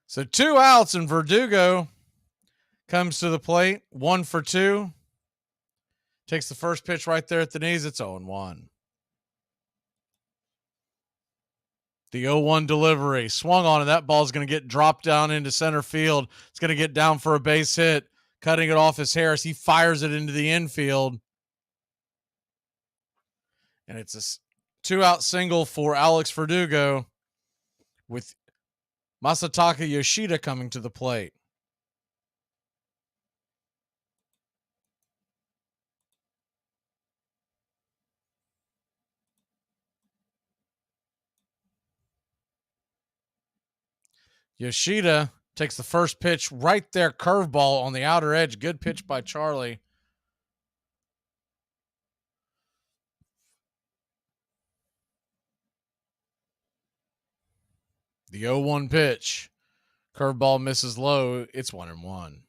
So 2 outs, and Verdugo comes to the plate. 1 for 2. Takes the first pitch right there at the knees. It's 0-1. The 0-1 delivery. Swung on, and that ball's going to get dropped down into center field. It's going to get down for a base hit. Cutting it off is Harris. He fires it into the infield. And it's a 2-out single for Alex Verdugo with Masataka Yoshida coming to the plate. Yoshida takes the first pitch right there, curveball on the outer edge. Good pitch by Charlie. The 0-1 pitch. Curveball misses low. It's 1-1.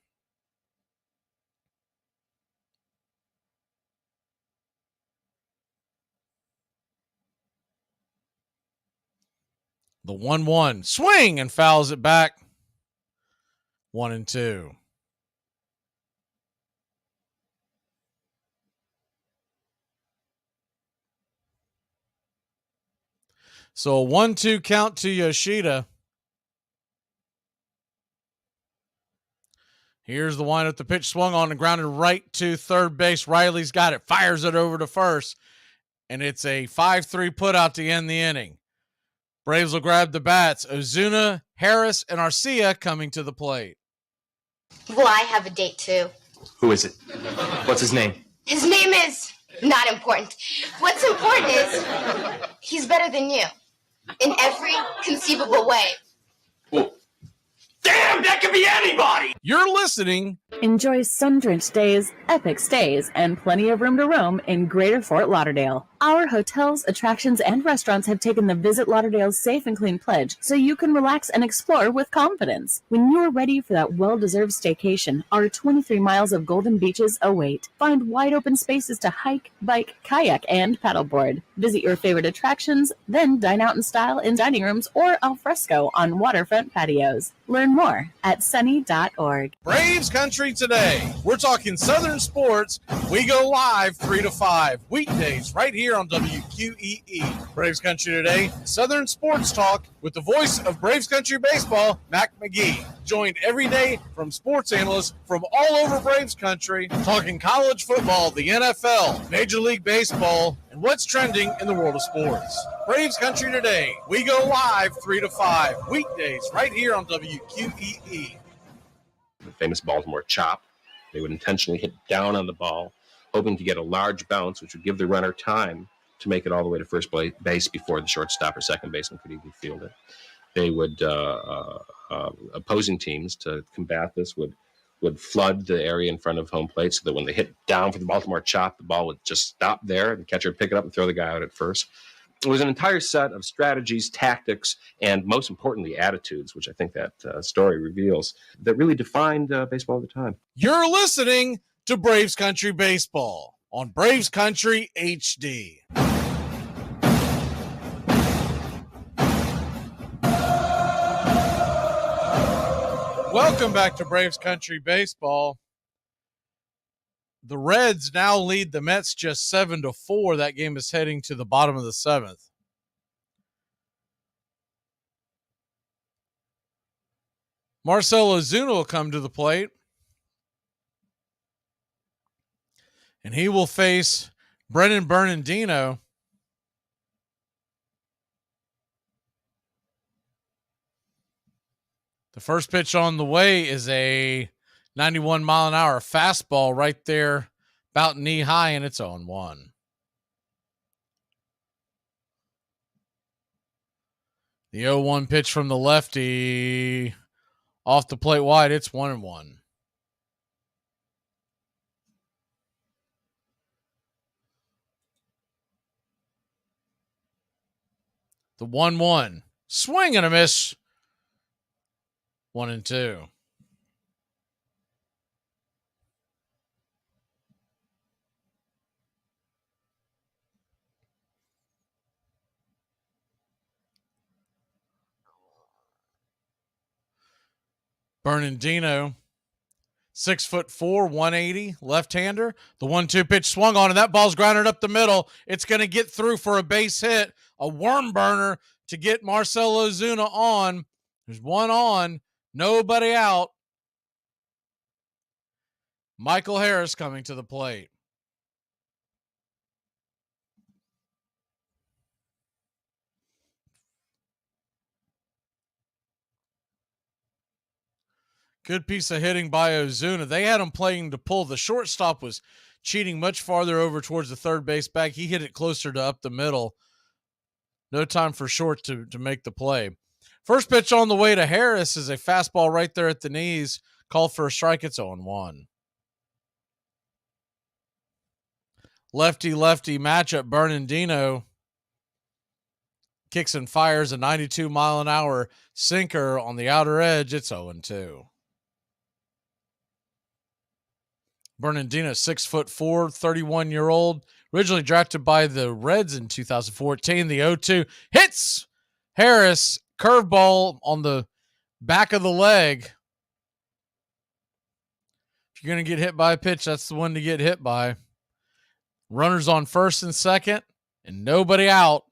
The 1-1 swing and fouls it back. 1-2. So a 1-2 count to Yoshida. Here's the windup. The pitch swung on and grounded right to third base. Riley's got it. Fires it over to first. And it's a 5-3 putout to end the inning. Braves will grab the bats. Ozuna, Harris, and Arcia coming to the plate. Well, I have a date too. Who is it? What's his name? His name is not important. What's important is he's better than you in every conceivable way. Well, damn, that could be anybody! You're listening. Enjoy sun-drenched days, epic stays, and plenty of room to roam in Greater Fort Lauderdale. Our hotels, attractions, and restaurants have taken the Visit Lauderdale's Safe and Clean pledge so you can relax and explore with confidence. When you're ready for that well-deserved staycation, our 23 miles of golden beaches await. Find wide-open spaces to hike, bike, kayak, and paddleboard. Visit your favorite attractions, then dine out in style in dining rooms or al fresco on waterfront patios. Learn more at sunny.org. Braves country today. We're talking Southern sports. We go live 3 to 5 weekdays right here on WQEE. Braves country today. Southern sports talk with the voice of Braves country baseball, Mac Magee. Joined every day from sports analysts from all over Braves country, talking college football, the NFL, Major League Baseball, and what's trending in the world of sports. Braves country today. We go live 3 to 5 weekdays right here on WQEE. The famous Baltimore chop. They would intentionally hit down on the ball, hoping to get a large bounce, which would give the runner time to make it all the way to first base before the shortstop or second baseman could even field it. They would, opposing teams to combat this would flood the area in front of home plate so that when they hit down for the Baltimore chop, the ball would just stop there and the catcher would pick it up and throw the guy out at first. It was an entire set of strategies, tactics, and most importantly, attitudes, which I think that story reveals, that really defined baseball at the time. You're listening to Braves Country Baseball on Braves Country HD. Welcome back to Braves Country Baseball. The Reds now lead the Mets just 7-4. That game is heading to the bottom of the seventh. Marcell Ozuna will come to the plate. And he will face Brennan Bernardino. The first pitch on the way is a 91-mile-an-hour fastball right there, about knee high, and it's 0-1. The 0-1 pitch from the lefty off the plate wide. It's 1-1. The 1-1 swing and a miss. 1-2. Bernardino, 6'4", 180, left-hander. The 1-2 pitch swung on, and that ball's grounded up the middle. It's going to get through for a base hit, a worm burner to get Marcell Ozuna on. There's one on, nobody out. Michael Harris coming to the plate. Good piece of hitting by Ozuna. They had him playing to pull. The shortstop was cheating much farther over towards the third base bag. He hit it closer to up the middle. No time for Short to make the play. First pitch on the way to Harris is a fastball right there at the knees. Called for a strike. It's 0-1. Lefty-lefty matchup. Bernardino kicks and fires a 92-mile-an-hour sinker on the outer edge. It's 0-2. Bernardino, 6'4", 31-year-old, originally drafted by the Reds in 2014. The 0-2 hits Harris, curveball on the back of the leg. If you're going to get hit by a pitch, that's the one to get hit by. Runners on first and second, and nobody out.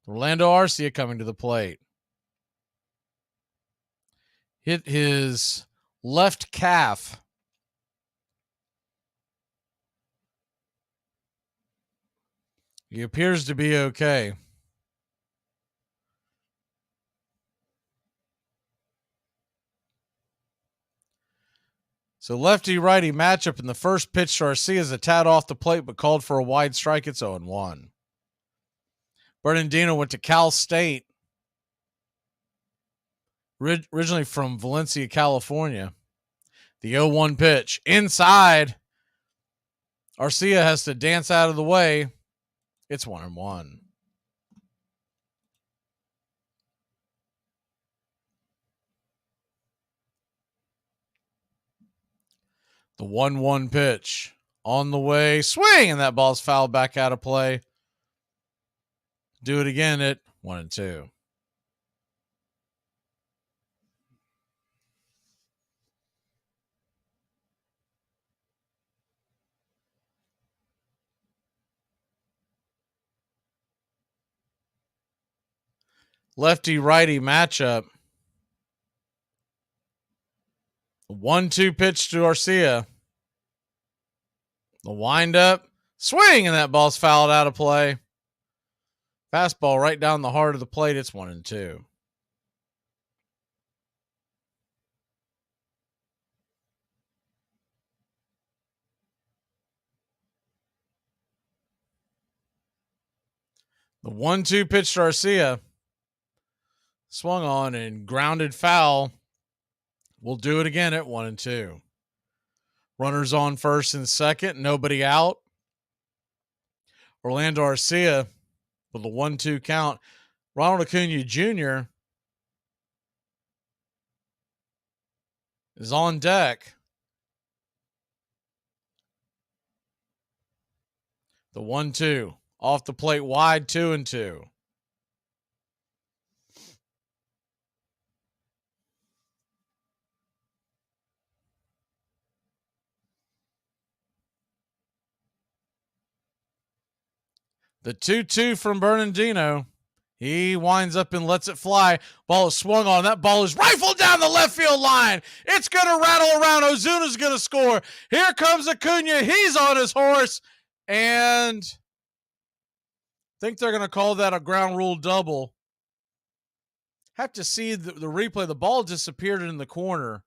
Orlando Arcia coming to the plate. Hit his left calf. He appears to be okay. So lefty-righty matchup in the first pitch to Arcia is a tad off the plate, but called for a wide strike. It's 0-1. Bernardino went to Cal State, originally from Valencia, California. The 0-1 pitch inside. Arcia has to dance out of the way. It's 1-1. The 1-1 pitch on the way. Swing, and that ball's fouled back out of play. Do it again at 1-2. Lefty-righty matchup. 1-2 pitch to Arcia. The windup, swing, and that ball's fouled out of play. Fastball right down the heart of the plate. It's 1-2. The 1-2 pitch to Arcia. Swung on and grounded foul. We'll do it again at 1-2. Runners on first and second. Nobody out. Orlando Arcia with a 1-2 count. Ronald Acuna Jr. is on deck. The 1-2 off the plate wide, 2-2. The 2-2 from Bernardino. He winds up and lets it fly. Ball is swung on. That ball is rifled down the left field line. It's going to rattle around. Ozuna's going to score. Here comes Acuna. He's on his horse. And I think they're going to call that a ground rule double. Have to see the replay. The ball disappeared in the corner.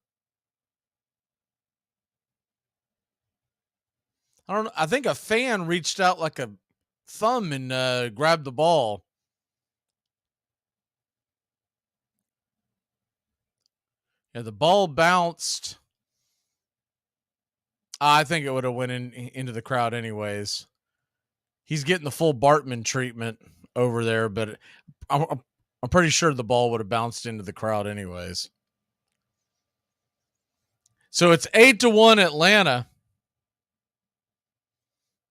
I don't know. I think a fan reached out like a thumb and grabbed the ball. Yeah, the ball bounced. I think it would have went into the crowd anyways. He's getting the full Bartman treatment over there, but I'm pretty sure the ball would have bounced into the crowd anyways. So it's 8-1 Atlanta.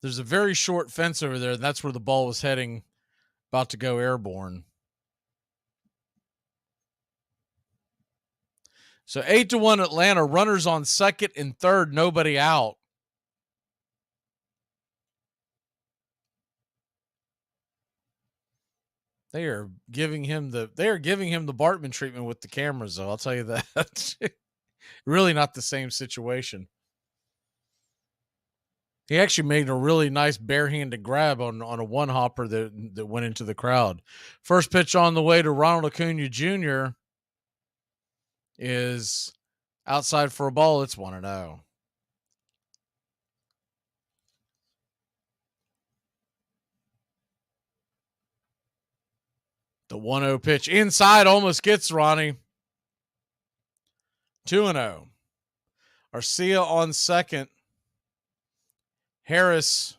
There's a very short fence over there, and that's where the ball was heading, about to go airborne. So 8-1 Atlanta, runners on second and third, nobody out. They are giving him the Bartman treatment with the cameras, though. I'll tell you that. Really not the same situation. He actually made a really nice barehanded grab on a one hopper that went into the crowd. First pitch on the way to Ronald Acuna Jr. is outside for a ball. It's 1-0. The 1-0 pitch inside almost gets Ronnie. 2-0. Arcia on second. Harris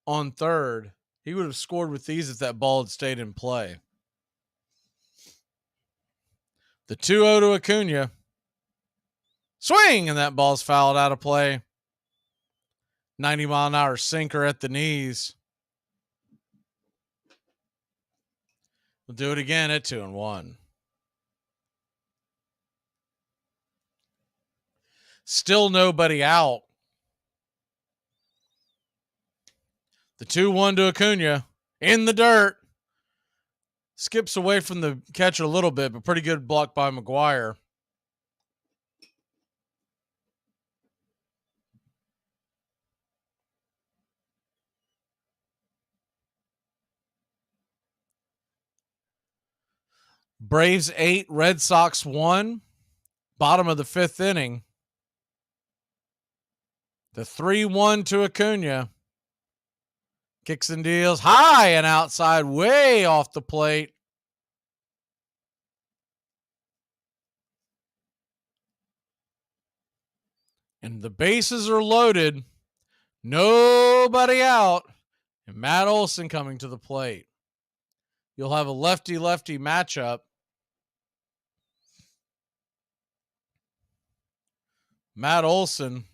on third. He would have scored with these if that ball had stayed in play. The 2-0 to Acuna. Swing, and that ball's fouled out of play. 90-mile-an-hour sinker at the knees. We'll do it again at 2-1. Still nobody out. The 2-1 to Acuna in the dirt. Skips away from the catcher a little bit, but pretty good block by McGuire. Braves 8, Red Sox 1. Bottom of the fifth inning. The 3-1 to Acuna. Kicks and deals high and outside, way off the plate. And the bases are loaded. Nobody out. And Matt Olson coming to the plate. You'll have a lefty-lefty matchup. Matt Olson,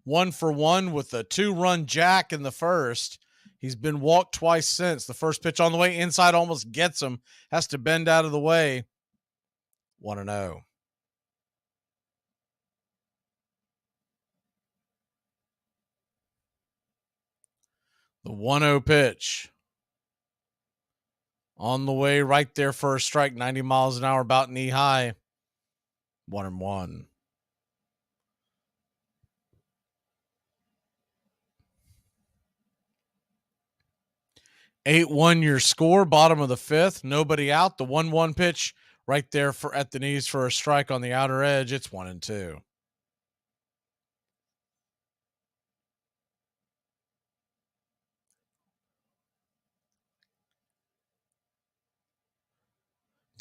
1-for-1 with a 2-run jack in the first. He's been walked twice since. The first pitch on the way inside almost gets him. Has to bend out of the way. 1-0. The 1-0 pitch. On the way right there for a strike. 90 miles an hour, about knee high. 1-1. Eight-1 your score, bottom of the fifth. Nobody out. The 1-1 pitch right there for at the knees for a strike on the outer edge. It's 1-2.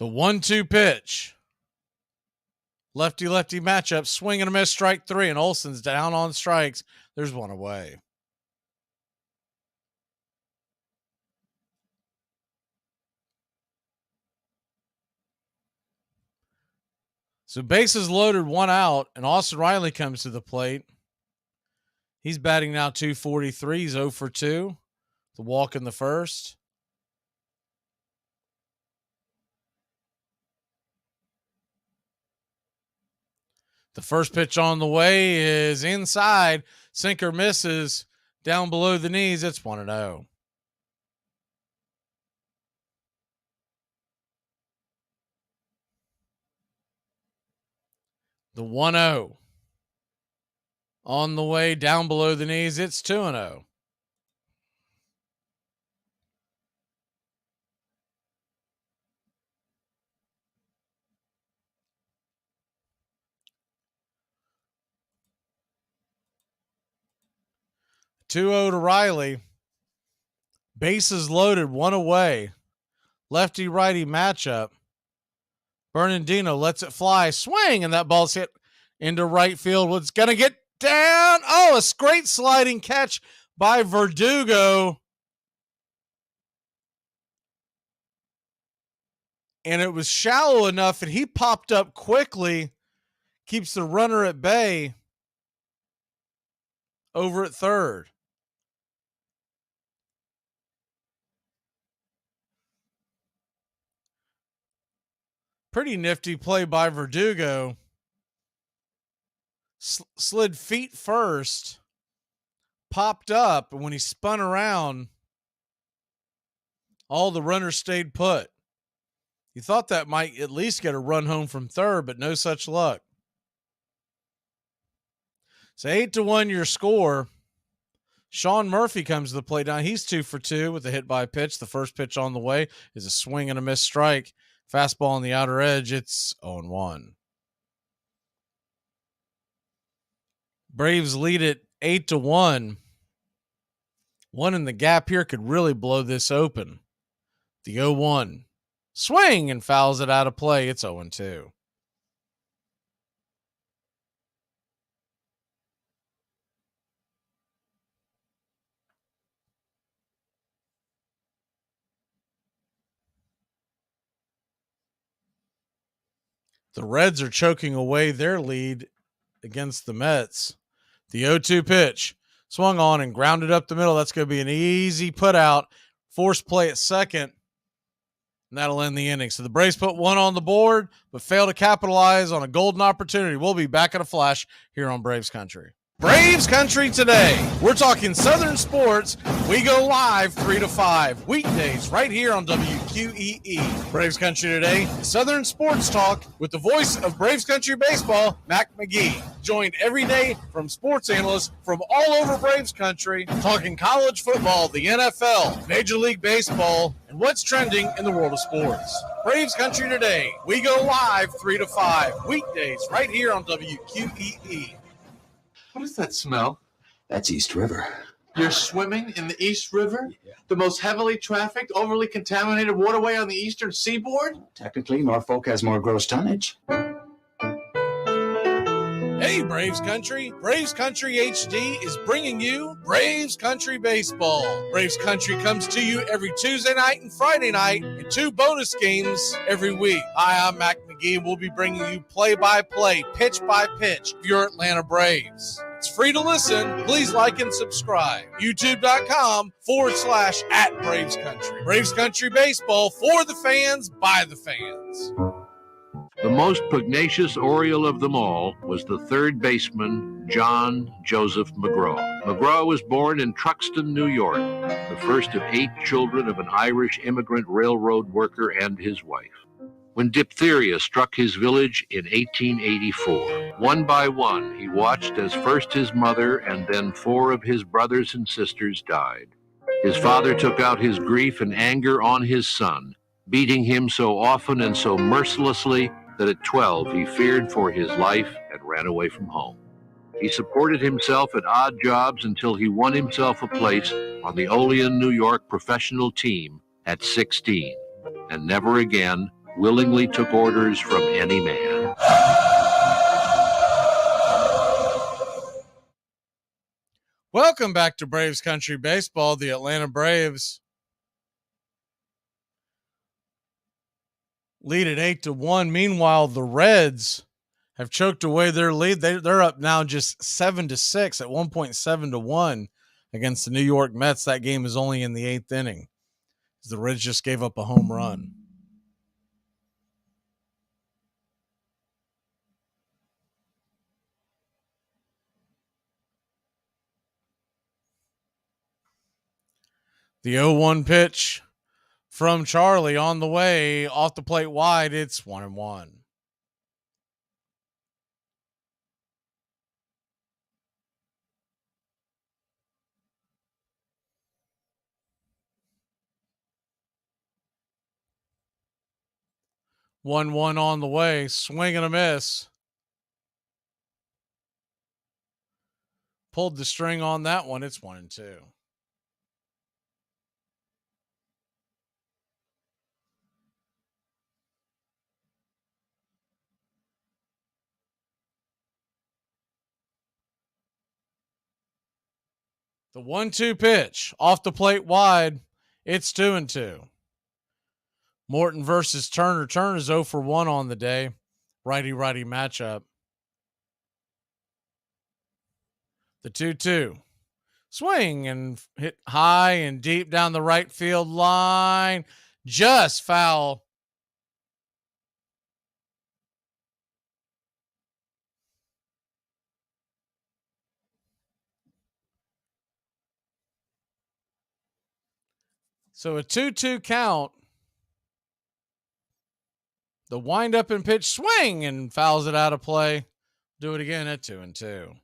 The 1-2 pitch. Lefty-lefty matchup. Swing and a miss, strike 3, and Olsen's down on strikes. There's one away. So bases loaded, 1 out, and Austin Riley comes to the plate. He's batting now .243. He's 0 for 2. The walk in the first. The first pitch on the way is inside. Sinker misses down below the knees. It's 1-0. The 1-0. On the way down below the knees. It's 2-0. To Riley. Bases loaded, 1 away. Lefty-righty matchup. Bernardino lets it fly. Swing, and that ball's hit into right field. It's going to get down. Oh, a great sliding catch by Verdugo. And it was shallow enough that he popped up quickly. Keeps the runner at bay over at third. Pretty nifty play by Verdugo. Slid feet first. Popped up, and when he spun around, all the runners stayed put. You thought that might at least get a run home from third, but no such luck. So 8-1 your score. Sean Murphy comes to the plate now. He's 2 for 2 with a hit by pitch. The first pitch on the way is a swing and a miss strike. Fastball on the outer edge. It's 0-1. Braves lead it 8-1. One in the gap here could really blow this open. The 0-1. Swing and fouls it out of play. It's 0-2. The Reds are choking away their lead against the Mets. The 0-2 pitch swung on and grounded up the middle. That's going to be an easy put out. Force play at second, and that'll end the inning. So the Braves put 1 on the board, but fail to capitalize on a golden opportunity. We'll be back in a flash here on Braves Country. Braves Country today. We're talking Southern sports. We go live 3 to 5 weekdays right here on WQEE. Braves Country today, Southern sports talk with the voice of Braves Country baseball, Mac Magee. Joined every day from sports analysts from all over Braves Country, talking college football, the NFL, Major League Baseball, and what's trending in the world of sports. Braves Country today. We go live 3 to 5 weekdays right here on WQEE. What does that smell? That's East River. You're swimming in the East River? Yeah. The most heavily trafficked, overly contaminated waterway on the eastern seaboard? Technically, Norfolk has more gross tonnage. Hey, Braves Country. Braves Country HD is bringing you Braves Country Baseball. Braves Country comes to you every Tuesday night and Friday night and 2 bonus games every week. Hi, I'm Mac Magee. We'll be bringing you play-by-play, pitch-by-pitch of your Atlanta Braves. It's free to listen. Please like and subscribe. YouTube.com/@Braves Country. Braves Country Baseball for the fans, by the fans. The most pugnacious Oriole of them all was the third baseman, John Joseph McGraw. McGraw was born in Truxton, New York, the first of 8 children of an Irish immigrant railroad worker and his wife. When diphtheria struck his village in 1884, one by one he watched as first his mother and then 4 of his brothers and sisters died. His father took out his grief and anger on his son, beating him so often and so mercilessly that at 12 he feared for his life and ran away from home. He supported himself at odd jobs until he won himself a place on the Olean, New York professional team at 16, and never again willingly took orders from any man. Welcome back to Braves Country Baseball. The Atlanta Braves lead at 8-1. Meanwhile, the Reds have choked away their lead. They're up now just 7-6 at 1.7-1 against the New York Mets. That game is only in the 8th inning. The Reds just gave up a home run. The 0-1 pitch from Charlie on the way off the plate wide. It's 1-1. One on the way, swing and a miss. Pulled the string on that one. It's 1-2. The 1-2 pitch off the plate wide. It's 2-2. Morton versus Turner. Turner's 0 for 1 on the day. Righty-righty matchup. The 2-2. Swing and hit high and deep down the right field line. Just foul. So a 2-2 count. The wind up and pitch, swing, and fouls it out of play. Do it again at 2-2.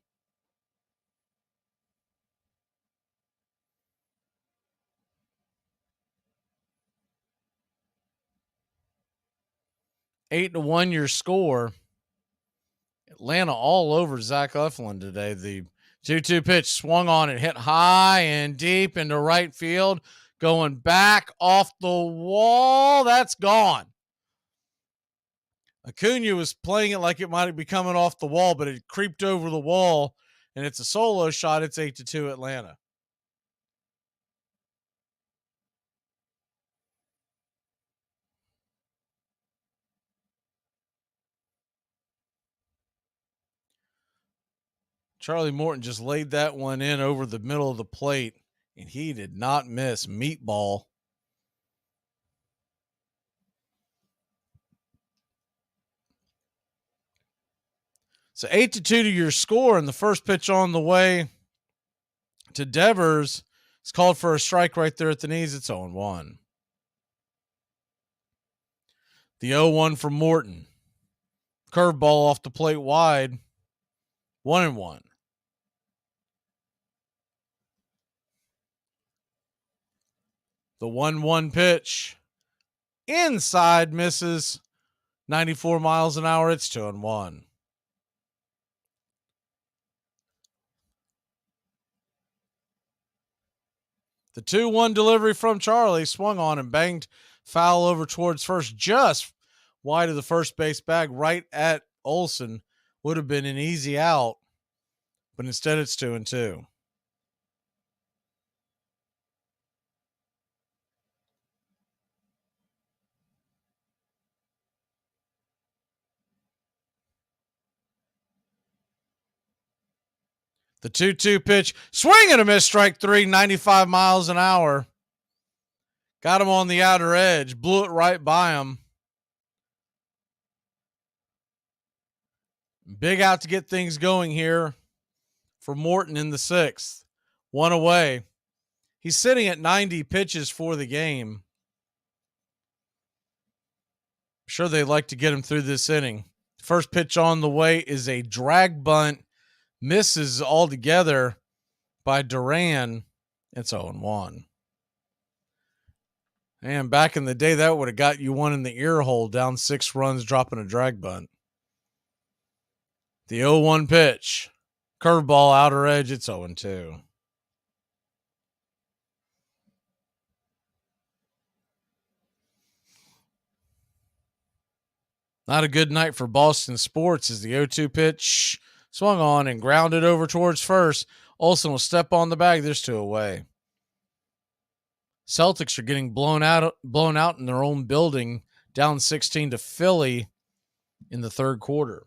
Eight to 1 your score. Atlanta all over Zach Eflin today. The 2-2 pitch swung on and hit high and deep into right field. Going back off the wall. That's gone. Acuna was playing it like it might be coming off the wall, but it creeped over the wall, and it's a solo shot. It's 8-2 Atlanta. Charlie Morton just laid that one in over the middle of the plate, and he did not miss. Meatball. So 8-2 to your score, and the first pitch on the way to Devers is called for a strike right there at the knees. It's 0-1. The 0-1 from Morton. Curveball off the plate wide. 1-1. The 1-1 pitch. Inside misses. 94 miles an hour. It's 2-1. The 2-1 delivery from Charlie swung on and banged foul over towards first, just wide of the first base bag, right at Olsen. Would have been an easy out, but instead it's 2-2. The 2-2 pitch, swing and a miss, strike three, 95 miles an hour. Got him on the outer edge, blew it right by him. Big out to get things going here for Morton in the 6th. One away. He's sitting at 90 pitches for the game. I'm sure they'd like to get him through this inning. First pitch on the way is a drag bunt. Misses altogether by Duran. It's 0-1. And back in the day, that would have got you one in the ear hole, down 6 runs, dropping a drag bunt. The 0-1 pitch. Curveball, outer edge. It's 0-2. Not a good night for Boston sports as the 0-2 pitch swung on and grounded over towards first. Olsen will step on the bag. There's 2 away. Celtics are getting blown out in their own building, down 16 to Philly in the third quarter.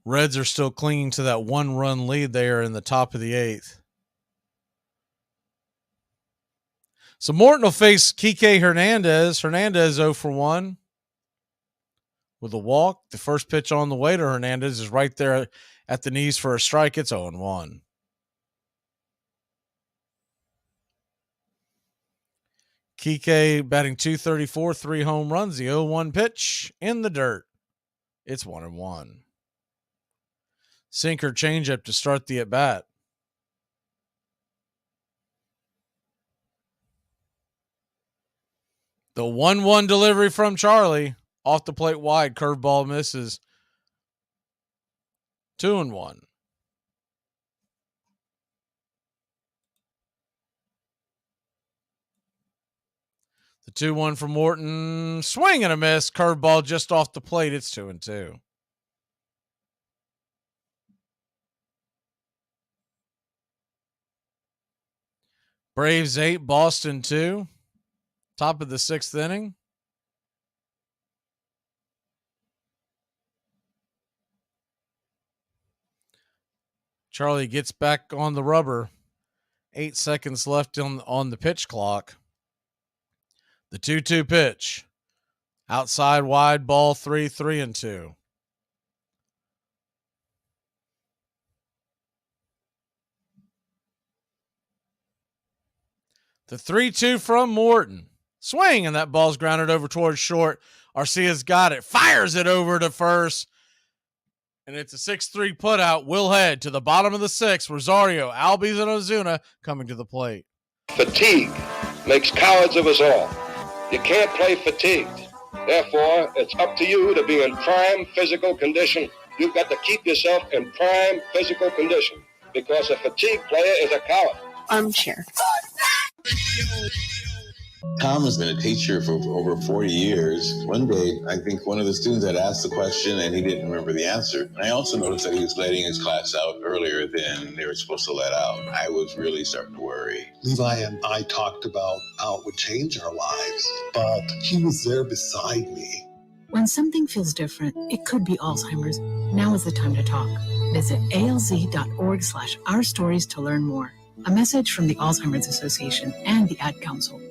Reds are still clinging to that 1-run lead there in the top of the 8th. So Morton will face Kike Hernandez. Hernandez 0 for 1 with a walk. The first pitch on the way to Hernandez is right there at the knees for a strike. It's 0-1. Kike batting .234, 3 home runs. The 0-1 pitch in the dirt. It's 1-1. Sinker changeup to start the at-bat. The 1-1 delivery from Charlie. Off the plate wide. Curveball misses. 2-1. The 2-1 from Morton. Swing and a miss. Curveball just off the plate. It's 2-2. Braves 8, Boston 2. Top of the 6th inning. Charlie gets back on the rubber. 8 seconds left on the pitch clock. The 2-2 pitch. Outside wide ball 3-2. The 3-2 from Morton. Swing, and that ball's grounded over towards short. Arcia's got it. Fires it over to first. And it's a 6-3 putout. Will head to the bottom of the 6th. Rosario, Albies, and Ozuna coming to the plate. Fatigue makes cowards of us all. You can't play fatigued. Therefore, it's up to you to be in prime physical condition. You've got to keep yourself in prime physical condition because a fatigued player is a coward. Armchair. Tom has been a teacher for over 40 years. One day, I think one of the students had asked the question and he didn't remember the answer. I also noticed that he was letting his class out earlier than they were supposed to let out. I was really starting to worry. Levi and I talked about how it would change our lives, but he was there beside me. When something feels different, it could be Alzheimer's. Now is the time to talk. Visit alz.org/ourstories to learn more. A message from the Alzheimer's Association and the Ad Council.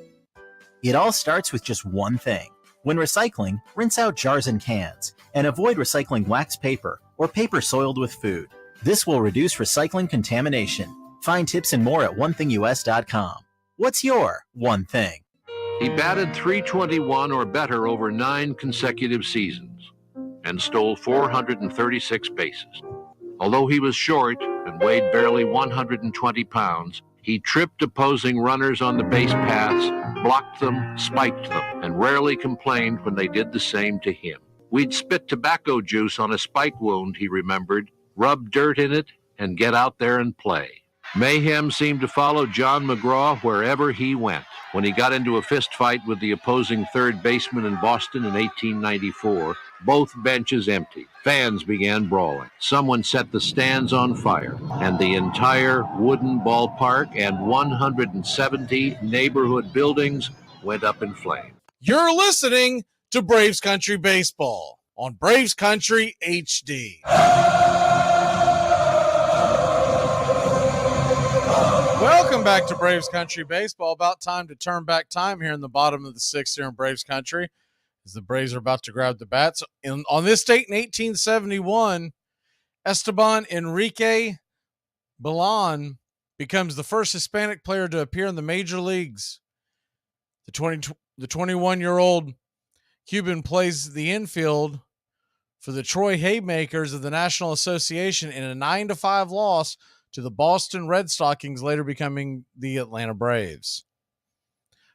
It all starts with just one thing. When recycling, rinse out jars and cans, and avoid recycling wax paper or paper soiled with food. This will reduce recycling contamination. Find tips and more at onethingus.com. What's your one thing? He batted .321 or better over 9 consecutive seasons and stole 436 bases. Although he was short and weighed barely 120 pounds, he tripped opposing runners on the base paths, blocked them, spiked them, and rarely complained when they did the same to him. We'd spit tobacco juice on a spike wound, he remembered, rub dirt in it, and get out there and play. Mayhem seemed to follow John McGraw wherever he went. When he got into a fist fight with the opposing third baseman in Boston in 1894, both benches emptied. Fans began brawling. Someone set the stands on fire, and the entire wooden ballpark and 170 neighborhood buildings went up in flames. You're listening to Braves Country Baseball on Braves Country HD. Welcome back to Braves Country Baseball. About time to turn back time here in the bottom of the 6th here in Braves Country as the Braves are about to grab the bats. On this date in 1871, Esteban Enrique Balan becomes the first Hispanic player to appear in the major leagues. The 21-year-old Cuban plays the infield for the Troy Haymakers of the National Association in a 9-5 loss to the Boston Red Stockings, later becoming the Atlanta Braves.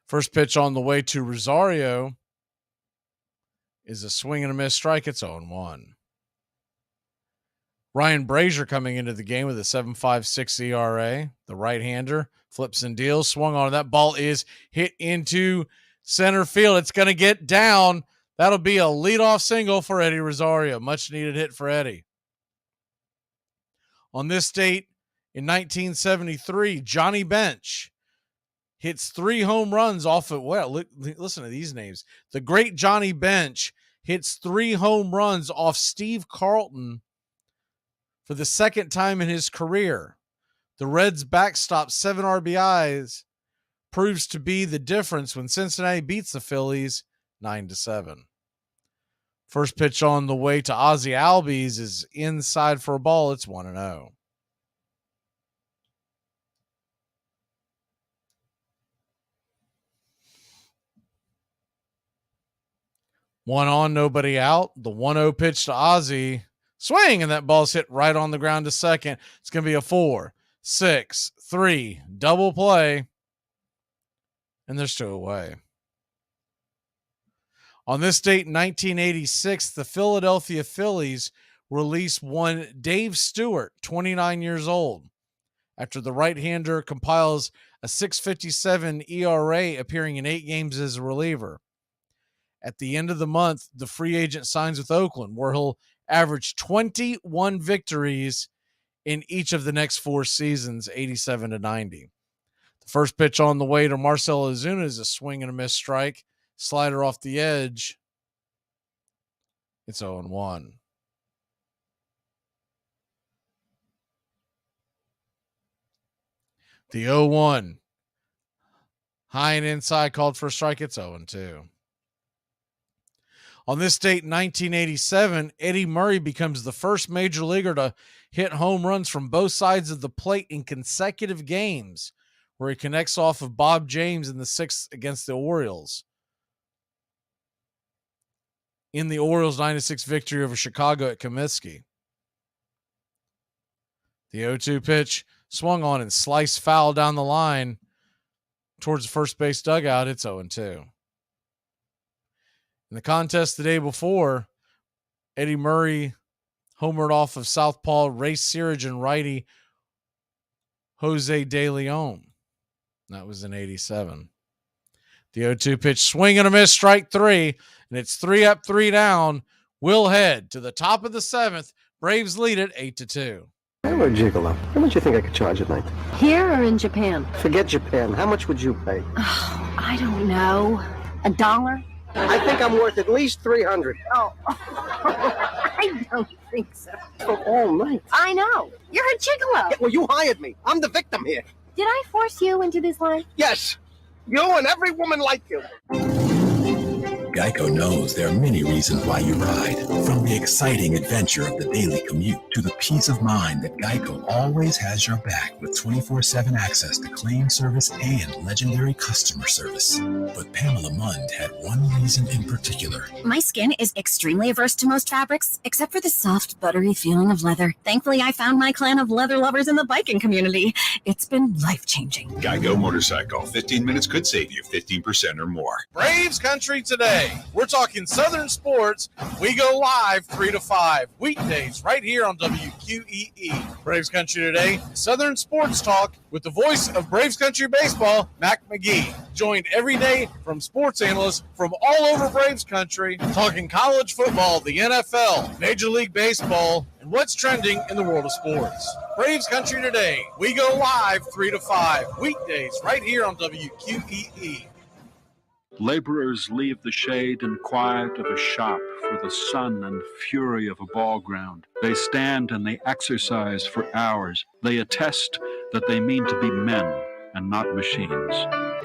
First pitch on the way to Rosario is a swing and a miss strike. It's 0-1. Ryan Brazier coming into the game with a 7.56 ERA. The right-hander flips and deals, swung on. That ball is hit into center field. It's going to get down. That'll be a leadoff single for Eddie Rosario. Much needed hit for Eddie. On this date in 1973, Johnny Bench hits 3 home runs off of, well, listen to these names. The great Johnny Bench hits 3 home runs off Steve Carlton for the second time in his career. The Reds backstop 7 RBIs proves to be the difference when Cincinnati beats the Phillies 9-7. First pitch on the way to Ozzie Albies is inside for a ball. It's 1-0. One on, nobody out. The 1-0 pitch to Ozzie. Swing, and that ball's hit right on the ground to second. It's going to be a 4-6-3 double play, and there's 2 away. On this date in 1986, the Philadelphia Phillies released one Dave Stewart, 29 years old, after the right-hander compiles a 6.57 ERA, appearing in 8 games as a reliever. At the end of the month, the free agent signs with Oakland, where he'll average 21 victories in each of the next 4 seasons, 87-90. The first pitch on the way to Marcell Ozuna is a swing and a miss strike. Slider off the edge. It's 0-1. The 0-1. High and inside, called for a strike. It's 0-2. On this date in 1987, Eddie Murray becomes the first major leaguer to hit home runs from both sides of the plate in consecutive games, where he connects off of Bob James in the 6th against the Orioles. In the Orioles' 9-6 victory over Chicago at Comiskey. The 0-2 pitch swung on and sliced foul down the line towards the first base dugout. It's 0-2. In the contest the day before, Eddie Murray homered off of southpaw Ray Searage and righty Jose De Leon. That was in 87. The 0-2 pitch, swing and a miss, strike 3, and it's 3 up, 3 down. We'll head to the top of the 7th. Braves lead it 8-2. I'm a gigolo. How much do you think I could charge at night? Here or in Japan? Forget Japan. How much would you pay? Oh, I don't know. $1? I think I'm worth at least $300. Oh, I don't think so. For all night. I know. You're a gigolo. Yeah, well, you hired me. I'm the victim here. Did I force you into this life? Yes. You and every woman like you. Geico knows there are many reasons why you ride. From the exciting adventure of the daily commute to the peace of mind that Geico always has your back with 24/7 access to claim service and legendary customer service. But Pamela Mund had one reason in particular. My skin is extremely averse to most fabrics, except for the soft, buttery feeling of leather. Thankfully, I found my clan of leather lovers in the biking community. It's been life-changing. Geico Motorcycle. 15 minutes could save you 15% or more. Braves country today. We're talking Southern sports. We go live 3 to 5 weekdays right here on WQEE. Braves country today, Southern sports talk with the voice of Braves country baseball, Mac Magee. Joined every day from sports analysts from all over Braves country, talking college football, the NFL, Major League Baseball, and what's trending in the world of sports. Braves country today. We go live 3 to 5 weekdays right here on WQEE. Laborers leave the shade and quiet of a shop for the sun and fury of a ball ground. They stand and they exercise for hours. They attest that they mean to be men and not machines.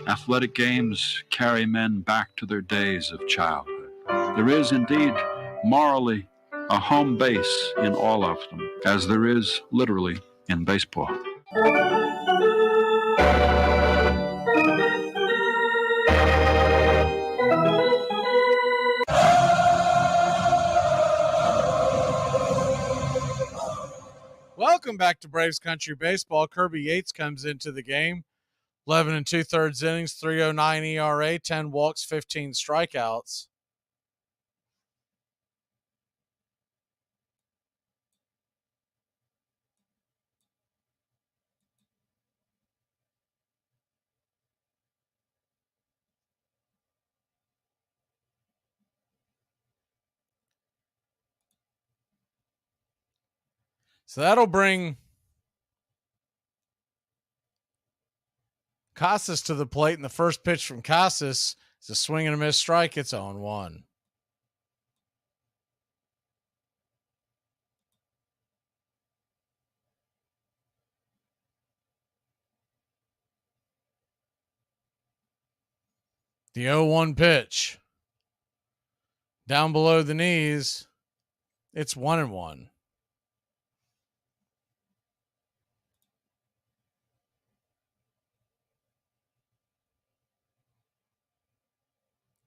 Athletic games carry men back to their days of childhood. There is indeed, morally, a home base in all of them, as there is literally in baseball. Welcome back to Braves Country Baseball. Kirby Yates comes into the game. 11 2/3 innings, 3.09 ERA, 10 walks, 15 strikeouts. So that'll bring Casas to the plate, and the first pitch from Casas is a swing and a miss strike. It's 0-1. The 0-1 pitch. Down below the knees. It's 1-1.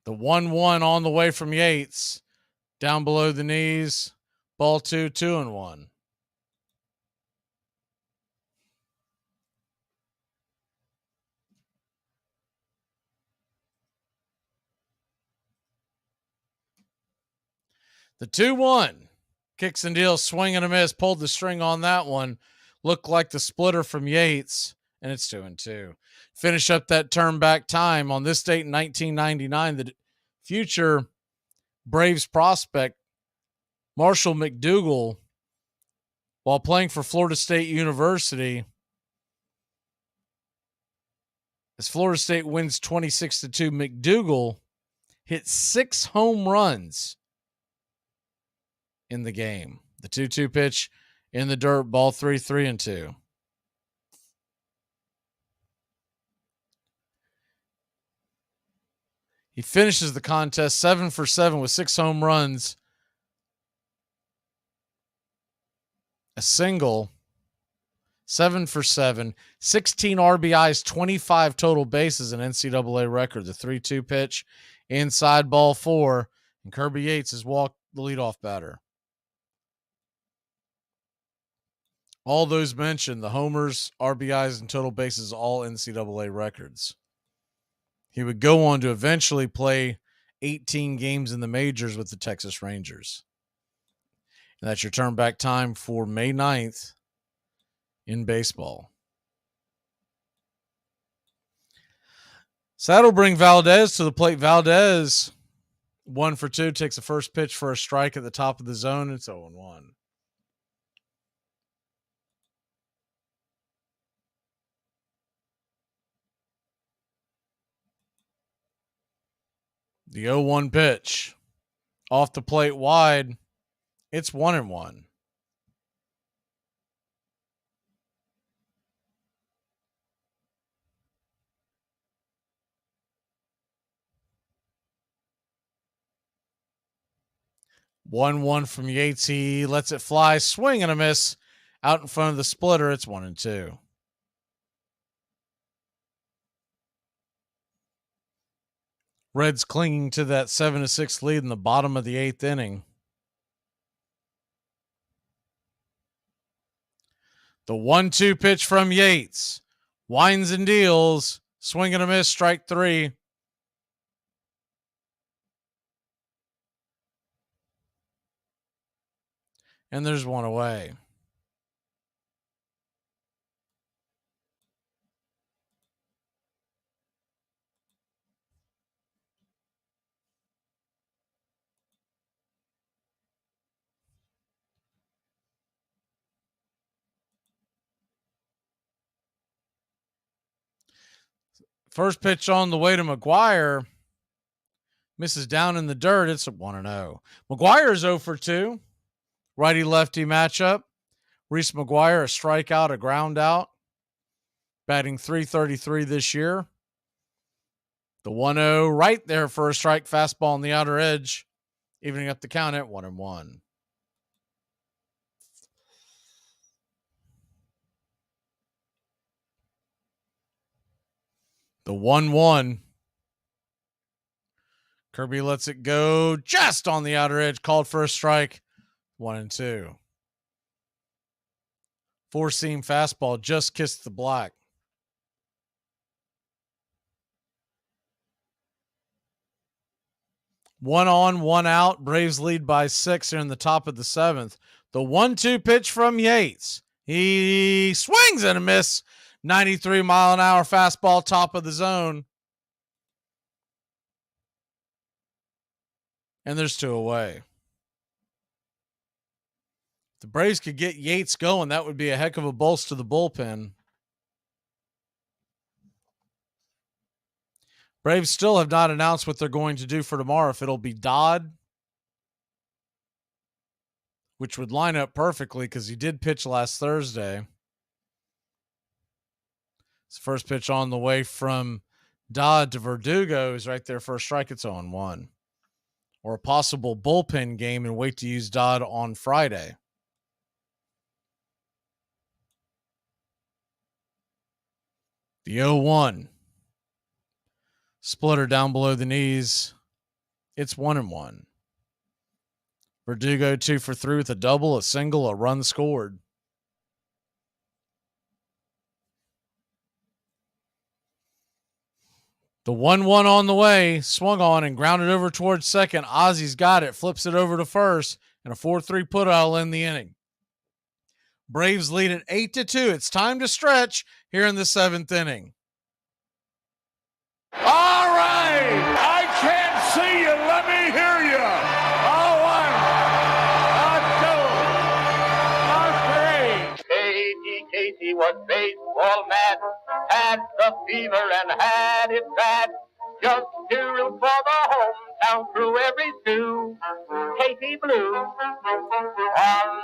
The 1-1 on the way from Yates. Down below the knees. Ball 2, 2-1. The 2-1. Kicks and deals, swing and a miss. Pulled the string on that one. Looked like the splitter from Yates, and it's 2-2. Finish up that turn back time on this date in 1999. The future Braves prospect Marshall McDougal, while playing for Florida State University, as Florida State wins 26-2, McDougal hit 6 home runs in the game. The 2-2 pitch in the dirt, ball 3, 3-2. He finishes the contest 7 for 7 with 6 home runs, a single, 7 for 7, 16 RBIs, 25 total bases, an NCAA record. The 3-2 pitch, inside, ball 4, and Kirby Yates has walked the leadoff batter. All those mentioned, the homers, RBIs, and total bases, all NCAA records. He would go on to eventually play 18 games in the majors with the Texas Rangers. And that's your turn back time for May 9th in baseball. So that'll bring Valdez to the plate. Valdez, 1 for 2, takes the first pitch for a strike at the top of the zone. It's 0-1. The 0-1 pitch. Off the plate wide. It's 1-1. One from Yates. He lets it fly. Swing and a miss. Out in front of the splitter. It's 1-2. Reds clinging to that 7-6 lead in the bottom of the 8th inning. The 1-2 pitch from Yates. Winds and deals. Swing and a miss. Strike 3. And there's one away. First pitch on the way to McGuire. Misses down in the dirt. It's a 1-0. McGuire's 0 for 2. Righty-lefty matchup. Reese McGuire, a strikeout, a ground out. Batting .333 this year. The 1-0 right there for a strike. Fastball on the outer edge. Evening up the count at 1-1. The 1-1. Kirby lets it go just on the outer edge. Called for a strike. 1-2. Four-seam fastball just kissed the black. One on, one out. Braves lead by 6 here in the top of the 7th. The 1-2 pitch from Yates. He swings and a miss. 93-mile-an-hour fastball, top of the zone. And there's 2 away. If the Braves could get Yates going, that would be a heck of a bolster to the bullpen. Braves still have not announced what they're going to do for tomorrow. If it'll be Dodd, which would line up perfectly because he did pitch last Thursday. His first pitch on the way from Dodd to Verdugo is right there for a strike. It's 0-1. Or a possible bullpen game and wait to use Dodd on Friday. The 0-1. Splitter down below the knees. It's 1-1. Verdugo 2 for 3 with a double, a single, a run scored. The 1-1 on the way, swung on and grounded over towards second. Ozzy's got it, flips it over to first, and a 4-3 put out will end the inning. Braves lead at 8-2. It's time to stretch here in the 7th inning. All right, I can't see you. Let me hear you. A one, a two, a three. Katie Casey was baseball mad, had the fever and had it bad. Just to root for the hometown through every stew. Katie Blue. On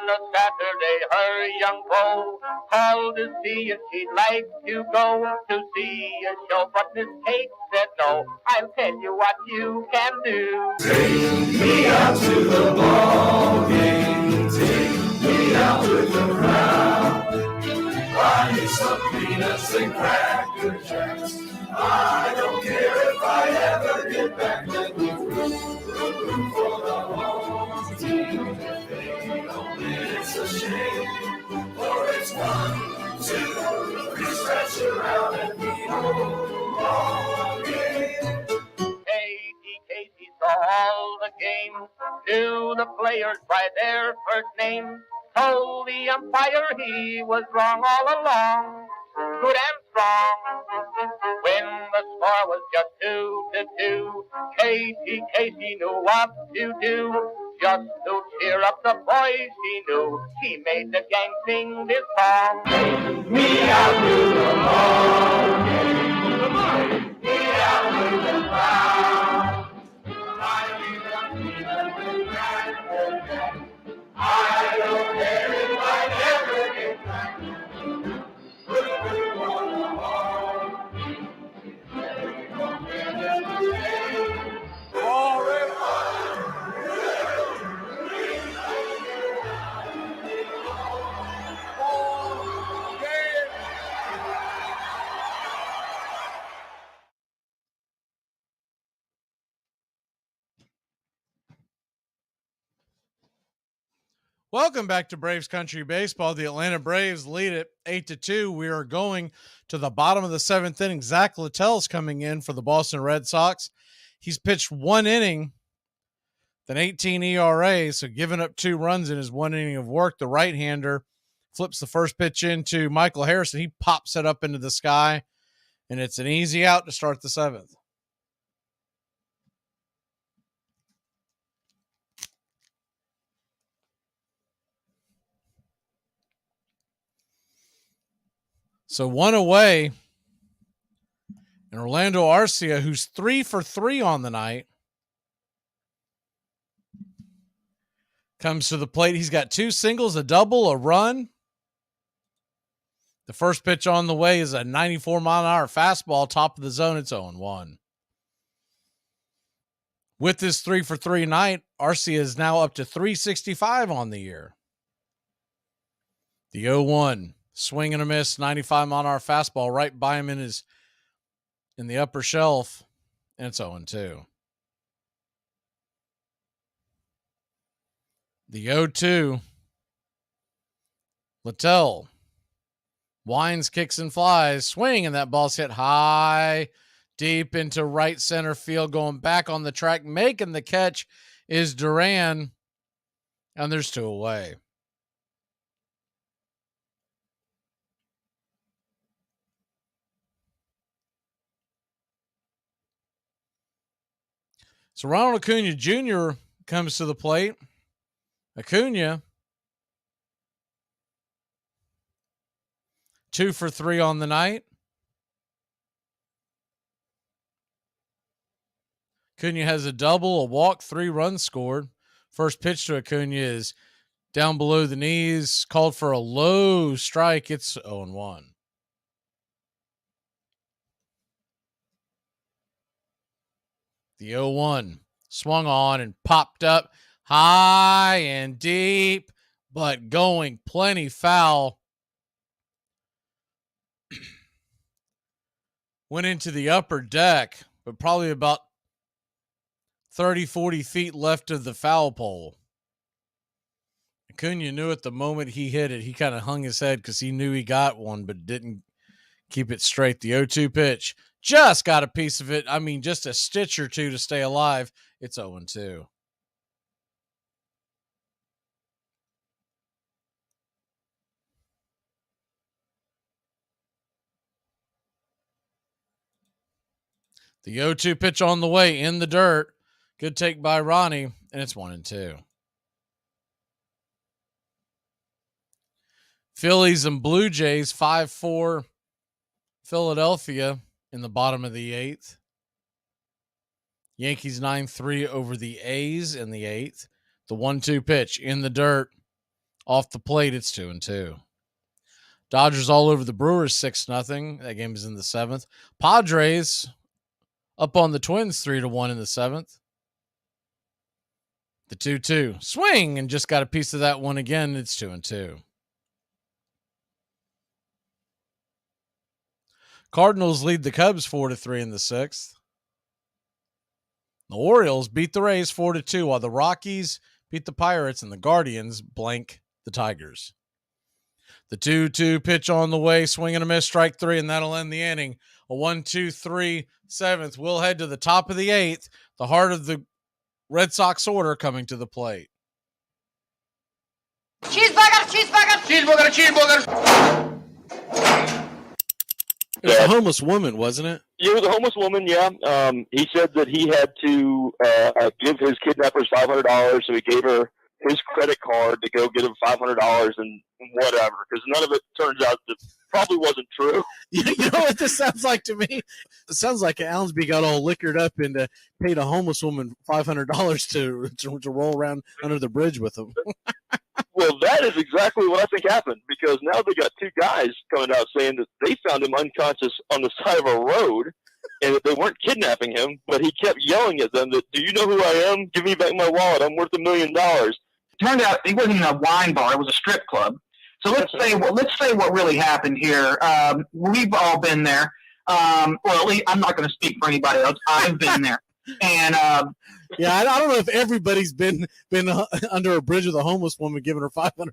a Saturday, her young beau called to see if she'd like to go to see a show, but Miss Kate said no. I'll tell you what you can do. Take me out to the ball game. Take me out with the crowd. Buy me some peanuts and cracker jacks. I don't care if I ever get back. Let me root for the home team. If they don't win, it's a shame. For it's 1, 2, 3, stretch around and be home game. Casey saw all the game, knew the players by their first name, told the umpire he was wrong all along, good and strong. When the score was just 2-2, Casey knew what to do. Just to cheer up the boys he knew, he made the gang sing this song. Take me out to the ball game. Take me out with the crowd. Buy me some peanuts and cracker jacks. I don't care if I never get back. Root for the home team. If they don't win, it's a shame. For it's 1, 2, 3, home game. Welcome back to Braves Country Baseball. The Atlanta Braves lead it 8-2. We are going to the bottom of the 7th inning. Zach Littell's coming in for the Boston Red Sox. He's pitched 1 inning, an 18 ERA, so giving up 2 runs in his 1 inning of work. The right-hander flips the first pitch into Michael Harrison. He pops it up into the sky, and it's an easy out to start the 7th. So 1 away, and Orlando Arcia, who's 3 for 3 on the night, comes to the plate. He's got 2 singles, a double, a run. The first pitch on the way is a 94-mile-an-hour fastball, top of the zone. It's 0-1. With this 3 for 3 night, Arcia is now up to 365 on the year. The 0-1. Swing and a miss, 95-mile-an-hour fastball right by him in the upper shelf, and it's 0-2. The 0-2. Littell winds, kicks, and flies. Swing, and that ball's hit high, deep into right center field. Going back on the track, making the catch is Duran, and there's 2 away. So Ronald Acuna Jr. comes to the plate. Acuna 2 for 3 on the night. Acuna has a double, a walk, 3 runs scored. First pitch to Acuna is down below the knees, called for a low strike. It's 0-1. The 0-1 swung on and popped up high and deep, but going plenty foul. Went into the upper deck, but probably about 30, 40 feet left of the foul pole. Acuna knew at the moment he hit it, he kind of hung his head because he knew he got one, but didn't keep it straight. The 0-2 pitch just got a piece of it. I mean, just a stitch or two to stay alive. It's 0-2. The 0-2 pitch on the way in the dirt. Good take by Ronnie, and it's 1-2. Phillies and Blue Jays 5-4 Philadelphia in the bottom of the 8th. Yankees 9-3 over the A's in the 8th. The 1-2 pitch in the dirt off the plate. It's 2-2. Dodgers all over the Brewers 6-0. That game is in the 7th. Padres up on the Twins 3-1 in the 7th. The 2-2 swing and just got a piece of that one again. It's 2-2. Cardinals lead the Cubs 4-3 in the 6th. The Orioles beat the Rays 4-2, while the Rockies beat the Pirates and the Guardians blank the Tigers. The 2-2 pitch on the way, swing and a miss, strike 3, and that'll end the inning. A 1-2-3 7th. We'll head to the top of the 8th, the heart of the Red Sox order coming to the plate. Cheeseburger, cheeseburger, cheeseburger, cheeseburger. It was a homeless woman, wasn't it? It was a homeless woman, yeah. He said that he had to give his kidnappers $500, so he gave her his credit card to go get him $500 and whatever, because none of it turns out that probably wasn't true. You know what this sounds like to me? It sounds like Allensby got all liquored up and paid a homeless woman $500 to roll around under the bridge with him. Well, that is exactly what I think happened, because now they got 2 guys coming out saying that they found him unconscious on the side of a road and that they weren't kidnapping him, but he kept yelling at them that, "Do you know who I am? Give me back my wallet. I'm worth $1 million." Turned out it wasn't a wine bar; it was a strip club. So let's say what really happened here. We've all been there. Well, at least I'm not going to speak for anybody else. I've been there, and yeah, I don't know if everybody's been under a bridge with a homeless woman giving her $500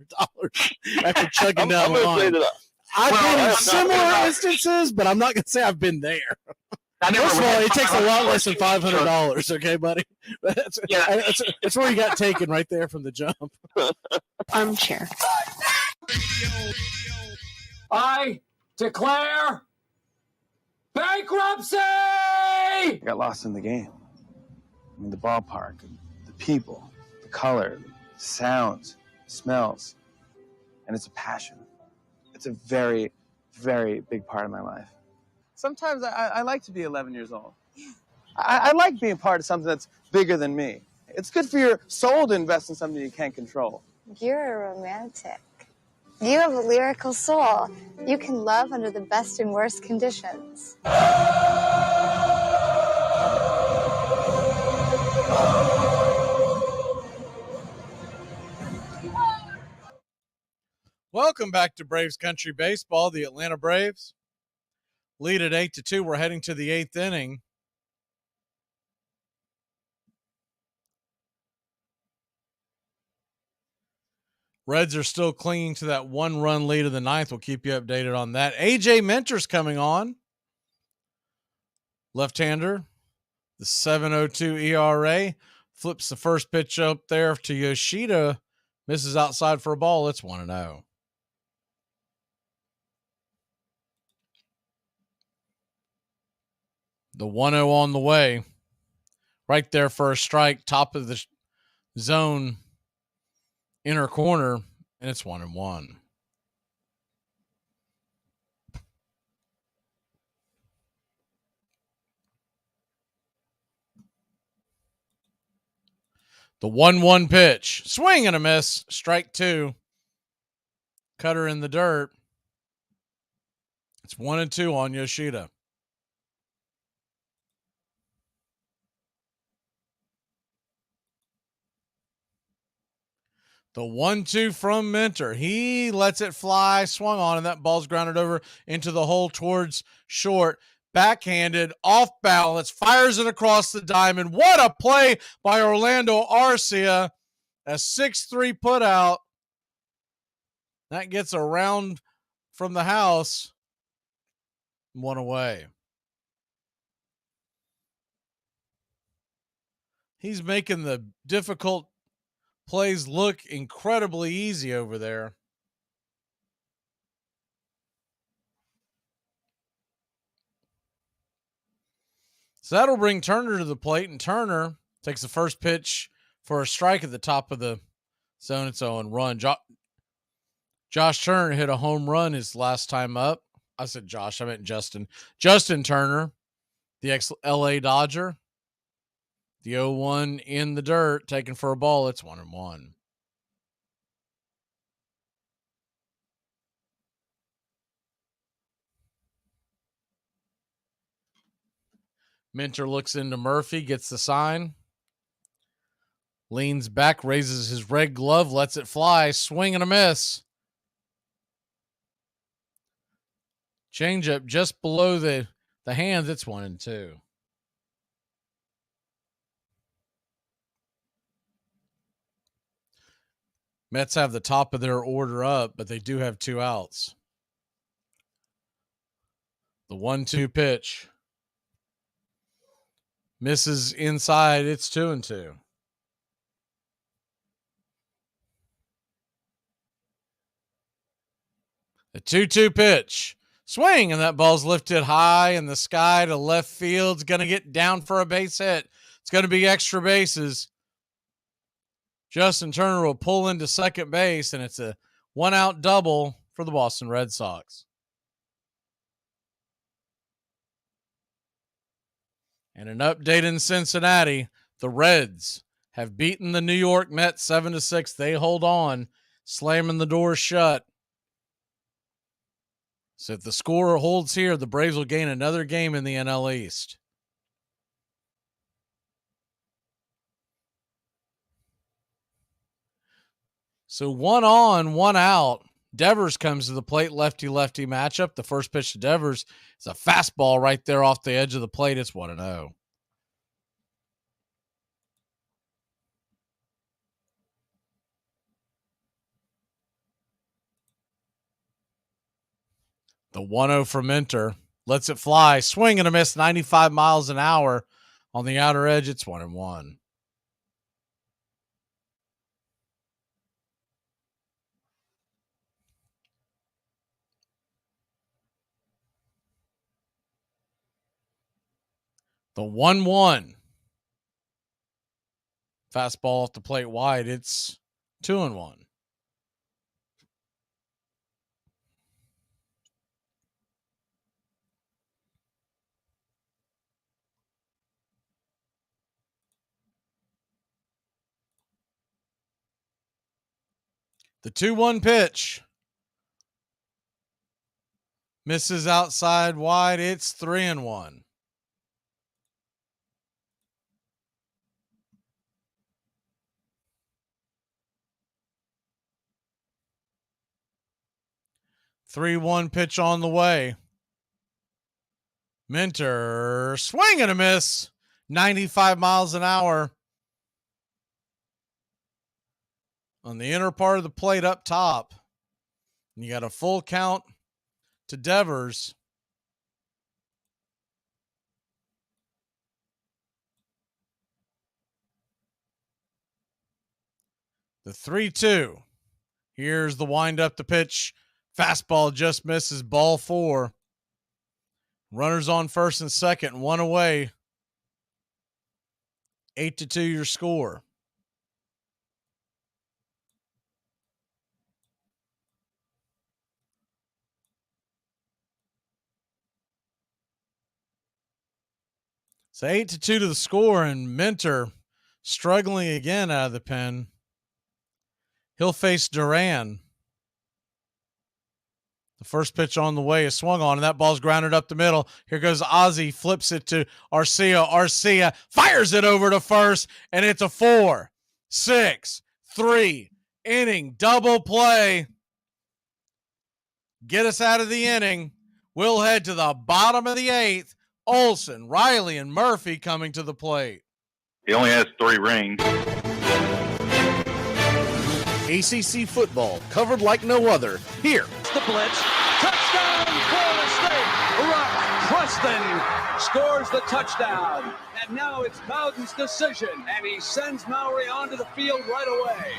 after chugging down the line. I've been in similar instances, but I'm not going to say I've been there. First of all, it takes a lot less than $500, okay, buddy? That's where you got taken right there from the jump. Armchair. I declare bankruptcy! I got lost in the game. I mean, the ballpark, the people, the color, the sounds, smells, and it's a passion. It's a very, very big part of my life. Sometimes I like to be 11 years old. I like being part of something that's bigger than me. It's good for your soul to invest in something you can't control. You're a romantic. You have a lyrical soul. You can love under the best and worst conditions. Welcome back to Braves Country Baseball. The Atlanta Braves lead at 8-2. We're heading to the 8th inning. Reds are still clinging to that 1-run lead of the 9th. We'll keep you updated on that. AJ Minter's coming on. Left-hander. The 7.02 ERA. Flips the first pitch up there to Yoshida. Misses outside for a ball. It's 1-0. The 1-0 on the way. Right there for a strike. Top of the zone. Inner corner. And it's 1-1. The 1-1 pitch. Swing and a miss. Strike 2. Cutter in the dirt. It's 1-2 on Yoshida. The 1-2 from Minter. He lets it fly, swung on, and that ball's grounded over into the hole towards short. Backhanded, off balance, fires it across the diamond. What a play by Orlando Arcia. A 6-3 put out. That gets a round from the house. 1 away. He's making the difficult plays look incredibly easy over there. So that'll bring Turner to the plate, and Turner takes the first pitch for a strike at the top of the zone. It's 0-run. Josh Turner hit a home run his last time up. I said Josh, I meant Justin. Justin Turner, the ex-LA Dodger. The 0-1 in the dirt, taken for a ball. It's 1-1. Minter looks into Murphy, gets the sign. Leans back, raises his red glove, lets it fly. Swing and a miss. Changeup just below the hands. It's 1-2. Mets have the top of their order up, but they do have 2 outs. The 1-2 pitch. Misses inside. It's 2-2. The 2-2 pitch. Swing, and that ball's lifted high in the sky to left field. It's going to get down for a base hit. It's going to be extra bases. Justin Turner will pull into second base, and it's a 1-out double for the Boston Red Sox. And an update in Cincinnati. The Reds have beaten the New York Mets 7-6. They hold on, slamming the door shut. So if the score holds here, the Braves will gain another game in the NL East. So 1 on, 1 out. Devers comes to the plate, lefty-lefty matchup. The first pitch to Devers is a fastball right there off the edge of the plate. It's 1-0. The 1-0 from Minter. Lets it fly. Swing and a miss, 95 miles an hour. On the outer edge, it's 1-1. The 1-1. Fastball off the plate wide. It's 2-1. The 2-1 pitch. Misses outside wide. It's 3-1. Three 1 pitch on the way. Minter, swing and a miss. 95 miles an hour. On the inner part of the plate up top. And you got a full count to Devers. The 3-2. Here's the wind up the pitch. Fastball just misses, ball 4. Runners on first and second, 1 away. 8-2 your score. So 8-2 to the score, and Minter struggling again out of the pen. He'll face Duran. The first pitch on the way is swung on, and that ball's grounded up the middle. Here goes Ozzie, flips it to Arcia. Arcia fires it over to first, and it's a 4-6-3 inning double play. Get us out of the inning. We'll head to the bottom of the 8th. Olson, Riley, and Murphy coming to the plate. He only has 3 rings. ACC football covered like no other here. The blitz. Touchdown, Florida State. Rock Preston scores the touchdown. And now it's Bowden's decision. And he sends Mowry onto the field right away.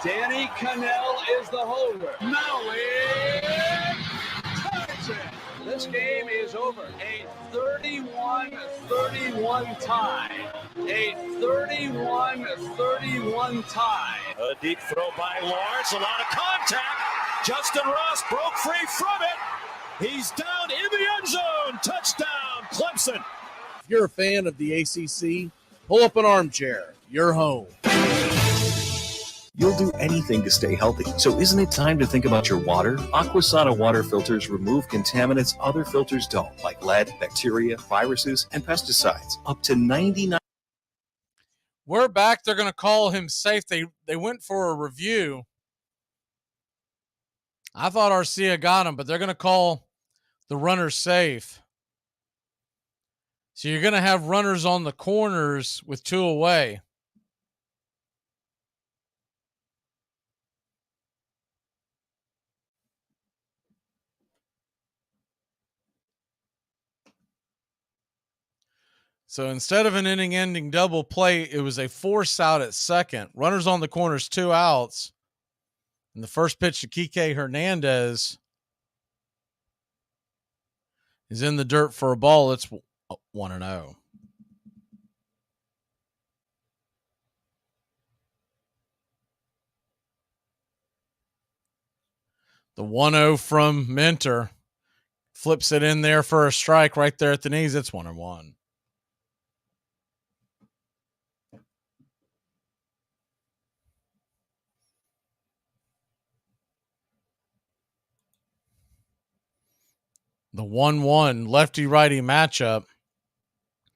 Danny Cannell is the holder. Mowry ties it. This game is over. A 31-31 tie. A 31-31 tie. A deep throw by Lawrence. A lot of contact. Justin Ross broke free from it. He's down in the end zone. Touchdown, Clemson. If you're a fan of the ACC, pull up an armchair. You're home. You'll do anything to stay healthy. So isn't it time to think about your water? Aquasana water filters remove contaminants other filters don't, like lead, bacteria, viruses, and pesticides. Up to 99%. We're back. They're going to call him safe. They went for a review. I thought Arcia got him, but they're going to call the runner safe. So you're going to have runners on the corners with 2 away. So instead of an inning-ending double play, it was a force out at second. Runners on the corners, 2 outs. And the first pitch to Kike Hernandez is in the dirt for a ball. It's 1-0. The 1-0 from Minter flips it in there for a strike right there at the knees. It's 1-1. The 1-1 lefty-righty matchup.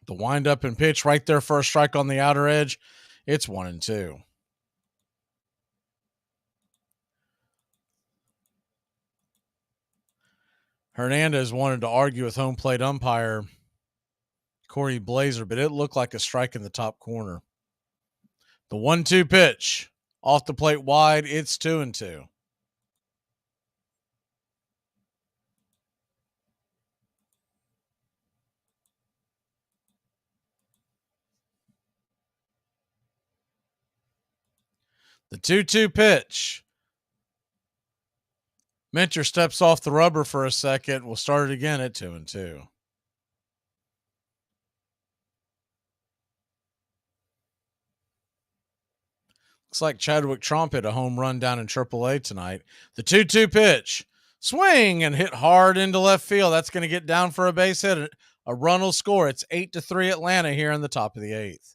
The wind-up and pitch right there for a strike on the outer edge. It's 1-2. Hernandez wanted to argue with home plate umpire Corey Blazer, but it looked like a strike in the top corner. The 1-2 pitch off the plate wide. It's 2-2. The 2-2 pitch. Minter steps off the rubber for a second. We'll start it again at 2-2. Looks like Chadwick Tromp hit a home run down in AAA tonight. The 2-2 pitch. Swing and hit hard into left field. That's going to get down for a base hit. A run will score. It's 8-3 Atlanta here in the top of the 8th.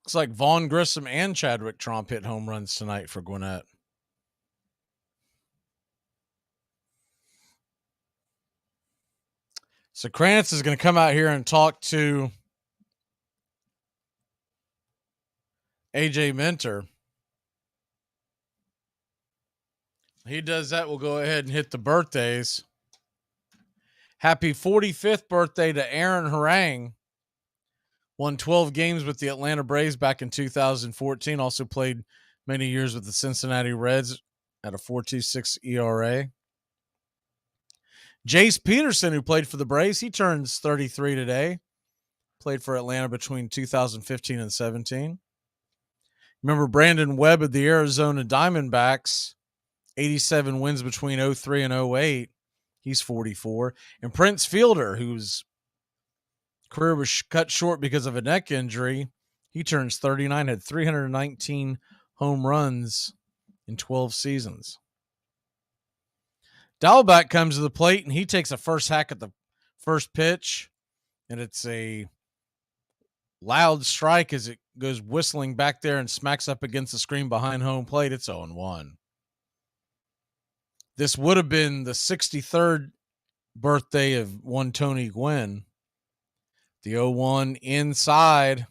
Looks like Vaughn Grissom and Chadwick Tromp hit home runs tonight for Gwinnett. So Krantz is going to come out here and talk to AJ Minter. He does that. We'll go ahead and hit the birthdays. Happy 45th birthday to Aaron Harang. Won 12 games with the Atlanta Braves back in 2014. Also played many years with the Cincinnati Reds at a 4.26 ERA. Jace Peterson, who played for the Braves, he turns 33 today. Played for Atlanta between 2015 and 17. Remember Brandon Webb of the Arizona Diamondbacks, 87 wins between 03 and 08. He's 44. And Prince Fielder, whose career was cut short because of a neck injury, He turns 39, had 319 home runs in 12 seasons. Dalbec comes to the plate, and he takes a first hack at the first pitch, and it's a loud strike as it goes whistling back there and smacks up against the screen behind home plate. It's 0-1. This would have been the 63rd birthday of one Tony Gwynn. The 0-1 inside,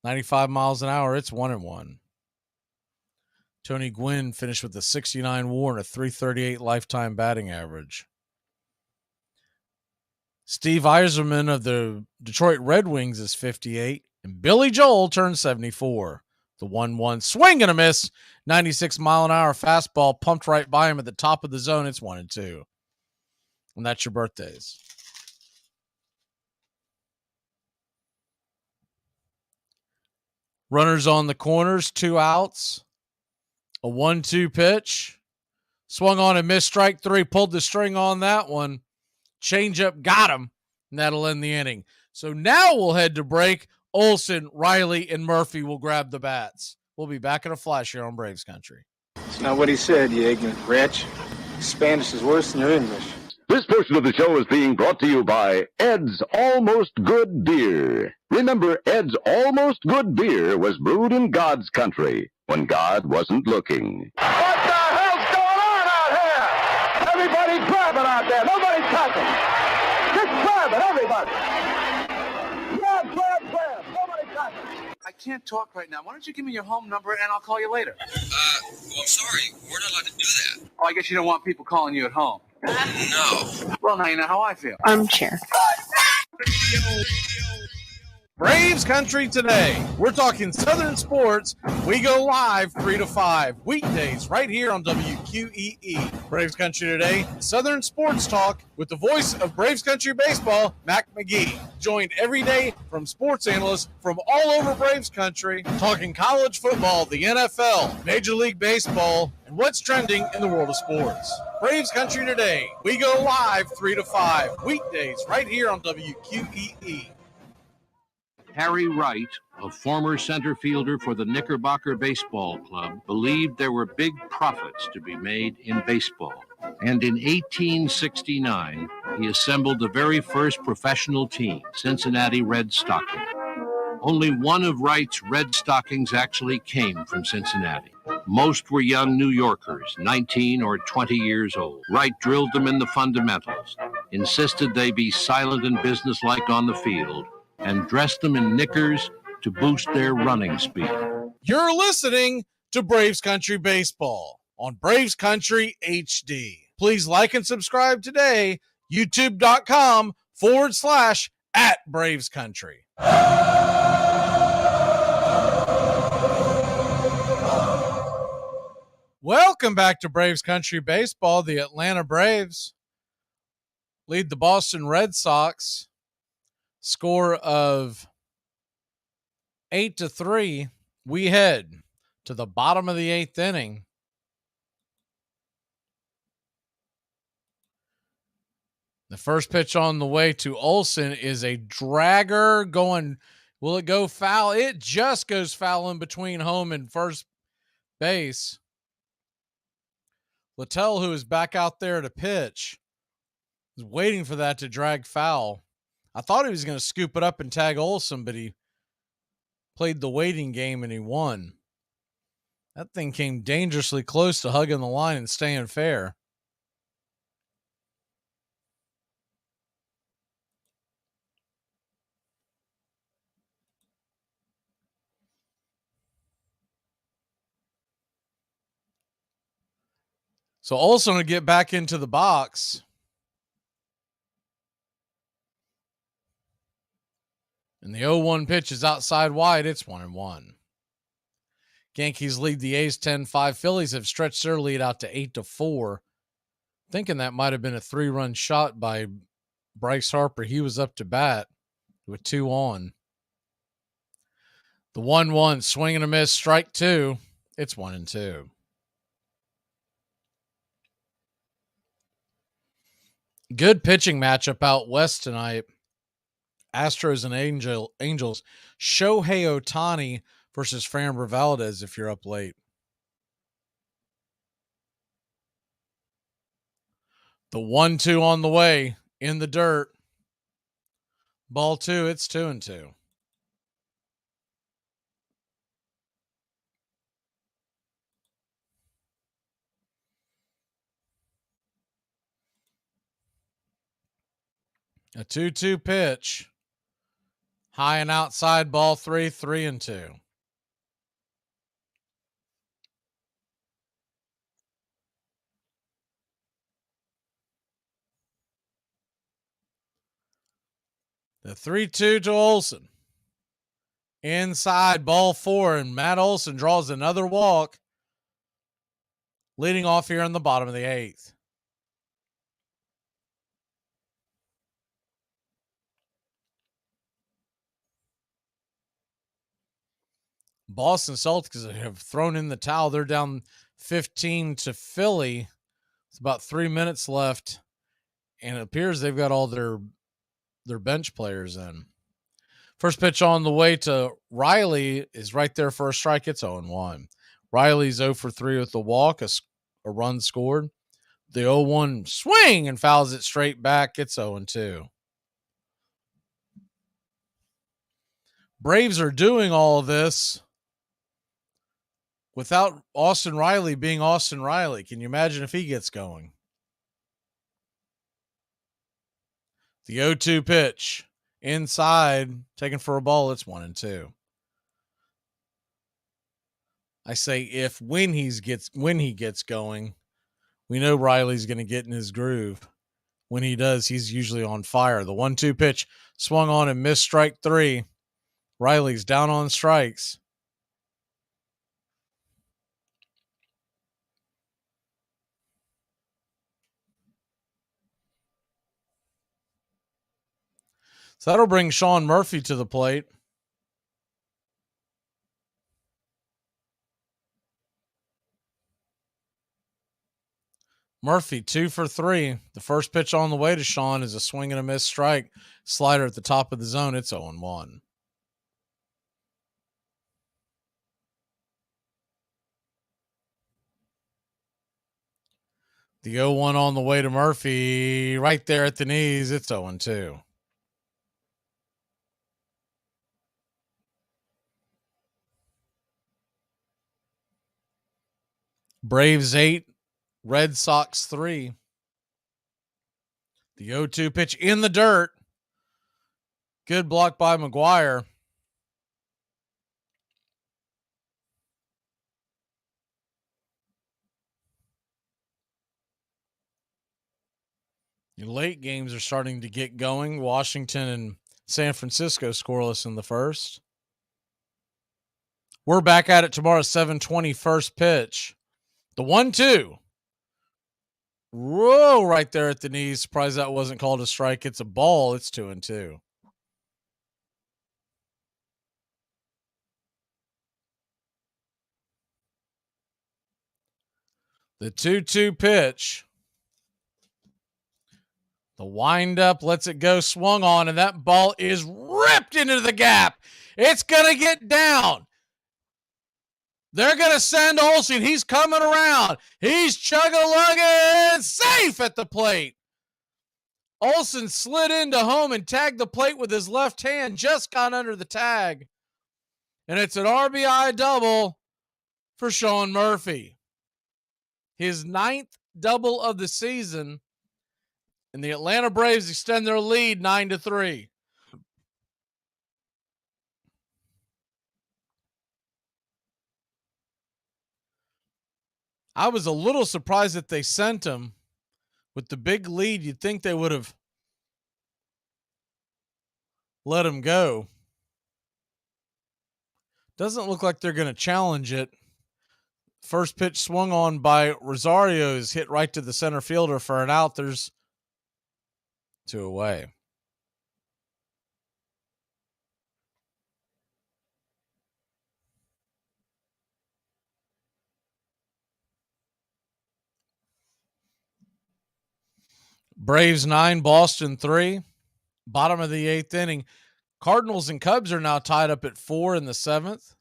95 miles an hour. It's 1-1. Tony Gwynn finished with a 69 WAR and a 338 lifetime batting average. Steve Yzerman of the Detroit Red Wings is 58, and Billy Joel turns 74. The 1-1 swing and a miss, 96 mile an hour fastball pumped right by him at the top of the zone. It's 1-2. And that's your birthdays. Runners on the corners, 2 outs. A 1-2 pitch. Swung on and missed, strike 3. Pulled the string on that one. Changeup got him, and that'll end the inning. So now we'll head to break. Olsen, Riley, and Murphy will grab the bats. We'll be back in a flash here on Braves Country. It's not what he said, you ignorant wretch. Spanish is worse than your English. This portion of the show is being brought to you by Ed's Almost Good Beer. Remember, Ed's Almost Good Beer was brewed in God's country when God wasn't looking. What the hell's going on out here? Everybody grabbing out there. Nobody touching. Just grabbing, everybody. Grab. Nobody touching. I can't talk right now. Why don't you give me your home number and I'll call you later? Well, I'm sorry. We're not allowed to do that. Oh, I guess you don't want people calling you at home. No. Well, now you know how I feel. Armchair. Braves Country today. We're talking Southern sports. We go live 3 to 5 weekdays right here on WQEE. Braves Country today. Southern sports talk with the voice of Braves Country baseball, Mac Magee. Joined every day from sports analysts from all over Braves Country, talking college football, the NFL, Major League Baseball, and what's trending in the world of sports. Braves Country today. We go live 3 to 5 weekdays right here on WQEE. Harry Wright, a former center fielder for the Knickerbocker Baseball Club, believed there were big profits to be made in baseball. And in 1869, he assembled the very first professional team, Cincinnati Red Stockings. Only one of Wright's Red Stockings actually came from Cincinnati. Most were young New Yorkers, 19 or 20 years old. Wright drilled them in the fundamentals, insisted they be silent and businesslike on the field, and dressed them in knickers to boost their running speed. You're listening to Braves Country Baseball on Braves Country HD. Please like and subscribe today, youtube.com/@Braves Country. Welcome back to Braves Country Baseball. The Atlanta Braves lead the Boston Red Sox. Score of 8-3. We head to the bottom of the 8th inning. The first pitch on the way to Olsen is a dragger going. Will it go foul? It just goes foul in between home and first base. Littell, who is back out there to pitch, is waiting for that to drag foul. I thought he was going to scoop it up and tag Olsen, but he played the waiting game and he won. That thing came dangerously close to hugging the line and staying fair. So Olsen will get back into the box. And the 0-1 pitch is outside wide. It's 1-1. Yankees lead the A's 10-5. Phillies have stretched their lead out to 8-4. Thinking that might have been a 3-run shot by Bryce Harper. He was up to bat with 2 on. The 1-1 swing and a miss, strike 2. It's 1-2. Good pitching matchup out west tonight. Astros and Angels. Shohei Ohtani versus Framber Valdez if you're up late. The 1-2 on the way in the dirt. Ball 2, it's 2-2. A 2-2 pitch. High and outside, ball 3, 3-2. The 3-2 to Olson. Inside, ball 4, and Matt Olson draws another walk, leading off here in the bottom of the 8th. Boston Celtics have thrown in the towel. They're down 15 to Philly. It's about 3 minutes left, and it appears they've got all their bench players in. First pitch on the way to Riley is right there for a strike. It's 0-1. Riley's 0 for 3 with the walk, a run scored. The 0-1 swing and fouls it straight back. It's 0-2. Braves are doing all of this without Austin Riley being Austin Riley. Can you imagine if he gets going? The 0-2 pitch inside, taken for a ball. It's 1-2. I say when he gets going, we know Riley's going to get in his groove. When he does, he's usually on fire. The 1-2 pitch swung on and missed strike 3. Riley's down on strikes. So that'll bring Sean Murphy to the plate. Murphy 2 for 3. The first pitch on the way to Sean is a swing and a miss strike. Slider at the top of the zone. It's 0-1. The 0-1 on the way to Murphy. Right there at the knees. It's 0-2. Braves 8, Red Sox 3. The 0-2 pitch in the dirt. Good block by McGuire. Your late games are starting to get going. Washington and San Francisco scoreless in the first. We're back at it tomorrow, 7:20 first pitch. The 1-2. Whoa, right there at the knees. Surprised that wasn't called a strike. It's a ball. It's 2-2. The 2-2 pitch. The windup lets it go, swung on, and that ball is ripped into the gap. It's going to get down. They're going to send Olsen. He's coming around. He's chug-a-lugging, safe at the plate. Olsen slid into home and tagged the plate with his left hand, just got under the tag. And it's an RBI double for Sean Murphy. His 9th double of the season. And the Atlanta Braves extend their lead 9-3. I was a little surprised that they sent him. With the big lead, you'd think they would have let him go. Doesn't look like they're going to challenge it. First pitch swung on by Rosario is hit right to the center fielder for an out. There's 2 away. Braves 9, Boston 3. Bottom of the 8th inning. Cardinals and Cubs are now tied up at 4 in the 7th.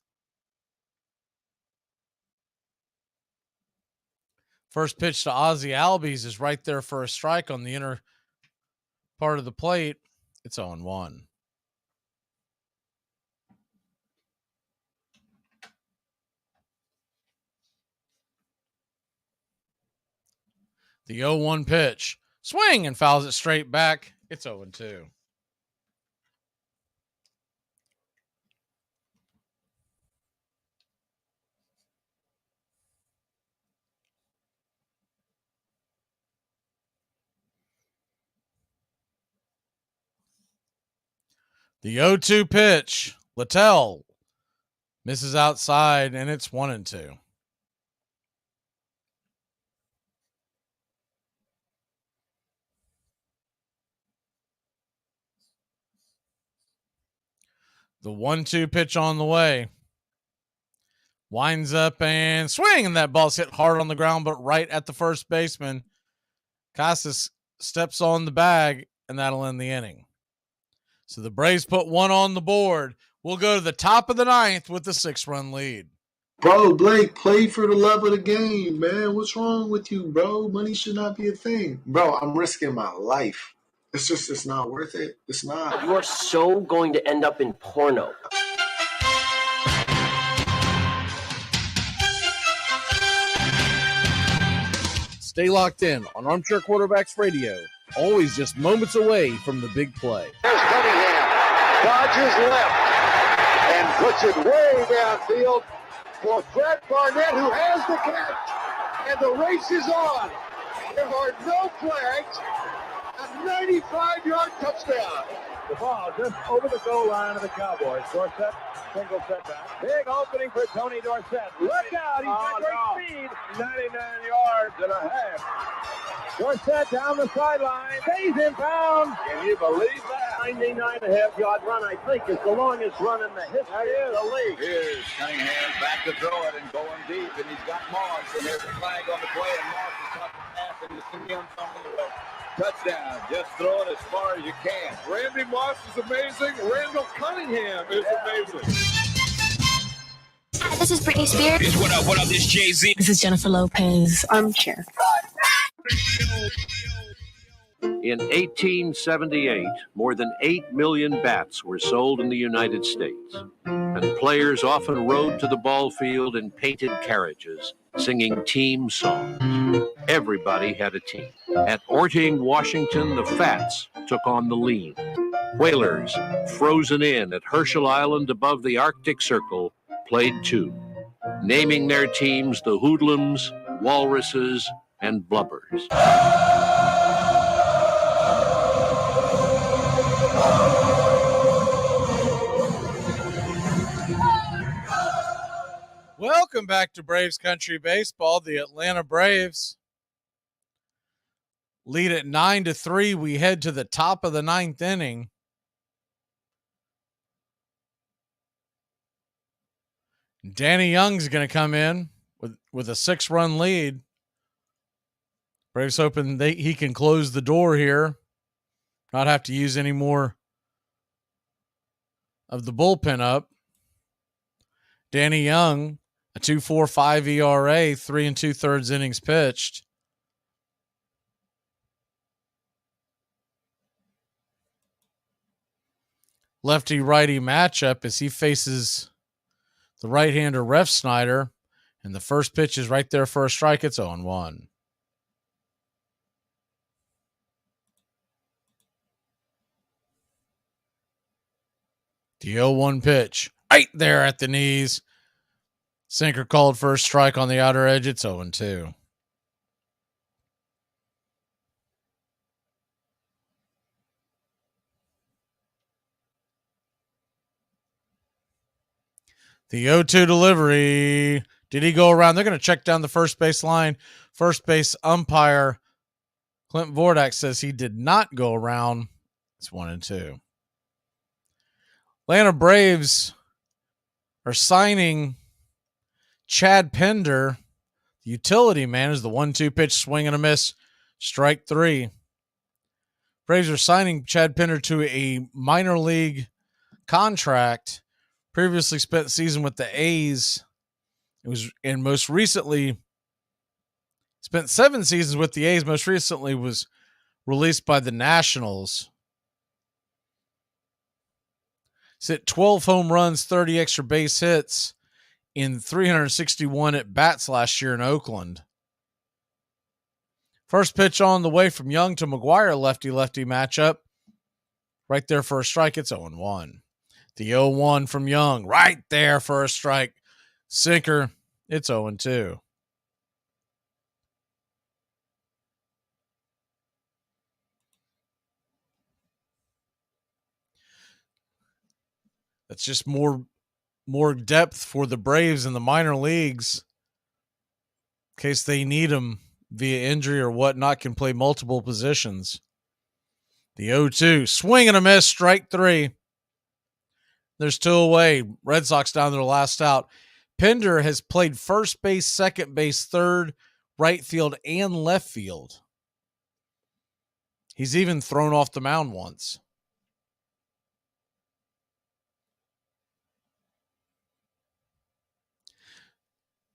First pitch to Ozzie Albies is right there for a strike on the inner part of the plate. It's 0-1. The 0-1 pitch. Swing and fouls it straight back. It's 0-2. The 0-2 pitch. Littell misses outside, and it's 1-2. The 1-2 pitch on the way. Winds up and swing, and that ball's hit hard on the ground, but right at the first baseman. Casas steps on the bag, and that'll end the inning. So the Braves put one on the board. We'll go to the top of the 9th with the 6-run lead. Bro, Blake, play for the love of the game, man. What's wrong with you, bro? Money should not be a thing. Bro, I'm risking my life. It's not worth it. It's not. You are so going to end up in porno. Stay locked in on Armchair Quarterbacks Radio. Always just moments away from the big play. There's Cunningham. Dodges left and puts it way downfield for Fred Barnett, who has the catch. And the race is on. There are no flags. A 95-yard touchdown. The ball just over the goal line of the Cowboys. Dorsett, single setback. Big opening for Tony Dorsett. Look out, he's got great speed. 99 yards and a half. Dorsett down the sideline. Stays in bounds. Can you believe that? 99.5-yard run, I think, is the longest run in the history of the league. Here's Cunningham back to throw it and going deep, and he's got Moss, and there's a flag on the play, and Moss is caught the pass, and it's going to be on something away. Touchdown. Just throw it as far as you can. Randy Moss is amazing. Randall Cunningham is amazing. Hi, this is Britney Spears. What up, this Jay-Z. This is Jennifer Lopez. Armchair. In 1878, more than 8 million bats were sold in the United States, and players often rode to the ball field in painted carriages, singing team songs. Everybody had a team. At Orting, Washington, the Fats took on the Lean. Whalers, frozen in at Herschel Island above the Arctic Circle, played too, naming their teams the Hoodlums, Walruses, and Blubbers. Welcome back to Braves Country Baseball. The Atlanta Braves lead at 9-3. We head to the top of the 9th inning. Danny Young's going to come in with a 6-run lead. Braves hoping he can close the door here, not have to use any more of the bullpen up. Danny Young, a 2.45 ERA, 3 2/3 innings pitched. Lefty-righty matchup as he faces the right-hander Ref Snyder, and the first pitch is right there for a strike. It's 0-1. The 0-1 pitch right there at the knees. Sinker called first strike on the outer edge. It's 0-2. The 0-2 delivery. Did he go around? They're going to check down the first base line. First base umpire Clint Vordak says he did not go around. It's 1-2. Atlanta Braves are signing Chad Pender, the utility man, is the 1-2 pitch, swing and a miss, strike 3. Braves are signing Chad Pinder to a minor league contract. Previously spent the season with the A's. And most recently spent 7 seasons with the A's. Most recently was released by the Nationals. He's hit 12 home runs, 30 extra base hits in 361 at bats last year in Oakland. First pitch on the way from Young to McGuire, lefty-lefty matchup. Right there for a strike, it's 0-1. The 0-1 from Young, right there for a strike. Sinker, it's 0-2. That's just more depth for the Braves in the minor leagues. In case they need them via injury or whatnot, can play multiple positions. The 0-2, swing and a miss, strike 3. There's 2 away. Red Sox down to their last out. Pinder has played first base, second base, third, right field, and left field. He's even thrown off the mound once.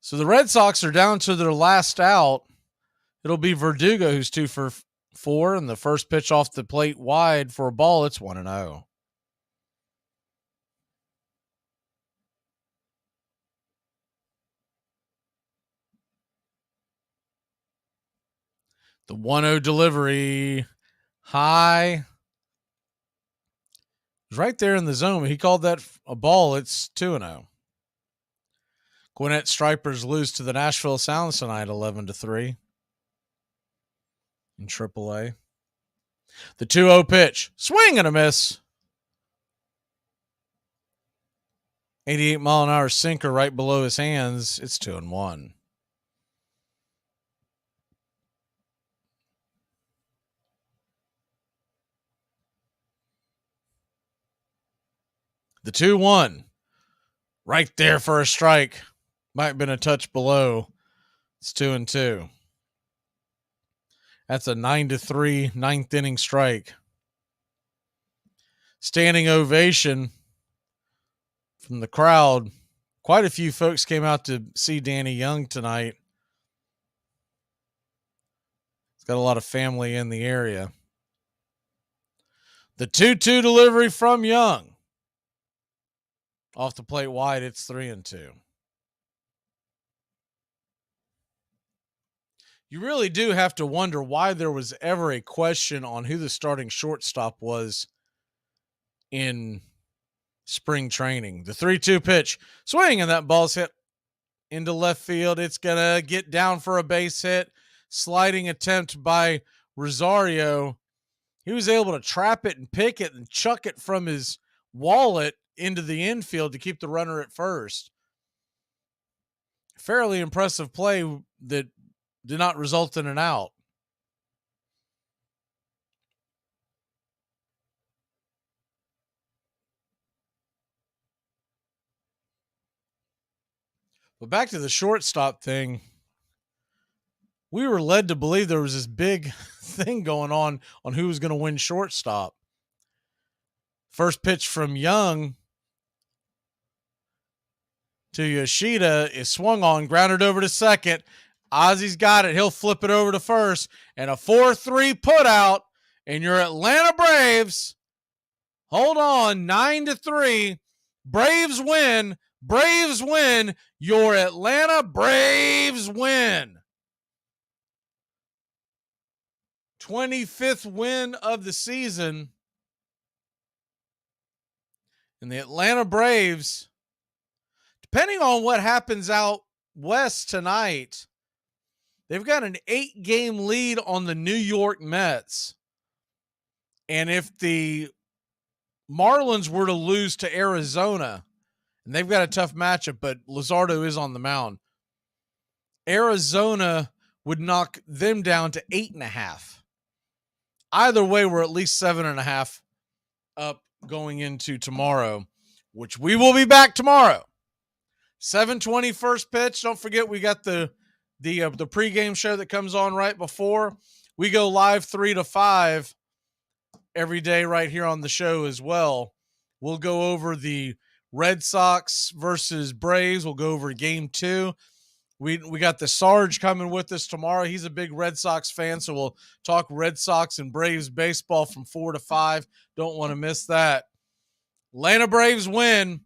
So the Red Sox are down to their last out. It'll be Verdugo who's 2 for 4, and the first pitch off the plate wide for a ball. It's 1-0. The 1-0 delivery, high. It was right there in the zone. He called that a ball. It's 2-0. Gwinnett Stripers lose to the Nashville Sounds tonight, 11-3 in AAA. The 2-0 pitch, swing and a miss. 88-mile-an-hour sinker right below his hands. It's 2-1. The 2-1, right there for a strike. Might have been a touch below. It's 2-2. That's a 9-3 ninth inning strike. Standing ovation from the crowd. Quite a few folks came out to see Danny Young tonight. He's got a lot of family in the area. The 2-2 delivery from Young. Off the plate wide, it's 3-2. You really do have to wonder why there was ever a question on who the starting shortstop was in spring training. The 3-2 pitch, swing, and that ball's hit into left field. It's going to get down for a base hit. Sliding attempt by Rosario. He was able to trap it and pick it and chuck it from his wallet into the infield to keep the runner at first. Fairly impressive play that did not result in an out. But back to the shortstop thing. We were led to believe there was this big thing going on who was going to win shortstop. First pitch from Young to Yoshida is swung on, grounded over to second. Ozzy's got it. He'll flip it over to first. And a 4-3 put out. And your Atlanta Braves, hold on, 9-3. Braves win. Braves win. Your Atlanta Braves win. 25th win of the season. And the Atlanta Braves, depending on what happens out west tonight, they've got an 8-game lead on the New York Mets. And if the Marlins were to lose to Arizona, and they've got a tough matchup, but Luzardo is on the mound, Arizona would knock them down to 8.5. Either way, we're at least 7.5 up going into tomorrow, which we will be back tomorrow. 7:20 first pitch. Don't forget, we got the pregame show that comes on right before. We go live 3 to 5. every day right here on the show as well. We'll go over the Red Sox versus Braves. We'll go over game 2. We got the Sarge coming with us tomorrow. He's a big Red Sox fan, so we'll talk Red Sox and Braves baseball from 4 to 5. Don't want to miss that. Atlanta Braves win.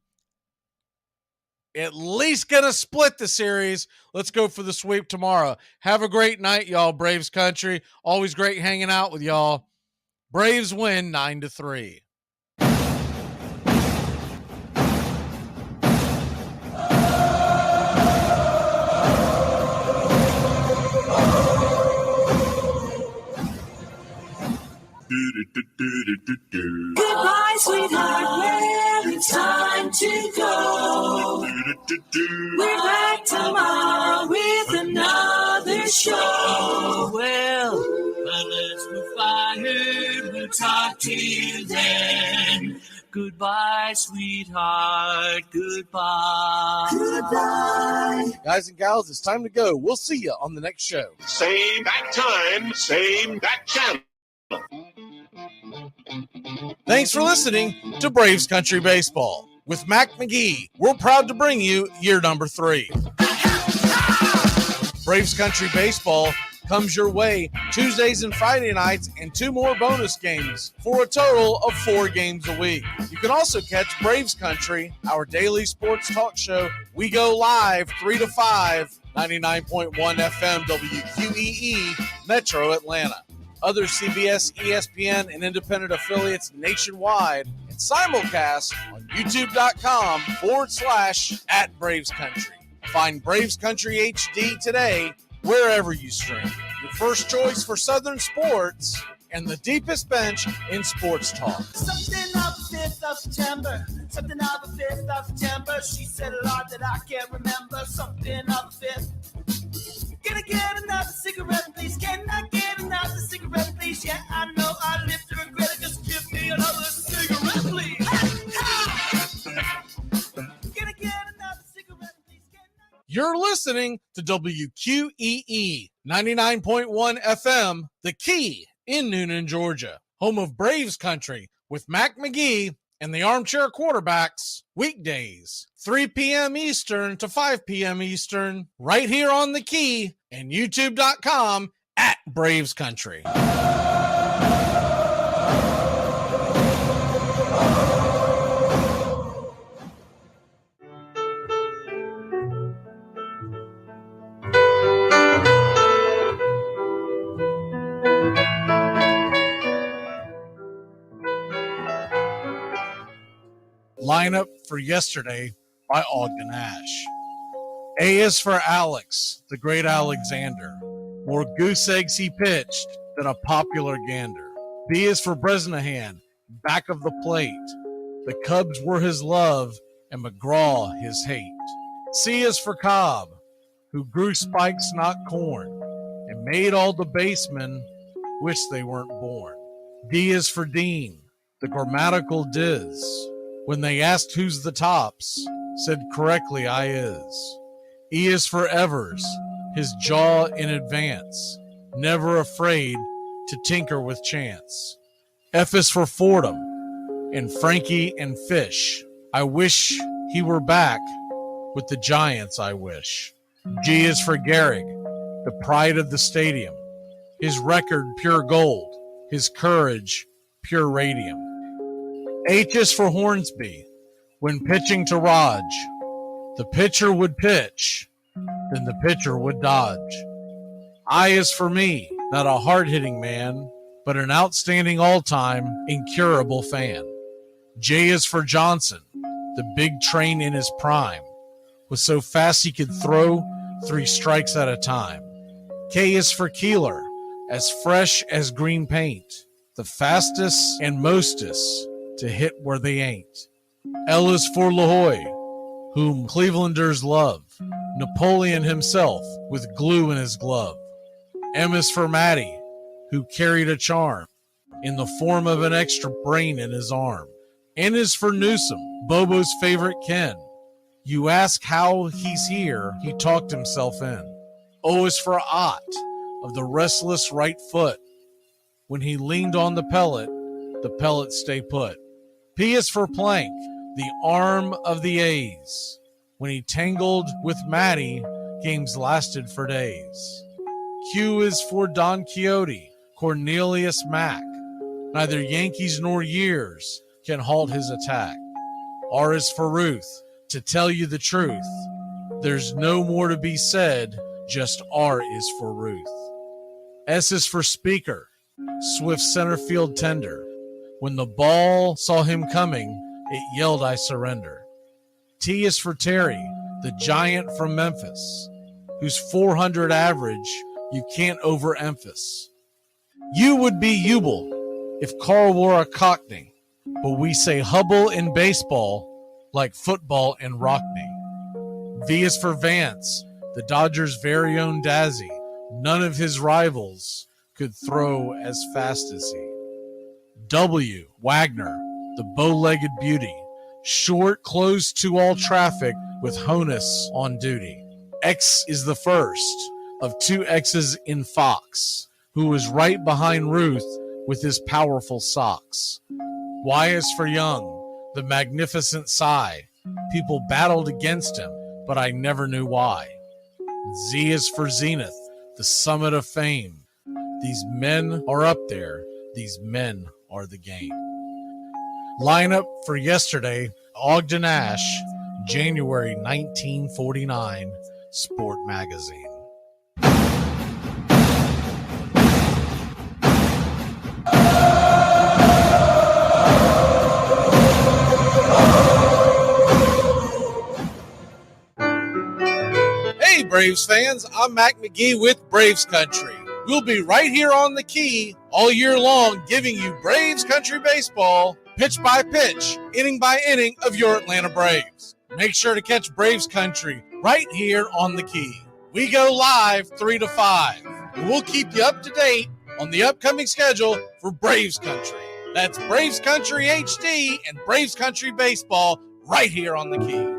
At least going to split the series. Let's go for the sweep tomorrow. Have a great night, y'all, Braves country. Always great hanging out with y'all. Braves win 9-3. Goodbye, sweetheart. Well, it's time to go. We're back tomorrow with another show. Well, unless we're fired, we'll talk to you then. Goodbye, sweetheart. Goodbye. Goodbye. Guys and gals, it's time to go. We'll see you on the next show. Same bat time, same bat channel. Thanks for listening to Braves Country Baseball. With Mac Magee, we're proud to bring you year number 3. Braves Country Baseball comes your way Tuesdays and Friday nights and 2 more bonus games for a total of 4 games a week. You can also catch Braves Country, our daily sports talk show. We go live 3 to 5, 99.1 FM WQEE, Metro Atlanta. Other CBS, ESPN, and independent affiliates nationwide, and simulcast on youtube.com/@BravesCountry. Find Braves Country HD today wherever you stream. Your first choice for Southern sports and the deepest bench in sports talk. Something of the 5th of September. Something of the 5th of September. She said a lot that I can't remember. Something of the 5th. Can I get another cigarette, please? Can I get another cigarette, please? Yeah, I know I live to regret it. Just give me another cigarette, please. Can I get another cigarette, please? You're listening to WQEE 99.1 FM, The Key in Noonan, Georgia, home of Braves Country with Mac Magee and the Armchair Quarterbacks, weekdays, 3 p.m. Eastern to 5 p.m. Eastern, right here on The Key and youtube.com/Braves Country. Lineup for yesterday by Ogden Ash. A is for Alex, the great Alexander. More goose eggs he pitched than a popular gander. B is for Bresnahan, back of the plate. The Cubs were his love and McGraw his hate. C is for Cobb, who grew spikes, not corn, and made all the basemen wish they weren't born. D is for Dean, the grammatical diz. When they asked who's the tops, said correctly I is. E is for Evers, his jaw in advance, never afraid to tinker with chance. F is for Fordham, and Frankie and Fish. I wish he were back with the Giants, I wish. G is for Gehrig, the pride of the stadium, his record pure gold, his courage pure radium. H is for Hornsby. When pitching to Raj, the pitcher would pitch, then the pitcher would dodge. I is for me, not a hard-hitting man, but an outstanding all-time incurable fan. J is for Johnson, the big train in his prime, was so fast he could throw 3 strikes at a time. K is for Keeler, as fresh as green paint, the fastest and mostest to hit where they ain't. L is for LaHoy, whom Clevelanders love, Napoleon himself with glue in his glove. M is for Matty, who carried a charm in the form of an extra brain in his arm. N is for Newsom, Bobo's favorite Ken. You ask how he's here, he talked himself in. O is for Ott, of the restless right foot. When he leaned on the pellet, the pellets stay put. P is for Plank, the arm of the A's. When he tangled with Matty, games lasted for days. Q is for Don Quixote, Cornelius Mac. Neither Yankees nor years can halt his attack. R is for Ruth, to tell you the truth. There's no more to be said, just R is for Ruth. S is for Speaker, swift center field tender. When the ball saw him coming, it yelled, I surrender. T is for Terry, the giant from Memphis, whose 400 average you can't overemphasize. U would be Ubel if Carl wore a Cockney, but we say Hubble in baseball like football in Rockney. V is for Vance, the Dodgers' very own Dazzy. None of his rivals could throw as fast as he. W, Wagner, the bow-legged beauty, short, close to all traffic with Honus on duty. X is the first of two X's in Fox, who was right behind Ruth with his powerful socks. Y is for Young, the magnificent sigh. People battled against him, but I never knew why. Z is for Zenith, the summit of fame. These men are up there. These men are the game. Lineup for yesterday, Ogden Ash, January 1949, Sport Magazine. Hey Braves fans, I'm Mac Magee with Braves Country. We'll be right here on the key all year long, giving you Braves Country baseball, pitch by pitch, inning by inning of your Atlanta Braves. Make sure to catch Braves Country right here on the key. We go live 3 to 5, and we'll keep you up to date on the upcoming schedule for Braves Country. That's Braves Country HD and Braves Country baseball right here on the key.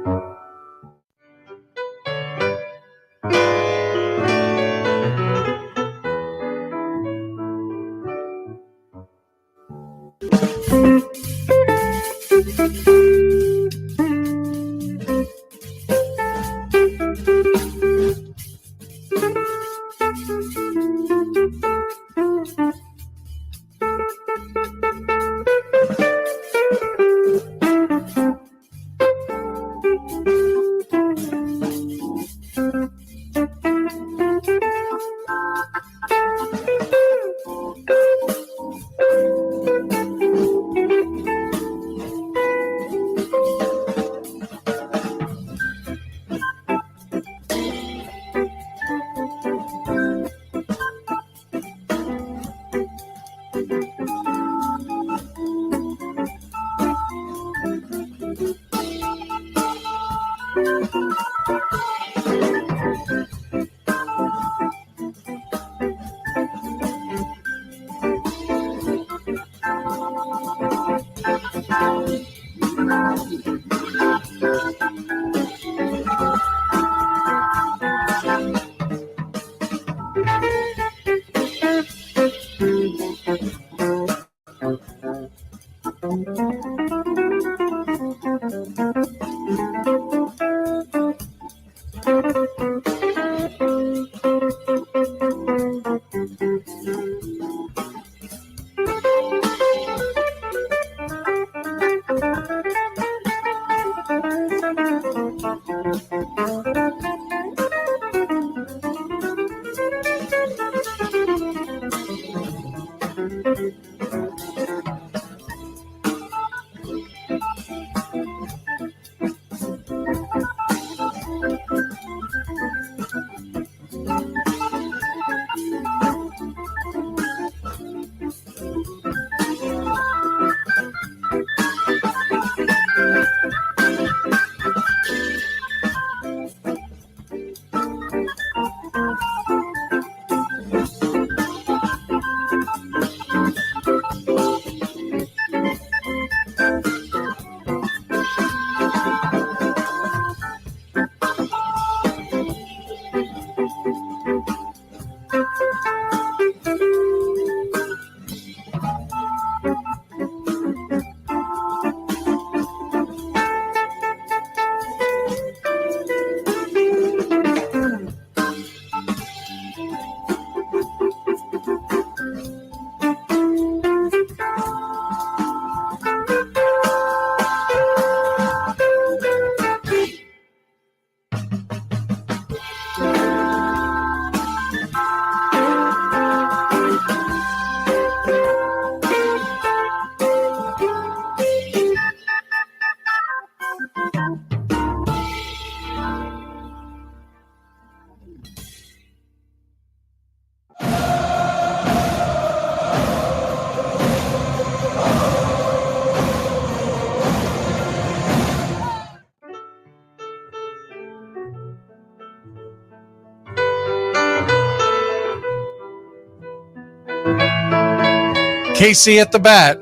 Casey at the Bat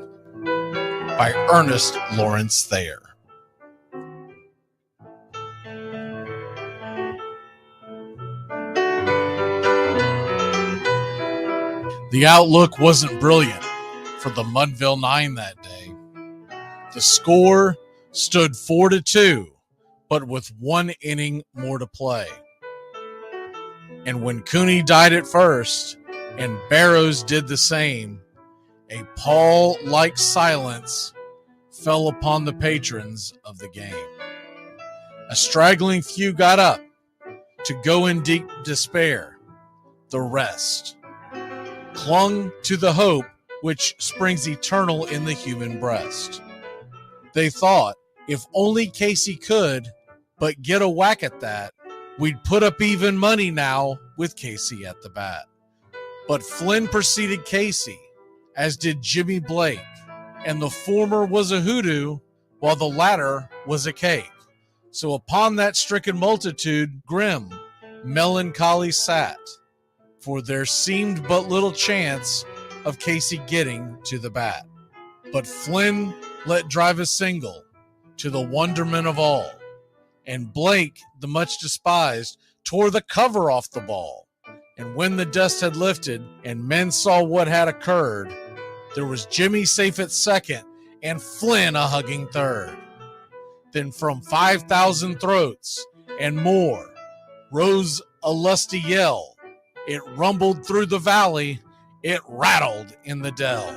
by Ernest Lawrence Thayer. The outlook wasn't brilliant for the Mudville Nine that day. The score stood 4-2, but with 1 inning more to play. And when Cooney died at first and Barrows did the same, a pall-like silence fell upon the patrons of the game. A straggling few got up to go in deep despair. The rest clung to the hope which springs eternal in the human breast. They thought, if only Casey could but get a whack at that, we'd put up even money now with Casey at the bat. But Flynn preceded Casey, as did Jimmy Blake, and the former was a hoodoo, while the latter was a cake. So upon that stricken multitude, grim, melancholy sat, for there seemed but little chance of Casey getting to the bat. But Flynn let drive a single, to the wonderment of all, and Blake, the much despised, tore the cover off the ball. And when the dust had lifted and men saw what had occurred, there was Jimmy safe at second and Flynn a hugging third. Then from 5,000 throats and more rose a lusty yell. It rumbled through the valley, it rattled in the dell.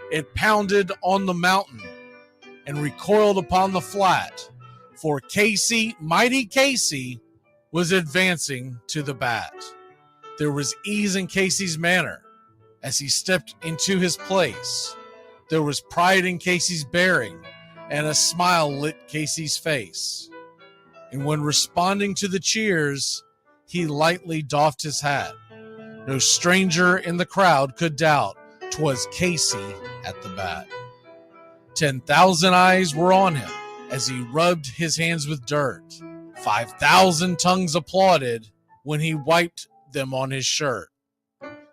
It pounded on the mountain and recoiled upon the flat, for Casey, mighty Casey, was advancing to the bat. There was ease in Casey's manner as he stepped into his place. There was pride in Casey's bearing, and a smile lit Casey's face. And when responding to the cheers, he lightly doffed his hat. No stranger in the crowd could doubt 'twas Casey at the bat. 10,000 eyes were on him as he rubbed his hands with dirt. 5,000 tongues applauded when he wiped them on his shirt.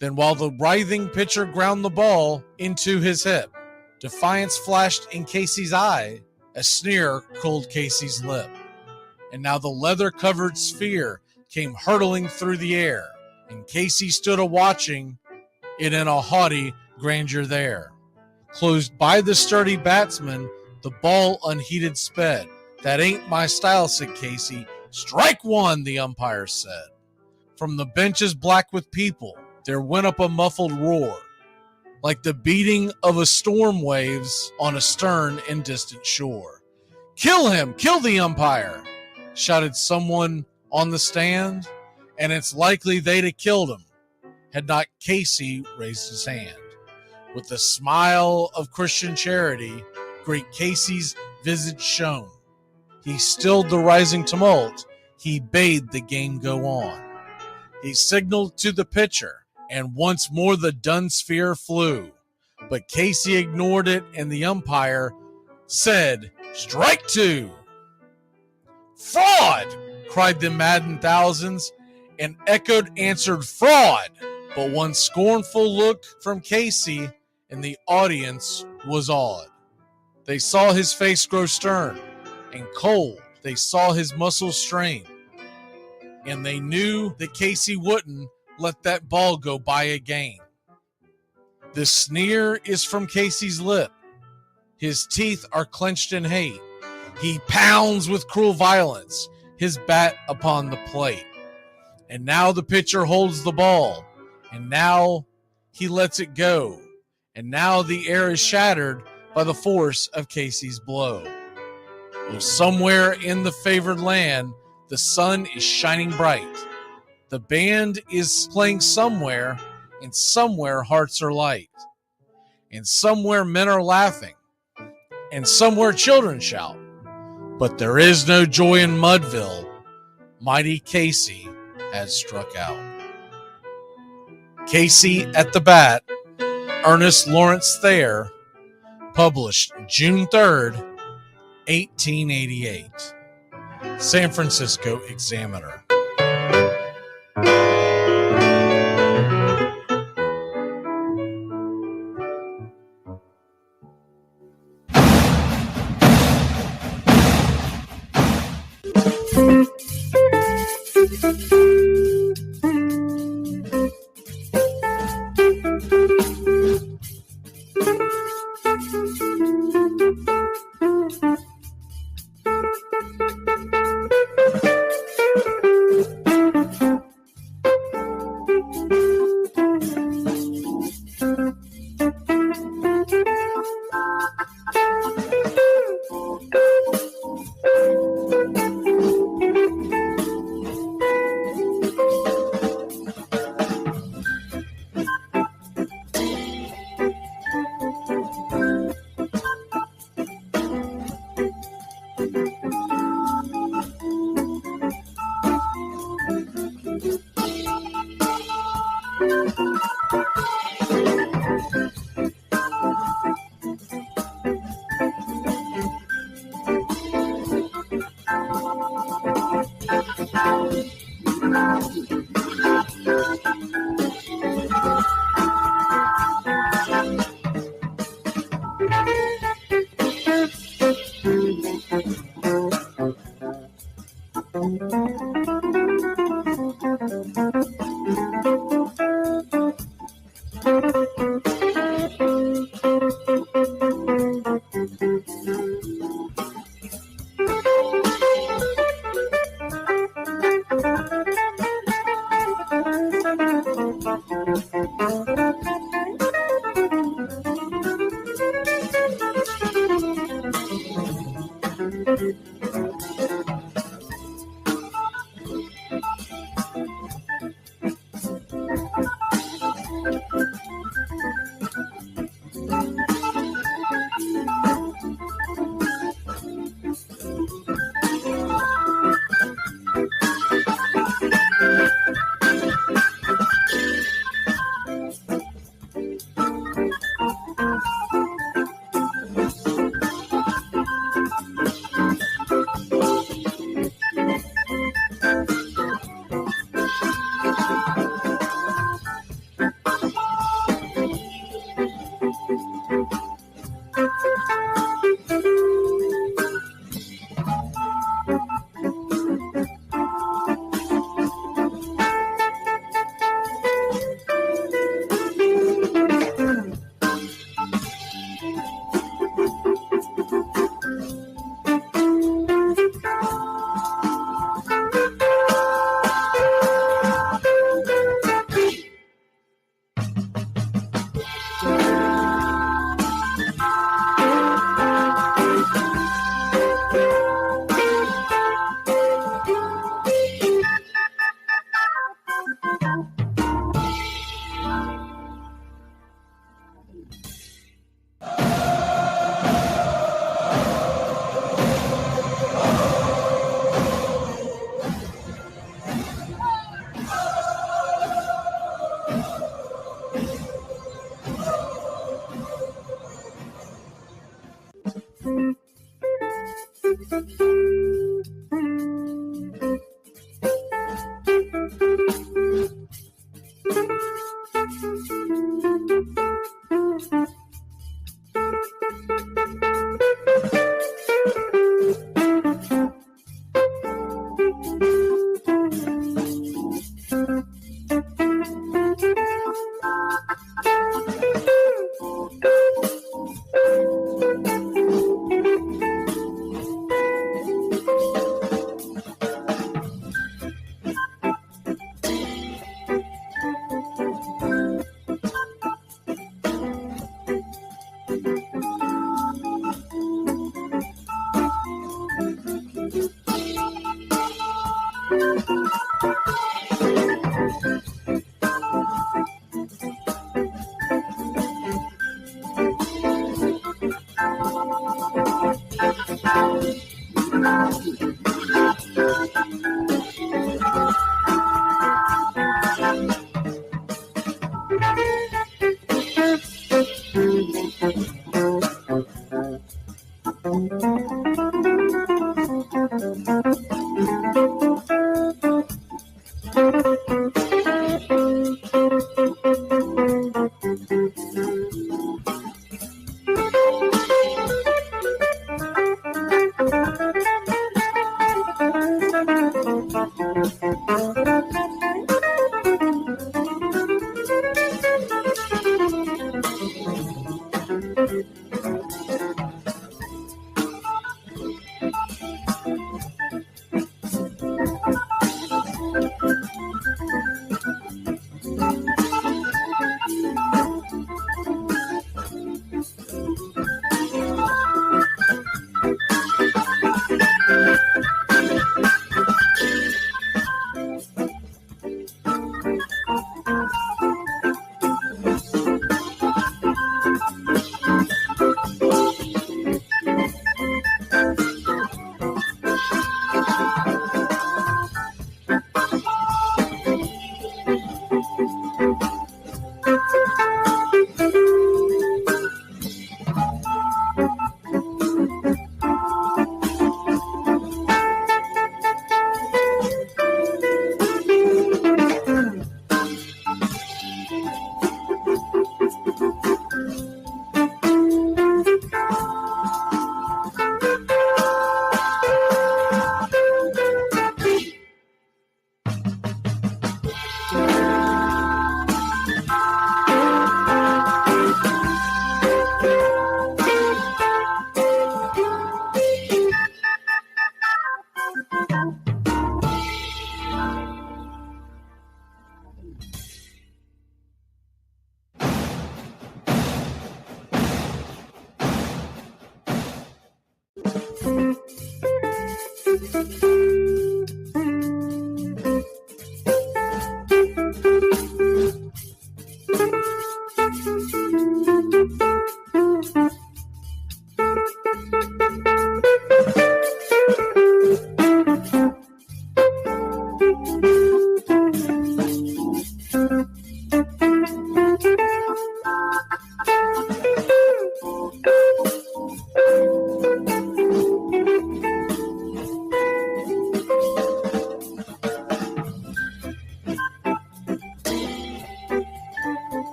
Then while the writhing pitcher ground the ball into his hip, defiance flashed in Casey's eye, a sneer curled Casey's lip. And now the leather-covered sphere came hurtling through the air, and Casey stood a-watching it in a haughty grandeur there. Closed by the sturdy batsman, the ball unheeded sped. That ain't my style, said Casey. Strike one, the umpire said. From the benches black with people, there went up a muffled roar, like the beating of a storm waves on a stern and distant shore. Kill him! Kill the umpire! Shouted someone on the stand, and it's likely they'd have killed him had not Casey raised his hand. With a smile of Christian charity, great Casey's visage shone. He stilled the rising tumult. He bade the game go on. He signaled to the pitcher, and once more the dun sphere flew. But Casey ignored it, and the umpire said, "Strike two." "Fraud!" cried the maddened thousands, and echoed answered, "Fraud!" But one scornful look from Casey, and the audience was awed. They saw his face grow stern and cold. They saw his muscles strain, and they knew that Casey wouldn't let that ball go by again. The sneer is from Casey's lip. His teeth are clenched in hate. He pounds with cruel violence his bat upon the plate. And now the pitcher holds the ball, and now he lets it go. And now the air is shattered by the force of Casey's blow. Oh, somewhere in the favored land, the sun is shining bright. The band is playing somewhere, and somewhere hearts are light. And somewhere men are laughing, and somewhere children shout. But there is no joy in Mudville. Mighty Casey has struck out. Casey at the Bat, Ernest Lawrence Thayer, published June 3rd, 1888. San Francisco Examiner.